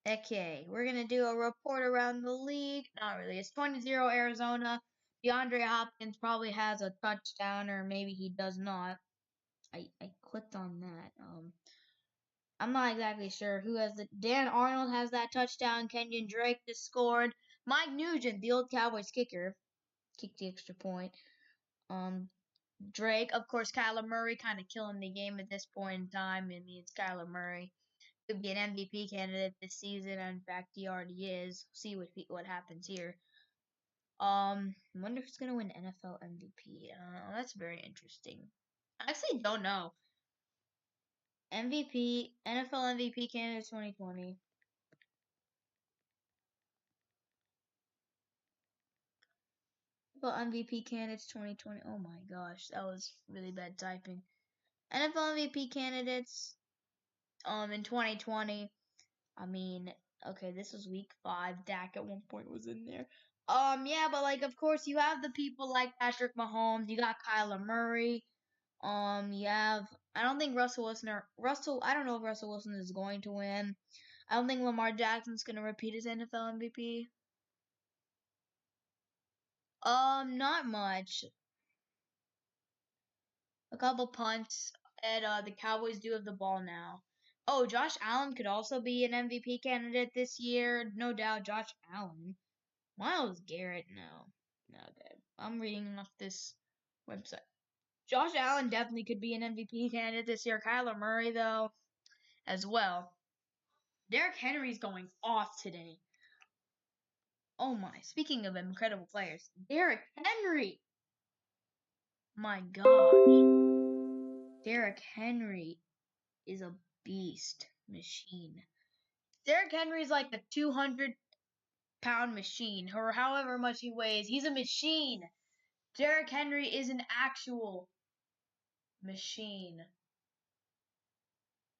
Okay, we're gonna do a report around the league. Not really. It's 20-0 Arizona. DeAndre Hopkins probably has a touchdown, or maybe he does not. I clicked on that. I'm not exactly sure who has the. Dan Arnold has that touchdown. Kenyon Drake just scored. Mike Nugent, the old Cowboys kicker, kicked the extra point. Drake, of course, Kyler Murray kind of killing the game at this point in time. I mean, it's Kyler Murray. Could be an MVP candidate this season. In fact, he already is. See what happens here. I wonder if he's gonna win NFL MVP. That's very interesting. I actually don't know. MVP, NFL MVP candidate 2020. NFL MVP candidates 2020. Oh my gosh, that was really bad typing. NFL MVP candidates in 2020. I mean, okay, this was week 5. Dak at one point was in there. Yeah, but like of course you have the people like Patrick Mahomes, you got Kyler Murray. You have I don't think Russell Wilson I don't know if Russell Wilson is going to win. I don't think Lamar Jackson's gonna repeat his NFL MVP. Not much. A couple punts, and the Cowboys do have the ball now. Oh, Josh Allen could also be an MVP candidate this year, no doubt. Josh Allen, Myles Garrett, no, okay. I'm reading off this website. Josh Allen definitely could be an MVP candidate this year. Kyler Murray, though, as well. Derrick Henry's going off today. Oh my! Speaking of incredible players, Derrick Henry. My gosh. Derrick Henry is a beast. Machine. Derrick Henry's like a 200-pound machine, or however much he weighs. He's a machine. Derrick Henry is an actual machine.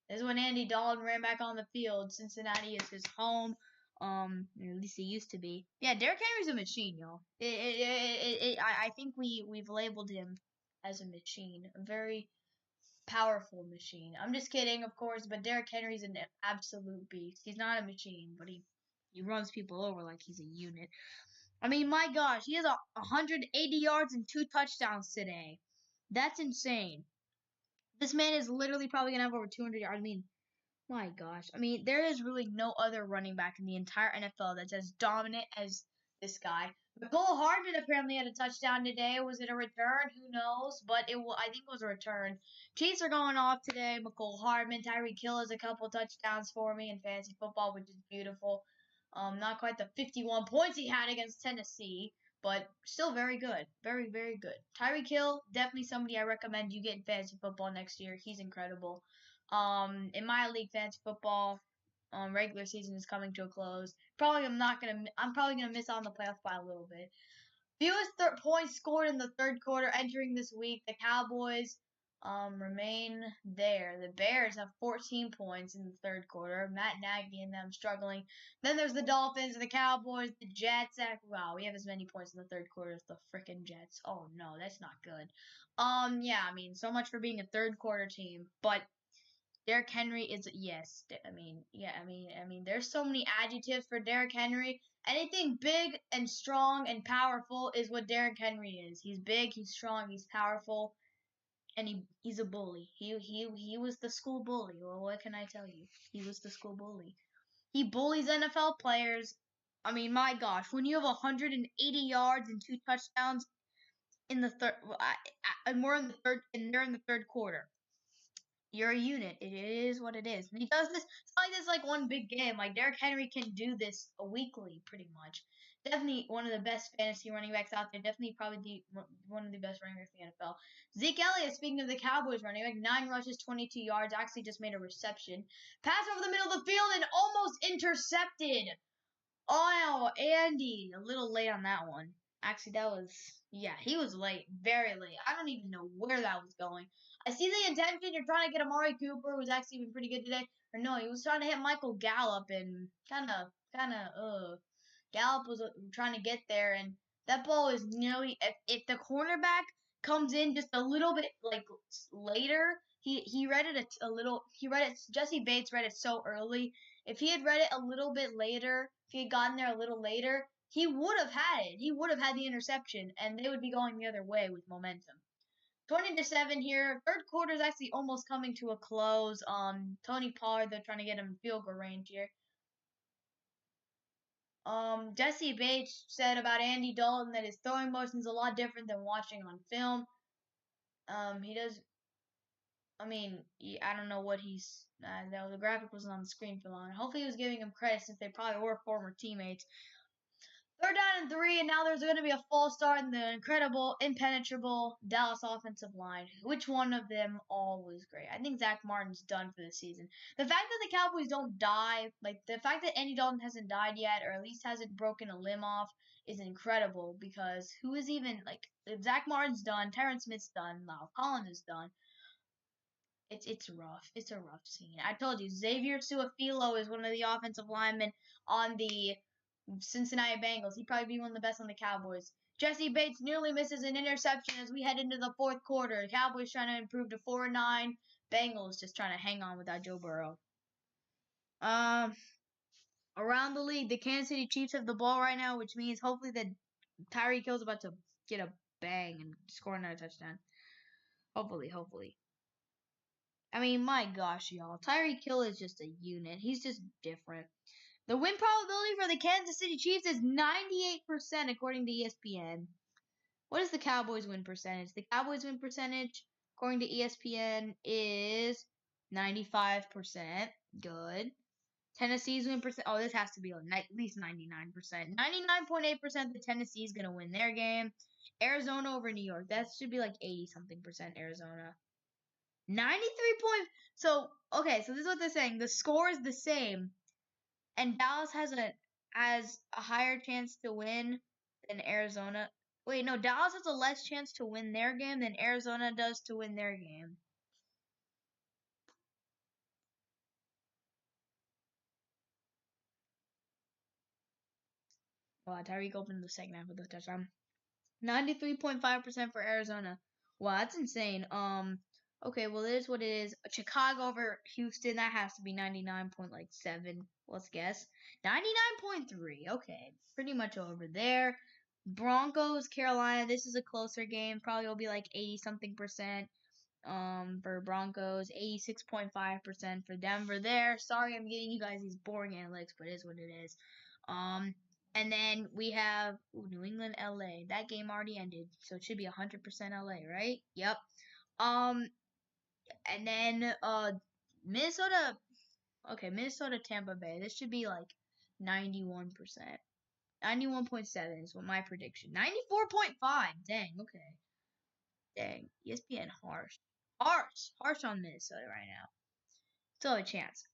This is when Andy Dalton ran back on the field. Cincinnati is his home. At least he used to be. Yeah, Derrick Henry's a machine, y'all. I think we've labeled him as a machine, a very powerful machine. I'm just kidding, of course, but Derrick Henry's an absolute beast. He's not a machine, but he runs people over like he's a unit. I mean, my gosh, he has 180 yards and 2 touchdowns today. That's insane. This man is literally probably going to have over 200 yards. I mean, my gosh. I mean, there is really no other running back in the entire NFL that's as dominant as this guy. Mecole Hardman apparently had a touchdown today. Was it a return? Who knows? But I think it was a return. Chiefs are going off today. Mecole Hardman, Tyreek Hill has a couple touchdowns for me in fantasy football, which is beautiful. Not quite the 51 points he had against Tennessee, but still very good. Very, very good. Tyreek Hill, definitely somebody I recommend you get in fantasy football next year. He's incredible. In my league, fantasy football, regular season is coming to a close. I'm probably gonna miss out on the playoffs by a little bit. Fewest points scored in the third quarter entering this week. The Cowboys remain there. The Bears have 14 points in the third quarter. Matt Nagy and them struggling. Then there's the Dolphins, the Cowboys, the Jets. Wow, we have as many points in the third quarter as the frickin' Jets. Oh no, that's not good. Yeah, I mean, so much for being a third quarter team, but Derrick Henry is yes. I mean, there's so many adjectives for Derrick Henry. Anything big and strong and powerful is what Derrick Henry is. He's big, he's strong, he's powerful, and he's a bully. He was the school bully. Well, what can I tell you? He was the school bully. He bullies NFL players. I mean, my gosh, when you have 180 yards and 2 touchdowns in the third, and they're in the third quarter. You're a unit. It is what it is. And he does this. It's not like this like one big game. Like Derrick Henry can do this weekly, pretty much. Definitely one of the best fantasy running backs out there. Definitely probably one of the best running backs in the NFL. Zeke Elliott, speaking of the Cowboys running back, 9 rushes, 22 yards. Actually just made a reception. Pass over the middle of the field and almost intercepted. Oh, Andy. A little late on that one. Actually, he was late. Very late. I don't even know where that was going. I see the intention. You're trying to get Amari Cooper, who's actually been pretty good today. Or no, he was trying to hit Michael Gallup, and Gallup was trying to get there, and that ball is nearly, if the cornerback comes in just a little bit, like, later, he read it Jesse Bates read it so early. If he had read it a little bit later, if he had gotten there a little later, he would have had it. He would have had the interception, and they would be going the other way with momentum. 20-7 here. Third quarter is actually almost coming to a close. Tony Pollard, they're trying to get him in field goal range here. Jesse Bates said about Andy Dalton that his throwing motion is a lot different than watching on film. He does. I mean, I don't know what he's. No, the graphic wasn't on the screen for long. Hopefully, he was giving him credit since they probably were former teammates. 3rd down and 3, and now there's going to be a false start in the incredible, impenetrable Dallas offensive line. Which one of them all was great? I think Zach Martin's done for the season. The fact that the Cowboys don't die, like the fact that Andy Dalton hasn't died yet, or at least hasn't broken a limb off, is incredible because who is even, like, if Zach Martin's done, Terrence Smith's done, Lyle Collins is done. It's rough. It's a rough scene. I told you, Xavier Su'a-Filo is one of the offensive linemen on the Cincinnati Bengals. He'd probably be one of the best on the Cowboys. Jesse Bates nearly misses an interception as we head into the 4th quarter. The Cowboys trying to improve to 4-9. Bengals just trying to hang on without Joe Burrow. Around the league, the Kansas City Chiefs have the ball right now, which means hopefully that Tyreek Hill's about to get a bang and score another touchdown. Hopefully. I mean, my gosh, y'all. Tyreek Hill is just a unit. He's just different. The win probability for the Kansas City Chiefs is 98% according to ESPN. What is the Cowboys win percentage? The Cowboys win percentage, according to ESPN, is 95%. Good. Tennessee's win percent. Oh, this has to be at least 99%. 99.8% that Tennessee's going to win their game. Arizona over New York. That should be like 80-something% Arizona. 93 point. So okay, so this is what they're saying. The score is the same, and Dallas has a higher chance to win than Arizona. Wait, no, Dallas has a less chance to win their game than Arizona does to win their game. Wow, Tyreek opened the second half with a touchdown. 93.5% for Arizona. Wow, that's insane. Okay, well, it is what it is. Chicago over Houston, that has to be 99.7. Let's guess. 99.3. Okay, pretty much over there. Broncos, Carolina, this is a closer game. Probably will be like 80 something percent. For Broncos, 86.5% for Denver there. Sorry I'm giving you guys these boring analytics, but it is what it is. And then we have New England, LA. That game already ended, so it should be 100% LA, right? Yep. And then Minnesota. Okay, Minnesota, Tampa Bay. This should be like 91%. 91.7 is what my prediction. 94.5. Dang. Okay. Dang. ESPN harsh. Harsh on Minnesota right now. Still a chance.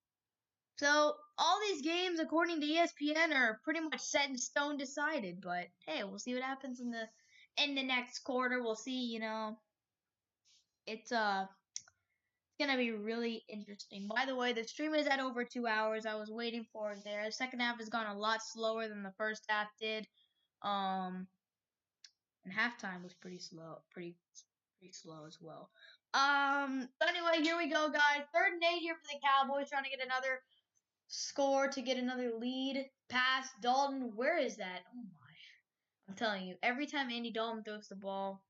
So all these games, according to ESPN, are pretty much set in stone, decided. But hey, we'll see what happens in the next quarter. We'll see. It's gonna be really interesting. By the way, the stream is at over 2 hours. I was waiting for it there. The second half has gone a lot slower than the first half did. And halftime was pretty slow, pretty slow as well. So anyway, here we go, guys. 3rd and 8 here for the Cowboys, trying to get another score to get another lead. Pass. Dalton, where is that? Oh my. I'm telling you, every time Andy Dalton throws the ball,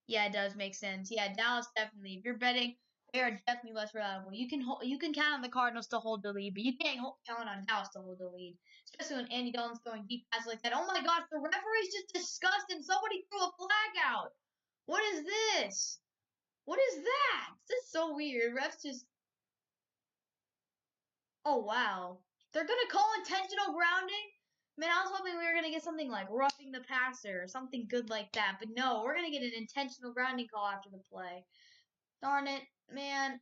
yeah, it does make sense. Yeah, Dallas definitely. If you're betting, they are definitely less reliable. You can count on the Cardinals to hold the lead, but you can't count on Dallas to hold the lead, especially when Andy Dalton's throwing deep passes like that. Oh my gosh, the referee's just disgusting. Somebody threw a flag out. What is this? What is that? This is so weird. Refs just. Oh wow, they're gonna call intentional grounding. Man, I was hoping we were gonna get something like roughing the passer or something good like that, but no, we're gonna get an intentional grounding call after the play. Darn it, man.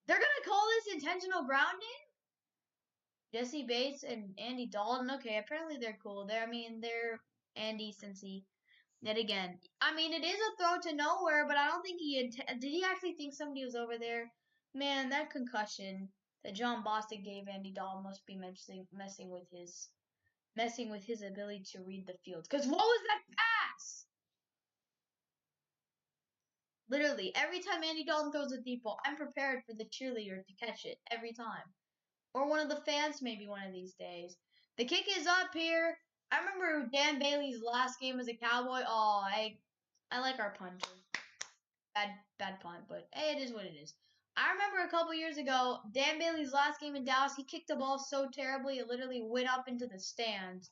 They're gonna call this intentional grounding? Jesse Bates and Andy Dalton. Okay, apparently they're cool. They're Andy Cincy. Yet again, it is a throw to nowhere, but I don't think did he actually think somebody was over there? Man, that concussion that John Bostic gave Andy Dalton must be messing with his ability to read the field. Because what was that pass? Literally, every time Andy Dalton throws a deep ball, I'm prepared for the cheerleader to catch it every time. Or one of the fans maybe one of these days. The kick is up here. I remember Dan Bailey's last game as a Cowboy. Oh, I like our punter. Bad punt, but hey, it is what it is. I remember a couple years ago, Dan Bailey's last game in Dallas, he kicked the ball so terribly it literally went up into the stands.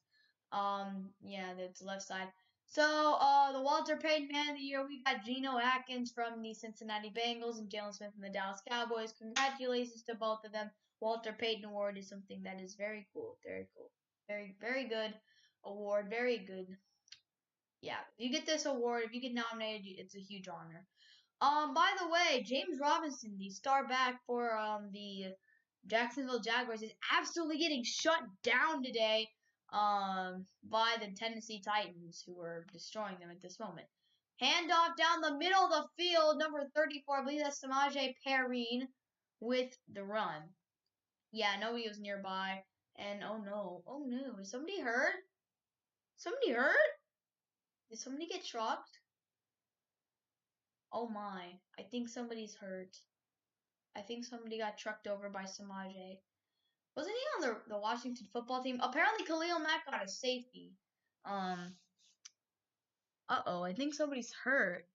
Yeah, that's left side. So, the Walter Payton Man of the Year, we got Geno Atkins from the Cincinnati Bengals and Jalen Smith from the Dallas Cowboys. Congratulations to both of them. Walter Payton Award is something that is very cool. Very cool. Very, very good award. Very good. Yeah, if you get this award, if you get nominated, it's a huge honor. By the way, James Robinson, the star back for the Jacksonville Jaguars, is absolutely getting shut down today by the Tennessee Titans, who are destroying them at this moment. Handoff down the middle of the field, number 34, I believe that's Samaje Perine with the run. Yeah, nobody was nearby. And oh no, is somebody hurt? Somebody hurt? Did somebody get trucked? Oh my, I think somebody's hurt. I think somebody got trucked over by Samaje. Wasn't he on the Washington football team? Apparently Khalil Mack got a safety. Uh-oh, I think somebody's hurt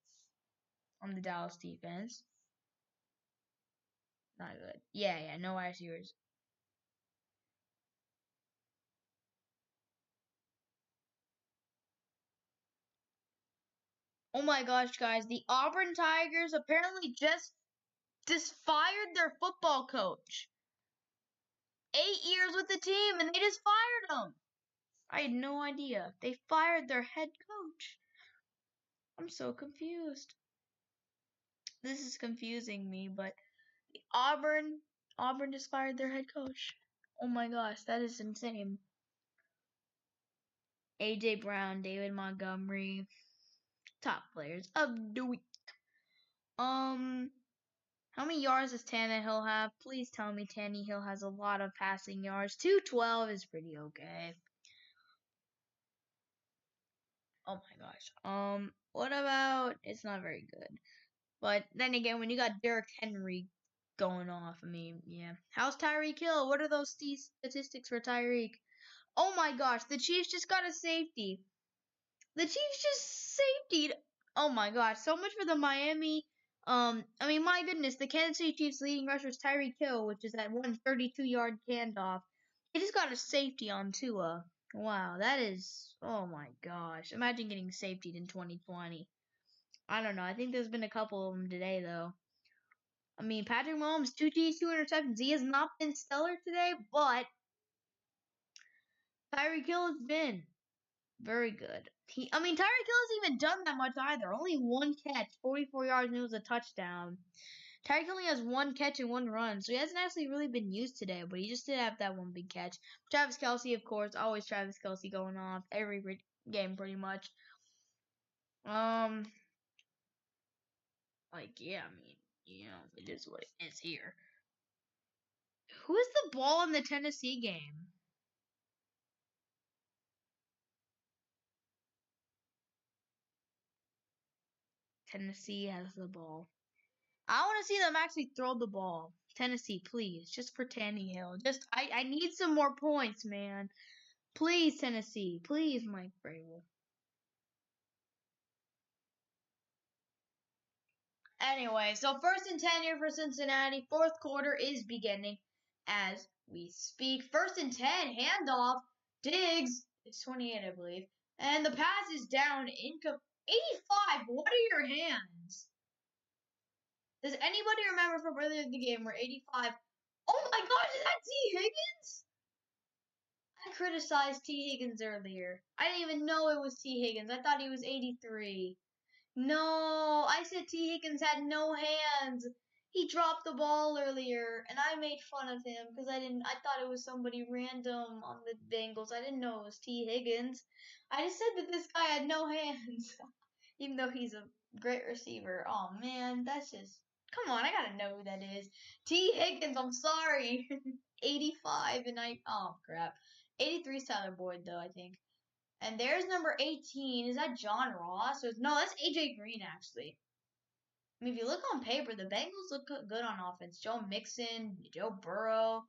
on the Dallas defense. Not good. Yeah, no wide receivers. Oh my gosh, guys. The Auburn Tigers apparently just fired their football coach. 8 years with the team, and they just fired him. I had no idea. They fired their head coach. I'm so confused. This is confusing me, but Auburn just fired their head coach. Oh my gosh, that is insane. AJ Brown, David Montgomery, top players of the week. How many yards does Tannehill have? Please tell me Tannehill has a lot of passing yards. 212 is pretty okay. Oh my gosh. What about? It's not very good. But then again, when you got Derrick Henry going off, I mean, yeah. How's Tyreek Hill? What are those statistics for Tyreek? Oh my gosh, the Chiefs just got a safety. The Chiefs just safetied. Oh my gosh, so much for the Miami. I mean, my goodness, the Kansas City Chiefs leading rusher is Tyreek Hill, which is that 132-yard handoff. They just got a safety on Tua. Wow, that is. Oh my gosh, imagine getting safetied in 2020. I don't know. I think there's been a couple of them today, though. I mean, Patrick Mahomes, 2 TDs, 2 interceptions. He has not been stellar today, but Tyreek Hill has been very good. Tyreek Hill hasn't even done that much either. Only one catch, 44 yards, and it was a touchdown. Tyreek only has one catch and one run, so he hasn't actually really been used today, but he just did have that one big catch. Travis Kelce, of course, always Travis Kelce going off every game pretty much. Yeah, I mean, it is what it is here. Who is the ball in the Tennessee game? Tennessee has the ball. I want to see them actually throw the ball. Tennessee, please. Just for Tannehill. I need some more points, man. Please, Tennessee. Please, Mike Vrabel. Anyway, so 1st and 10 here for Cincinnati. 4th quarter is beginning as we speak. 1st and 10, handoff. Diggs. It's 28, I believe. And the pass is down. 85. What are your hands? Does anybody remember from earlier in the game where 85? Oh my gosh, is that T. Higgins? I criticized T. Higgins earlier. I didn't even know it was T. Higgins. I thought he was 83. No, I said T. Higgins had no hands. He dropped the ball earlier, and I made fun of him because I thought it was somebody random on the Bengals. I didn't know it was T. Higgins. I just said that this guy had no hands, even though he's a great receiver. Oh man, that's just, come on, I gotta know who that is. T. Higgins, I'm sorry. 85 and oh crap. 83 is Tyler Boyd though, I think. And there's number 18. Is that John Ross? No, that's AJ Green, actually. I mean, if you look on paper, the Bengals look good on offense. Joe Mixon, Joe Burrow,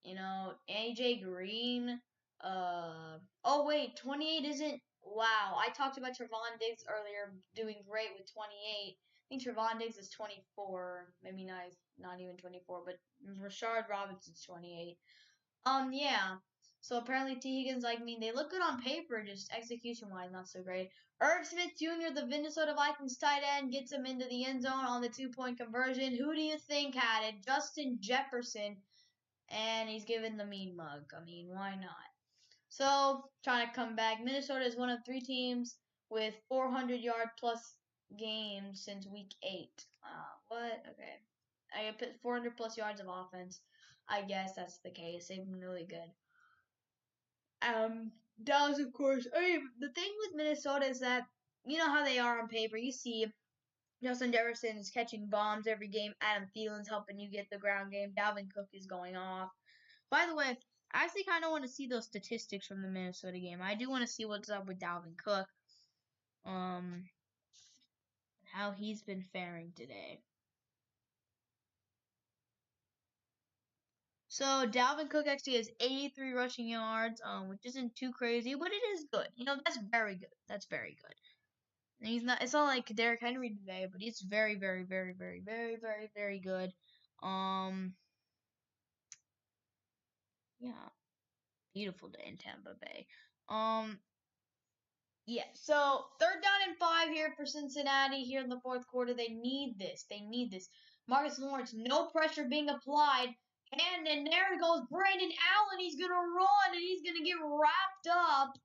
AJ Green. Oh, wait, 28 isn't. Wow, I talked about Trevon Diggs earlier doing great with 28. I think Trevon Diggs is 24. Maybe not even 24, but Rashard Robinson's 28. Yeah. So apparently T. Higgins, they look good on paper, just execution-wise, not so great. Irv Smith Jr., the Minnesota Vikings tight end, gets him into the end zone on the 2-point conversion. Who do you think had it? Justin Jefferson. And he's given the mean mug. I mean, why not? So, trying to come back. Minnesota is one of 3 teams with 400-yard-plus games since week 8. What? Okay. I put 400-plus yards of offense. I guess that's the case. They've been really good. Dallas, of course. The thing with Minnesota is that, you know how they are on paper. You see Justin Jefferson is catching bombs every game. Adam Thielen's helping you get the ground game. Dalvin Cook is going off. By the way, I actually kind of want to see those statistics from the Minnesota game. I do want to see what's up with Dalvin Cook. How he's been faring today. So Dalvin Cook actually has 83 rushing yards, which isn't too crazy, but it is good. That's very good. That's very good. And it's not like Derrick Henry today, but he's very, very, very, very, very, very, very good. Yeah. Beautiful day in Tampa Bay. Yeah, so 3rd down and 5 here for Cincinnati here in the 4th quarter. They need this. Marcus Lawrence, no pressure being applied. And then there goes Brandon Allen. He's going to run, and he's going to get wrapped up.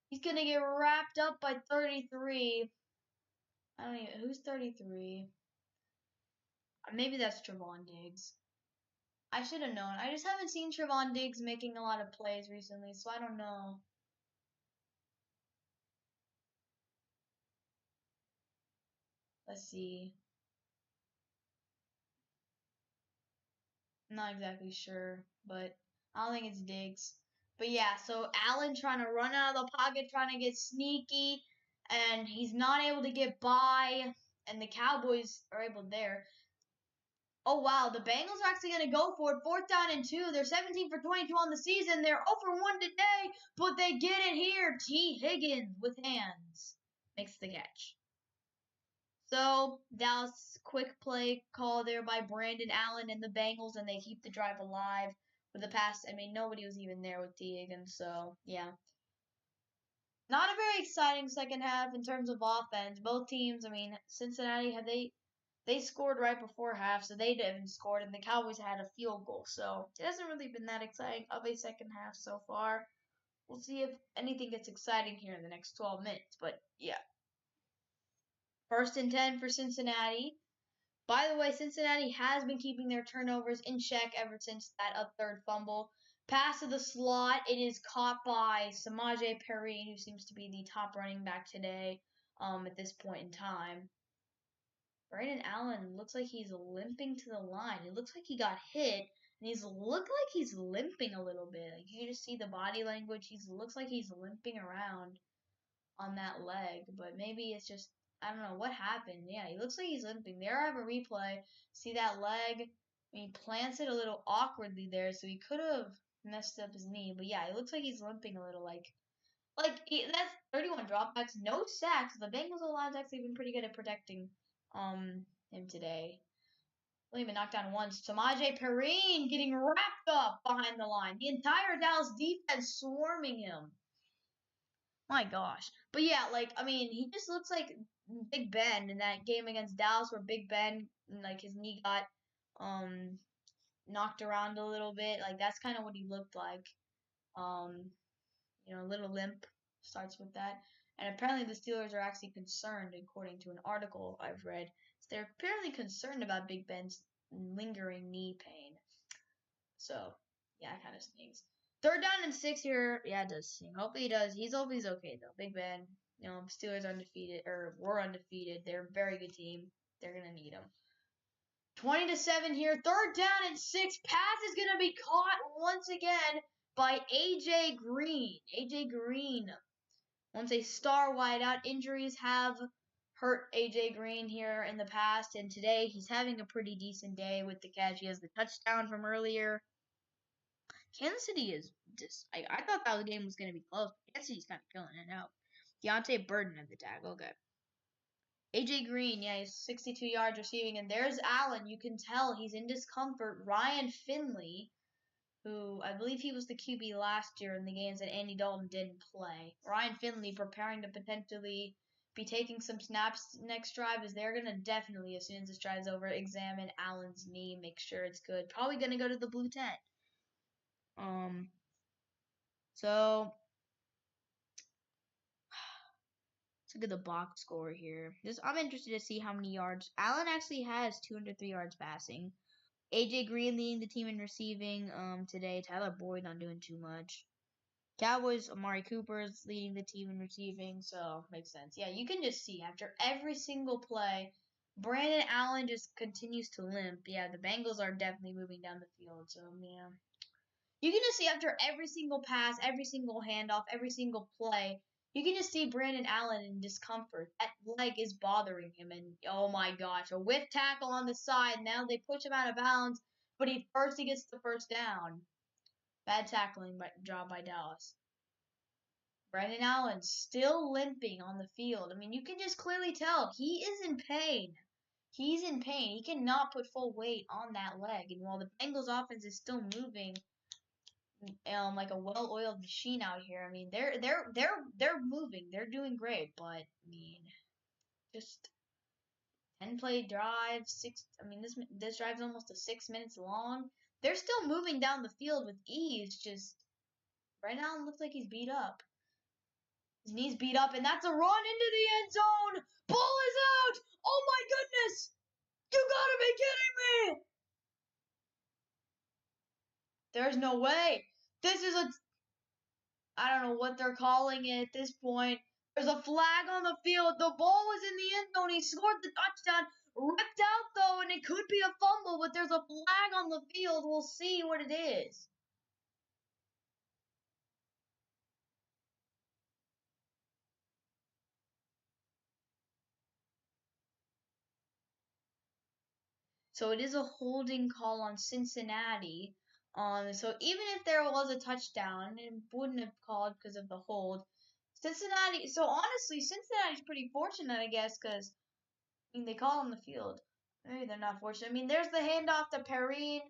He's going to get wrapped up by 33. I don't even, who's 33? Maybe that's Trevon Diggs. I should have known. I just haven't seen Trevon Diggs making a lot of plays recently, so I don't know. Let's see. I'm not exactly sure, but I don't think it's Diggs. But yeah, so Allen trying to run out of the pocket, trying to get sneaky, and he's not able to get by, and the Cowboys are able there. Oh, wow. The Bengals are actually going to go for it. 4th down and 2. They're 17 for 22 on the season. They're 0 for 1 today, but they get it here. T. Higgins with hands makes the catch. So, Dallas, quick play call there by Brandon Allen and the Bengals, and they keep the drive alive with the pass. I mean, nobody was even there with T. Higgins, so, yeah. Not a very exciting second half in terms of offense. Both teams, I mean, Cincinnati, they scored right before half, so they didn't score, and the Cowboys had a field goal. So it hasn't really been that exciting of a second half so far. We'll see if anything gets exciting here in the next 12 minutes. But yeah. 1st and 10 for Cincinnati. By the way, Cincinnati has been keeping their turnovers in check ever since that third fumble. Pass to the slot. It is caught by Samaje Perine, who seems to be the top running back today at this point in time. Brandon Allen looks like he's limping to the line. It looks like he got hit, and he's looked like he's limping a little bit. Like you can just see the body language. He looks like he's limping around on that leg, but maybe it's just I don't know what happened. Yeah, he looks like he's limping. There I have a replay. See that leg? He plants it a little awkwardly there, so he could have messed up his knee. But yeah, it looks like he's limping a little. That's 31 dropbacks, no sacks. The Bengals line's actually been pretty good at protecting him today. Only been knocked down once. Samaje Perine getting wrapped up behind the line. The entire Dallas defense swarming him. My gosh. But yeah, he just looks like Big Ben in that game against Dallas where Big Ben, his knee got knocked around a little bit. Like, that's kind of what he looked like. A little limp starts with that. And apparently the Steelers are actually concerned, according to an article I've read. So they're apparently concerned about Big Ben's lingering knee pain. So, yeah, it kind of stings. 3rd down and 6 here. Yeah, it does sting. Hopefully he does. He's okay, though. Big Ben. Steelers were undefeated. They're a very good team. They're going to need him. 20-7 here. 3rd down and 6. Pass is going to be caught once again by A.J. Green. A.J. Green. Once a star wideout. Injuries have hurt A.J. Green here in the past, and today he's having a pretty decent day with the catch. He has the touchdown from earlier. Kansas City is just I thought that the game was going to be close, but Kansas City's kind of killing it out. Deontay Burden at the tackle. Okay. A.J. Green, yeah, he's 62 yards receiving, and there's Allen. You can tell he's in discomfort. Ryan Finley, who I believe he was the QB last year in the games that Andy Dalton didn't play. Ryan Finley preparing to potentially be taking some snaps next drive, as they're going to definitely, as soon as this drive's over, examine Allen's knee, make sure it's good. Probably going to go to the blue tent. So let's look at the box score here. I'm interested to see how many yards. Allen actually has 203 yards passing. A.J. Green leading the team in receiving today. Tyler Boyd not doing too much. Cowboys, Amari Cooper is leading the team in receiving, so makes sense. Yeah, you can just see after every single play, Brandon Allen just continues to limp. Yeah, the Bengals are definitely moving down the field, so yeah. You can just see after every single pass, every single handoff, every single play, you can just see Brandon Allen in discomfort. That leg is bothering him, and oh my gosh, a whiff tackle on the side. Now they push him out of bounds, but he gets the first down. Bad tackling job by Dallas. Brandon Allen still limping on the field. I mean, you can just clearly tell he is in pain. He's in pain. He cannot put full weight on that leg, and while the Bengals offense is still moving like a well-oiled machine out here. I mean, they're moving. They're doing great, but I mean, just 10-play drive, this drive's almost 6 minutes long. They're still moving down the field with ease. Just right now, it looks like he's beat up. His knee's beat up, and that's a run into the end zone. Ball is out. Oh my goodness! You gotta be kidding me! There's no way. This is I don't know what they're calling it at this point. There's a flag on the field. The ball was in the end zone. He scored the touchdown. Ripped out though, and it could be a fumble, but there's a flag on the field. We'll see what it is. So it is a holding call on Cincinnati. So even if there was a touchdown, it wouldn't have called because of the hold. Cincinnati. So honestly, Cincinnati's pretty fortunate, I guess, because they call on the field. Maybe they're not fortunate. I mean, there's the handoff to Perrine.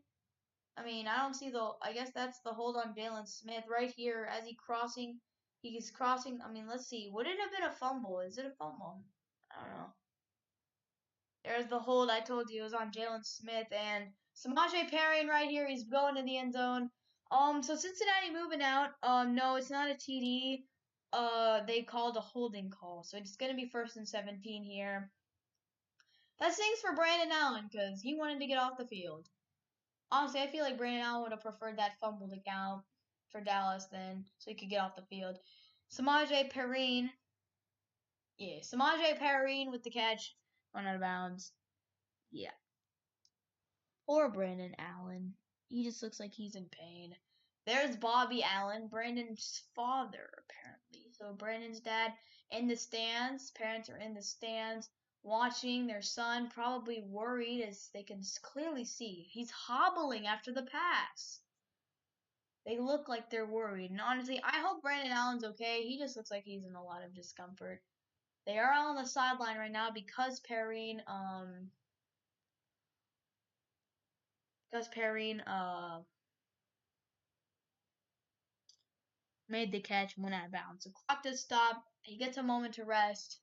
I mean, I don't see the. I guess that's the hold on Jalen Smith right here as he crossing. He's crossing. I mean, let's see. Would it have been a fumble? Is it a fumble? I don't know. There's the hold I told you. It was on Jalen Smith and Samaje Perrine right here. He's going to the end zone. So Cincinnati moving out. No, it's not a TD. They called a holding call, so it's gonna be 1st and 17 here. That stinks for Brandon Allen because he wanted to get off the field. Honestly, I feel like Brandon Allen would have preferred that fumble to count for Dallas then, so he could get off the field. Samaje Perrine. Yeah, Samaje Perrine with the catch. Run out of bounds. Yeah. Poor Brandon Allen. He just looks like he's in pain. There's Bobby Allen, Brandon's father, apparently. So Brandon's dad in the stands. Parents are in the stands watching their son, probably worried as they can clearly see. He's hobbling after the pass. They look like they're worried. And honestly, I hope Brandon Allen's okay. He just looks like he's in a lot of discomfort. They are on the sideline right now because Perrine, made the catch and went out of bounds. So clock does stop. He gets a moment to rest.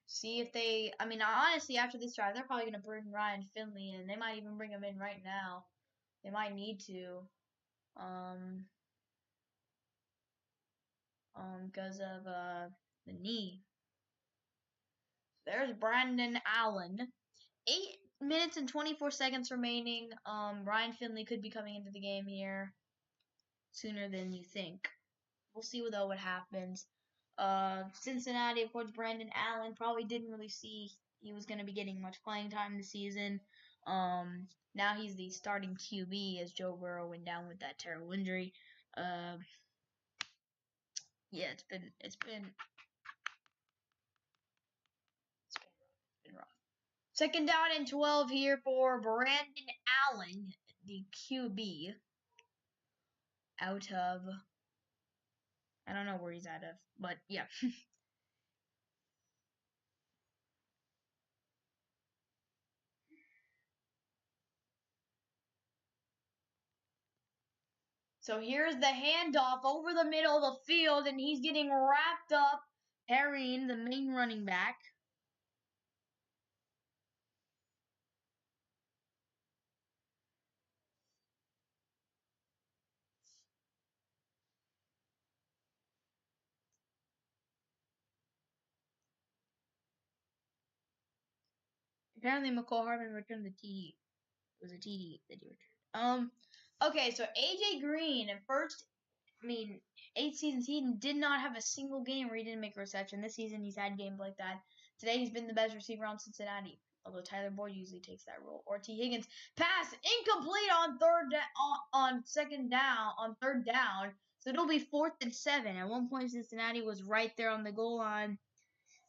See if they. I mean, honestly, after this drive, they're probably gonna bring Ryan Finley in. They might even bring him in right now. They might need to. Because of the knee. There's Brandon Allen. 8 minutes and 24 seconds remaining. Ryan Finley could be coming into the game here sooner than you think. We'll see though what happens. Cincinnati, of course, Brandon Allen probably didn't really see he was going to be getting much playing time this season. Now he's the starting QB as Joe Burrow went down with that terrible injury. Yeah, it's been rough. 2nd down and 12 here for Brandon Allen, the QB, out of, I don't know where he's out of, but yeah. So here's the handoff over the middle of the field, and he's getting wrapped up. Perrine, the main running back. Apparently, McCall Hardman returned the TD. It was a TD that he returned. Okay, so AJ Green, at first, 8 seasons, he did not have a single game where he didn't make a reception. This season, he's had games like that. Today, he's been the best receiver on Cincinnati, although Tyler Boyd usually takes that role. Or T. Higgins, pass incomplete on third down. So it'll be 4th and 7. At one point, Cincinnati was right there on the goal line.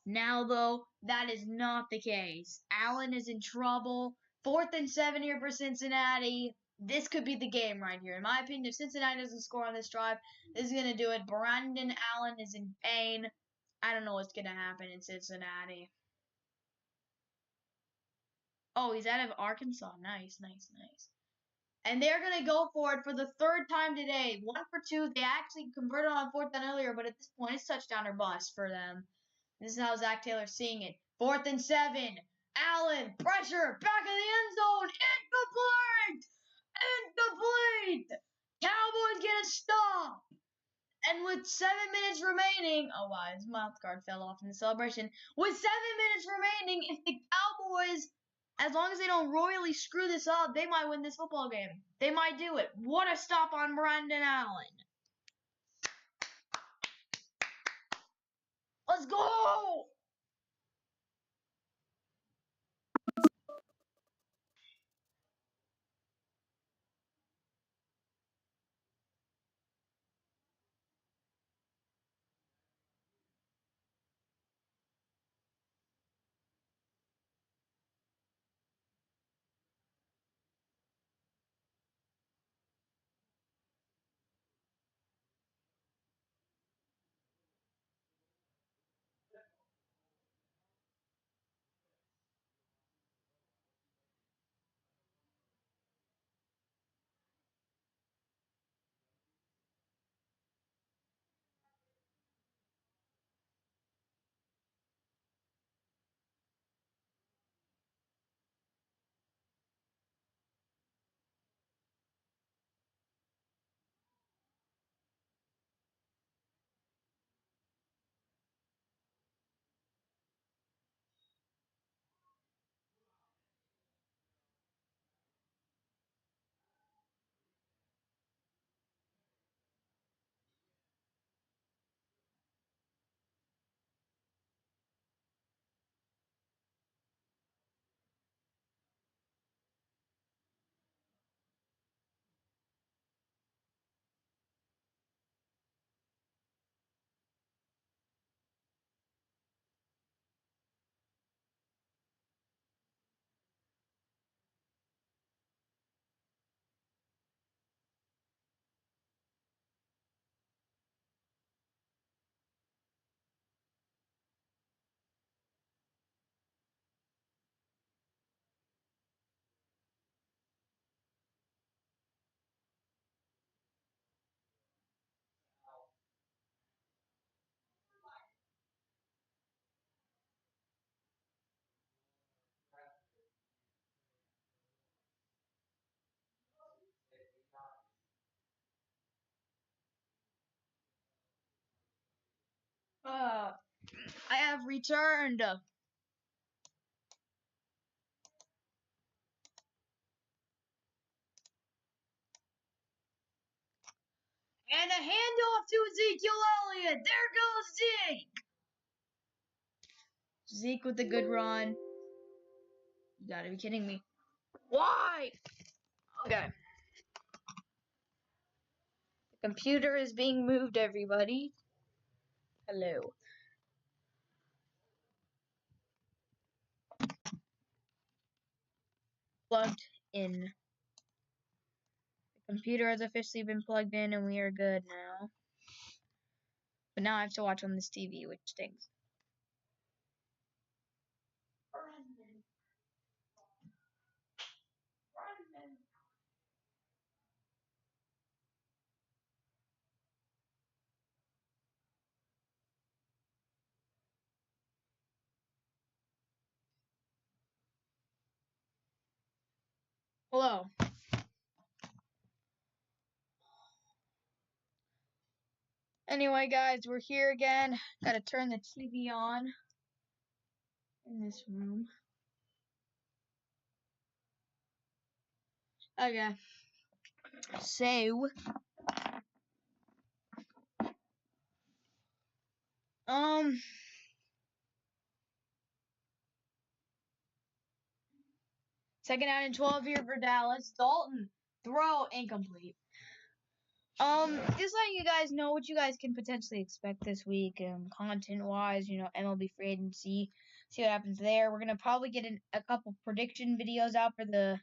Now, though, that is not the case. Allen is in trouble. 4th and 7 here for Cincinnati. This could be the game right here. In my opinion, if Cincinnati doesn't score on this drive, this is going to do it. Brandon Allen is in pain. I don't know what's going to happen in Cincinnati. Oh, he's out of Arkansas. Nice. And they're going to go for it for the 3rd time today. 1 for 2. They actually converted on 4th down earlier, but at this point, it's touchdown or bust for them. This is how Zach Taylor's seeing it. 4th and 7. Allen, pressure, back of the end zone. Incomplete! Cowboys get a stop. And with 7 minutes remaining, oh wow, his mouth guard fell off in the celebration. With 7 minutes remaining, if the Cowboys As long as they don't royally screw this up, they might win this football game. They might do it. What a stop on Brandon Allen. Let's go! I have returned. And a handoff to Ezekiel Elliott. There goes Zeke. Zeke with a good run. You gotta be kidding me. Why? Okay. The computer is being moved, everybody. Hello. Plugged in. The computer has officially been plugged in and we are good now. But now I have to watch on this TV, which stinks. Brandon. Hello. Anyway, guys, we're here again. Gotta turn the TV on in this room. Okay. So, second out and 12 here for Dallas. Dalton, throw incomplete. Just letting you guys know what you guys can potentially expect this week, content-wise, MLB free agency, see what happens there. We're gonna probably get a couple prediction videos out for the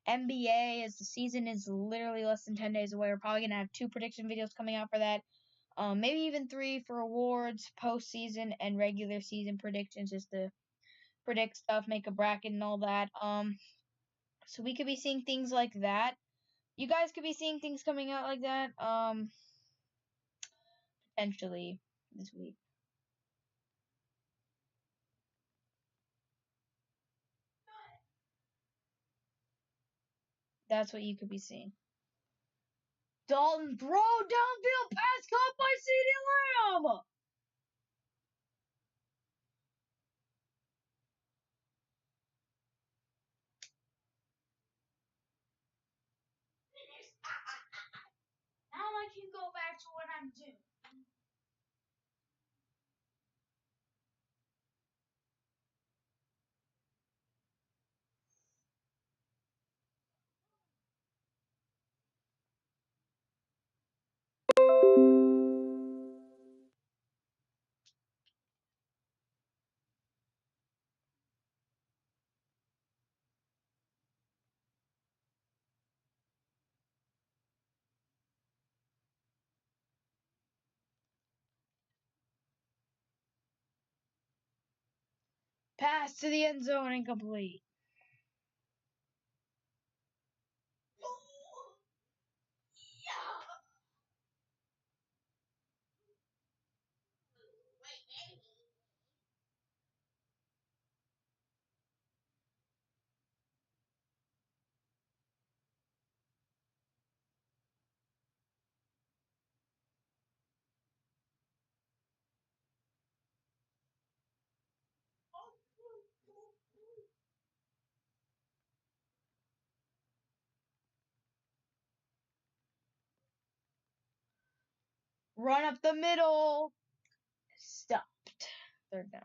NBA as the season is literally less than 10 days away. We're probably gonna have 2 prediction videos coming out for that. Maybe even 3 for awards, postseason, and regular season predictions, just to predict stuff, make a bracket and all that. So we could be seeing things like that. You guys could be seeing things coming out like that, potentially this week. That's what you could be seeing. Dalton, throw downfield, pass caught by CeeDee Lamb! Pass to the end zone, incomplete. Run up the middle. Stopped. Third down.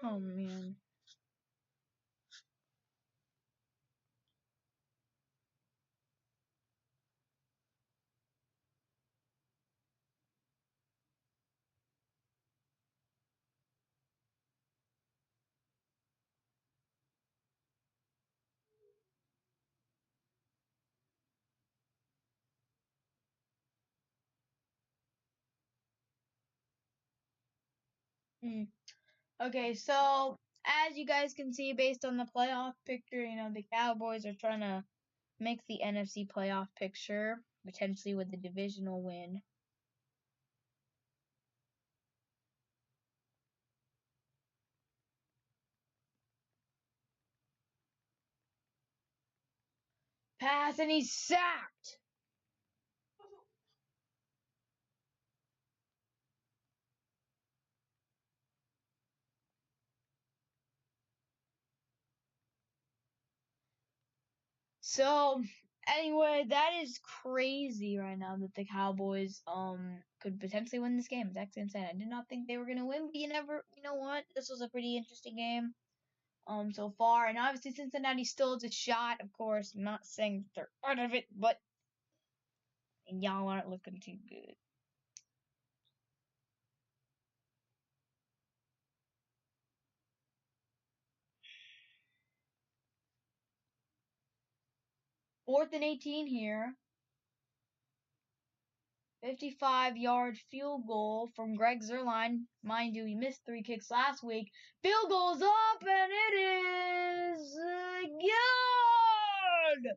Oh, man. Okay, so as you guys can see, based on the playoff picture, the Cowboys are trying to make the NFC playoff picture, potentially with the divisional win. Pass, and he's sacked. So, anyway, that is crazy right now that the Cowboys could potentially win this game. It's actually insane. I did not think they were gonna win, but you know what? This was a pretty interesting game so far, and obviously Cincinnati still has a shot. Of course, I'm not saying that they're out of it, but y'all aren't looking too good. Fourth and 18 here. 55-yard field goal from Greg Zuerlein. Mind you, he missed 3 kicks last week. Field goal's up, and it is good!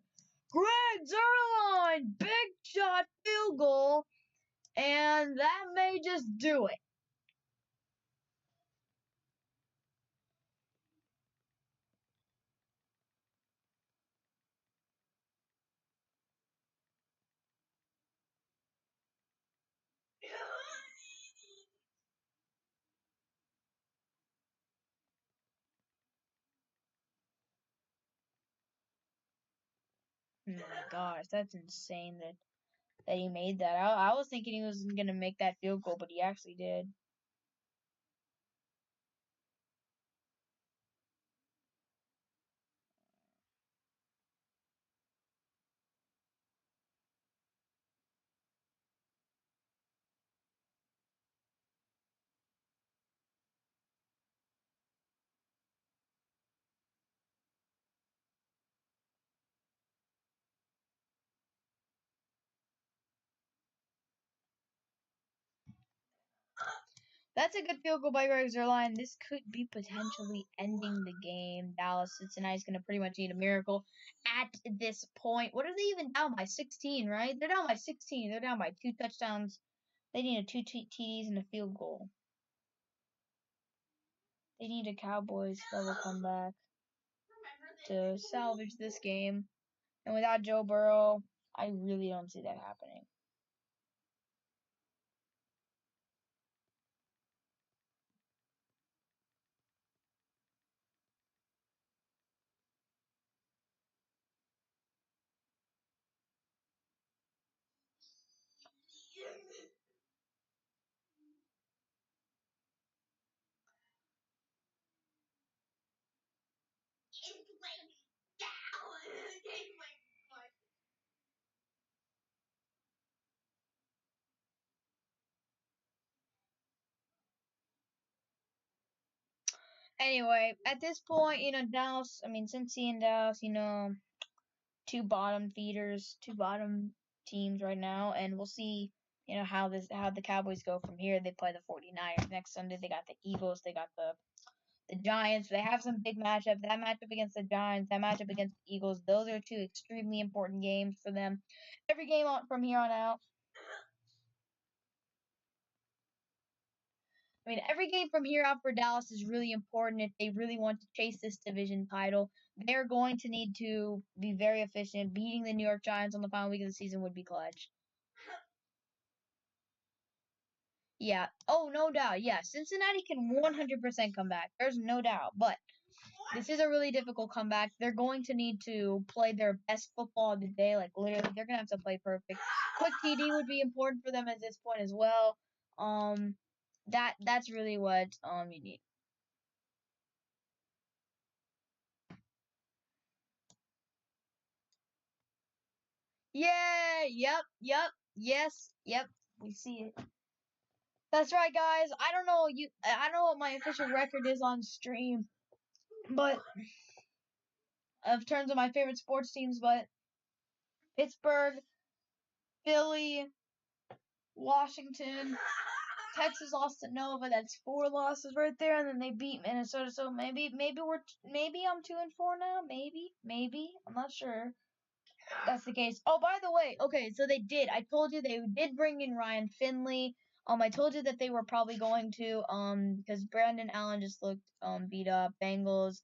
Greg Zuerlein, big shot field goal, and that may just do it. Oh my gosh, that's insane that he made that. I was thinking he wasn't going to make that field goal, but he actually did. That's a good field goal by Greg Zuerlein. This could be potentially ending the game. Dallas, Cincinnati's going to pretty much need a miracle at this point. What are they even down by? 16, right? They're down by 16. They're down by 2 touchdowns. They need a 2 TDs and a field goal. They need a Cowboys level comeback to salvage this game. And without Joe Burrow, I really don't see that happening. Anyway, at this point, Dallas, Cincy and Dallas, two bottom feeders, two bottom teams right now, and we'll see, how the Cowboys go from here. They play the 49ers next Sunday. They got the Eagles, they got the Giants. They have some big matchups. That matchup against the Giants, that matchup against the Eagles, those are two extremely important games for them. Every game from here on out. Every game from here out for Dallas is really important if they really want to chase this division title. They're going to need to be very efficient. Beating the New York Giants on the final week of the season would be clutch. Yeah. Oh, no doubt. Yeah, Cincinnati can 100% come back. There's no doubt. But this is a really difficult comeback. They're going to need to play their best football of the day. Like, literally, they're going to have to play perfect. Quick TD would be important for them at this point as well. That's really what you need. Yeah, yep, yes, yep, we see it. That's right, guys. I don't know what my official record is on stream, but of terms of my favorite sports teams, but Pittsburgh, Philly, Washington, Texas lost to Nova. That's 4 losses right there, and then they beat Minnesota. So maybe I'm 2-4 now. Maybe I'm not sure. That's the case. Oh, by the way, okay, so they did. I told you they did bring in Ryan Finley. I told you that they were probably going to, because Brandon Allen just looked, beat up. Bengals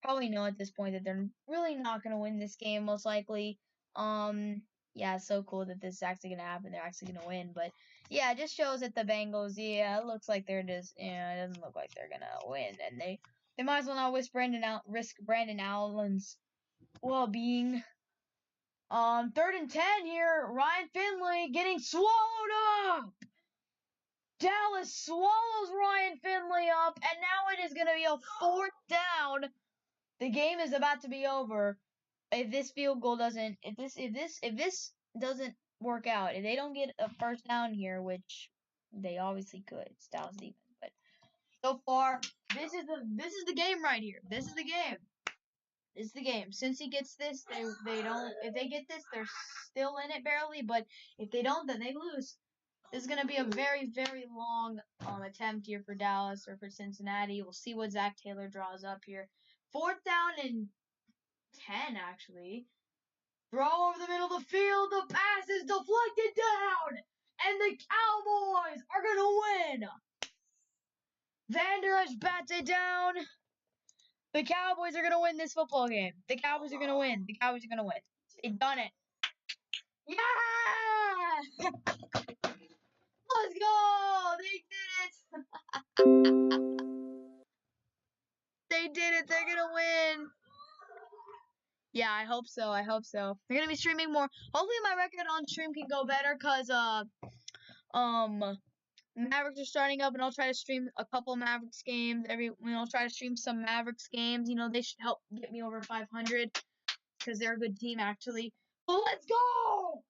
probably know at this point that they're really not going to win this game, most likely. Yeah, it's so cool that this is actually going to happen. They're actually going to win. But, yeah, it just shows that the Bengals, it looks like they're just, it doesn't look like they're going to win. And they might as well not risk Brandon Allen's well-being. 3rd and 10 here. Ryan Finley getting swallowed up. Dallas swallows Ryan Finley up, and now it is going to be a 4th down. The game is about to be over. If this field goal doesn't, if this doesn't work out, if they don't get a 1st down here, which they obviously could, it's Dallas defense. But so far, this is the game right here. This is the game. Is the game. Since he gets this, they don't. If they get this, they're still in it barely. But if they don't, then they lose. This is going to be a very, very long attempt here for Dallas or for Cincinnati. We'll see what Zach Taylor draws up here. 4th down and 10, actually. Throw over the middle of the field. The pass is deflected down. And the Cowboys are going to win. Vander Esch bats it down. The Cowboys are going to win this football game. The Cowboys are going to win. The Cowboys are going to win. They've done it. Yeah! Let's go! They did it! They did it. They're going to win. Yeah, I hope so. They're going to be streaming more. Hopefully my record on stream can go better because Mavericks are starting up, and I'll try to stream a couple Mavericks games. I'll try to stream some Mavericks games. They should help get me over 500 because they're a good team, actually. But let's go!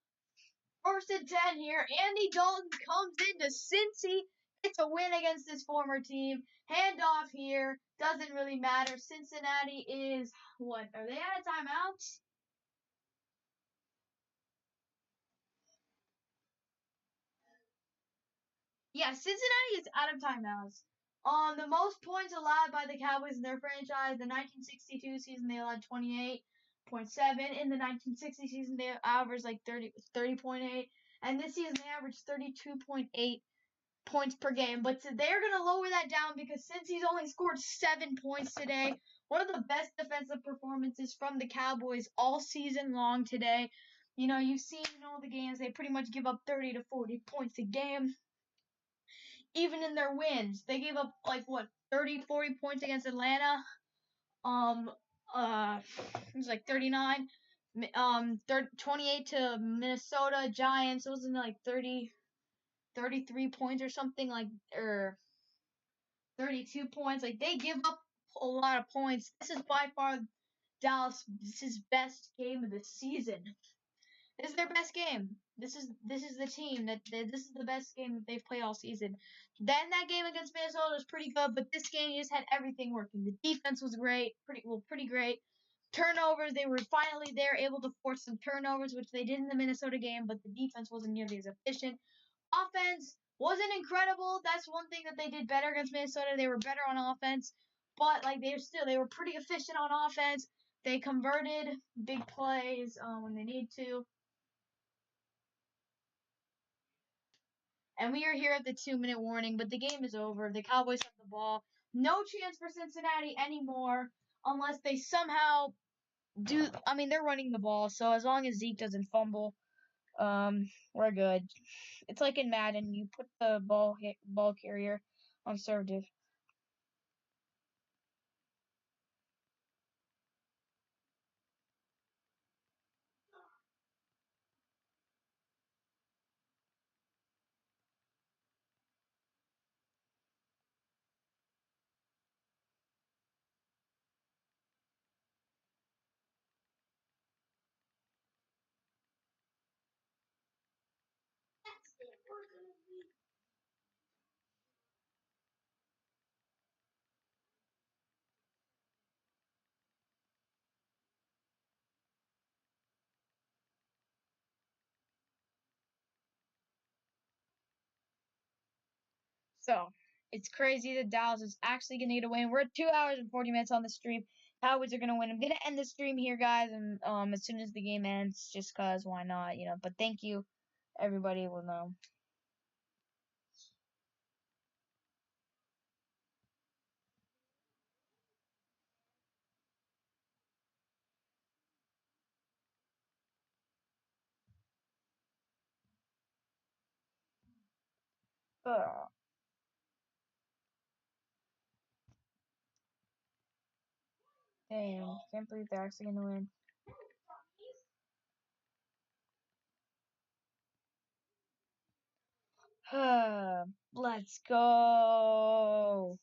1st and 10 here. Andy Dalton comes into Cincy. It's a win against his former team. Handoff here. Doesn't really matter. Cincinnati is, what? Are they out of timeouts? Yeah, Cincinnati is out of timeouts. The most points allowed by the Cowboys in their franchise, the 1962 season, they allowed 28.7. In the 1960 season, they averaged like 30.8. And this season, they averaged 32.8 points per game. But they're going to lower that down because since he's only scored 7 points today, one of the best defensive performances from the Cowboys all season long today. You've seen in all the games, they pretty much give up 30 to 40 points a game. Even in their wins, they gave up 30, 40 points against Atlanta. It was like 39. 28 to Minnesota Giants. It was in 33 points or something, or 32 points. They give up a lot of points. This is by far Dallas, this is best game of the season. This is their best game. This is the team this is the best game that they've played all season. Then that game against Minnesota was pretty good, but this game you just had everything working. The defense was great, pretty great. Turnovers, they were finally there, able to force some turnovers, which they did in the Minnesota game, but the defense wasn't nearly as efficient. Offense wasn't incredible. That's one thing that they did better against Minnesota. They were better on offense, but like they were pretty efficient on offense. They converted big plays when they need to. And we are here at the 2-minute warning, but the game is over. The Cowboys have the ball. No chance for Cincinnati anymore unless they somehow do. I mean, they're running the ball, so as long as Zeke doesn't fumble, we're good. It's like in Madden, you put the ball carrier on conservative. So it's crazy that Dallas is actually going to get a win. We're at 2 hours and 40 minutes on the stream. Cowboys are going to win. I'm going to end the stream here, guys, and as soon as the game ends, just cause why not, you know. But thank you, everybody. Will know. Dang, can't believe they're actually going to win. Let's go.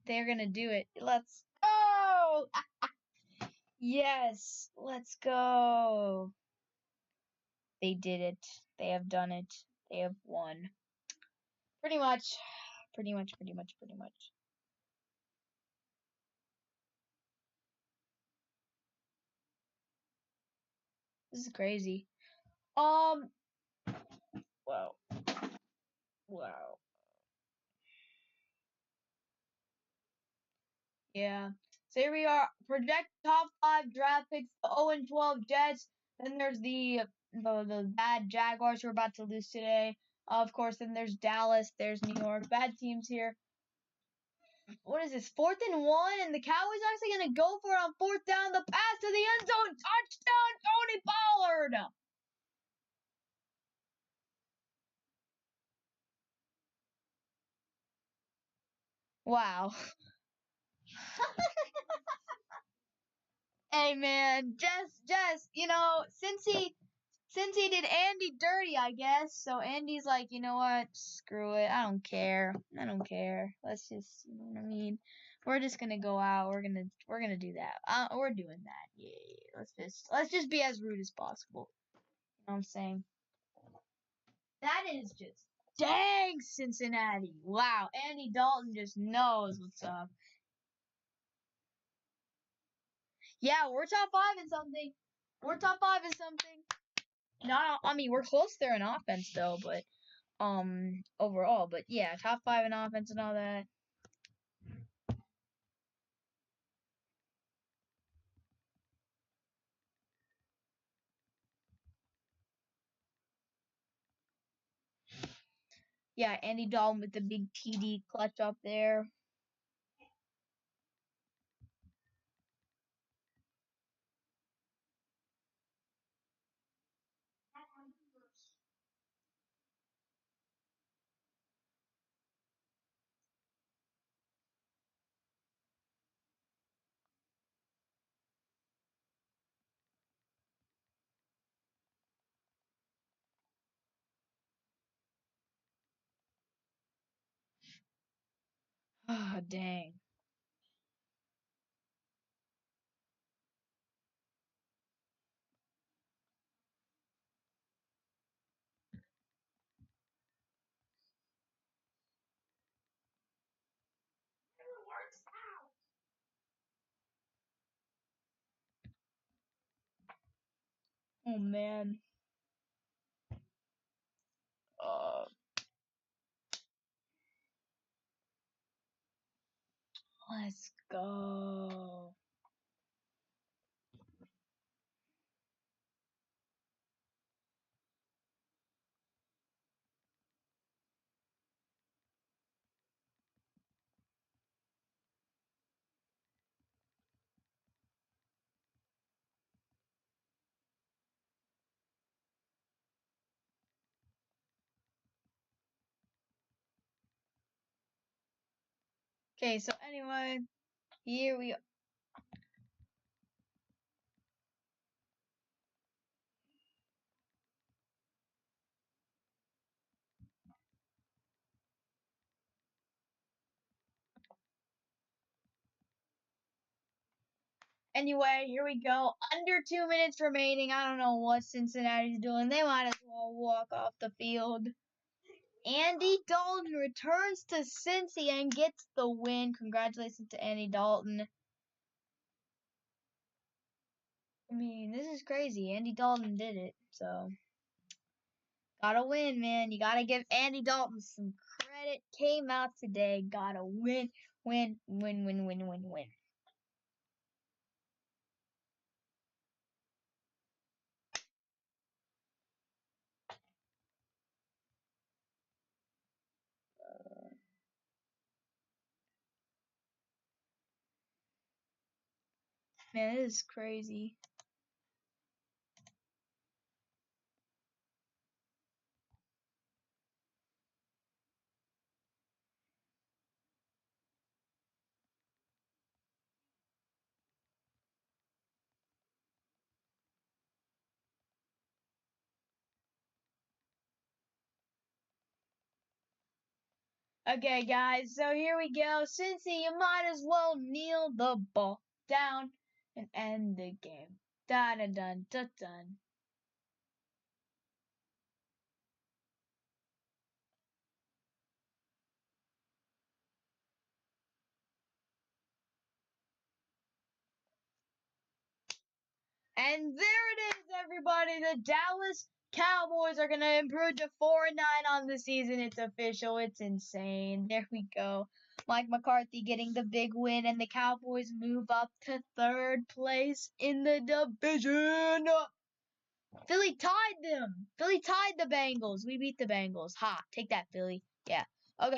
They're gonna do it. Let's go. Yes, let's go. They did it. They have done it. They have won. Pretty much. Pretty much, pretty much, pretty much. This is crazy. Um, wow. Wow. Yeah. So here we are. Project top 5 draft picks. The 0 and 12 Jets. Then there's the bad Jaguars who are about to lose today. Of course, then there's Dallas. There's New York. Bad teams here. What is this? 4th and 1, and the Cowboys actually going to go for it on 4th down. The pass to the end zone. Touchdown, Tony Pollard. Wow. Hey man, just since he did Andy dirty, I guess. So Andy's like, you know what? Screw it. I don't care. I don't care. Let's just, you know what I mean. We're just gonna go out. We're gonna do that. We're doing that. Yeah. Let's just be as rude as possible. You know what I'm saying? That is just dang Cincinnati. Wow. Andy Dalton just knows what's up. Yeah, we're top 5 in something. We're top 5 in something. Not, I mean, we're close there in offense though, but overall, but yeah, top 5 in offense and all that. Yeah, Andy Dalton with the big TD clutch up there. Oh, dang. Oh man. Let's go. Okay, so anyway, here we are. Anyway, here we go. Under 2 minutes remaining. I don't know what Cincinnati's doing. They might as well walk off the field. Andy Dalton returns to Cincy and gets the win. Congratulations to Andy Dalton. I mean, this is crazy. Andy Dalton did it, so gotta win, man. You gotta give Andy Dalton some credit. Came out today. Gotta win, win, win, win, win, win, win. Man, this is crazy. Okay, guys, so here we go. Cincy, you might as well kneel the ball down and end the game. Dun dun dun dun dun. And there it is, everybody. The Dallas Cowboys are going to improve to 4-9 on the season. It's official. It's insane. There we go. Mike McCarthy getting the big win, and the Cowboys move up to 3rd place in the division. Philly tied them. Philly tied the Bengals. We beat the Bengals. Ha, take that, Philly. Yeah. Okay.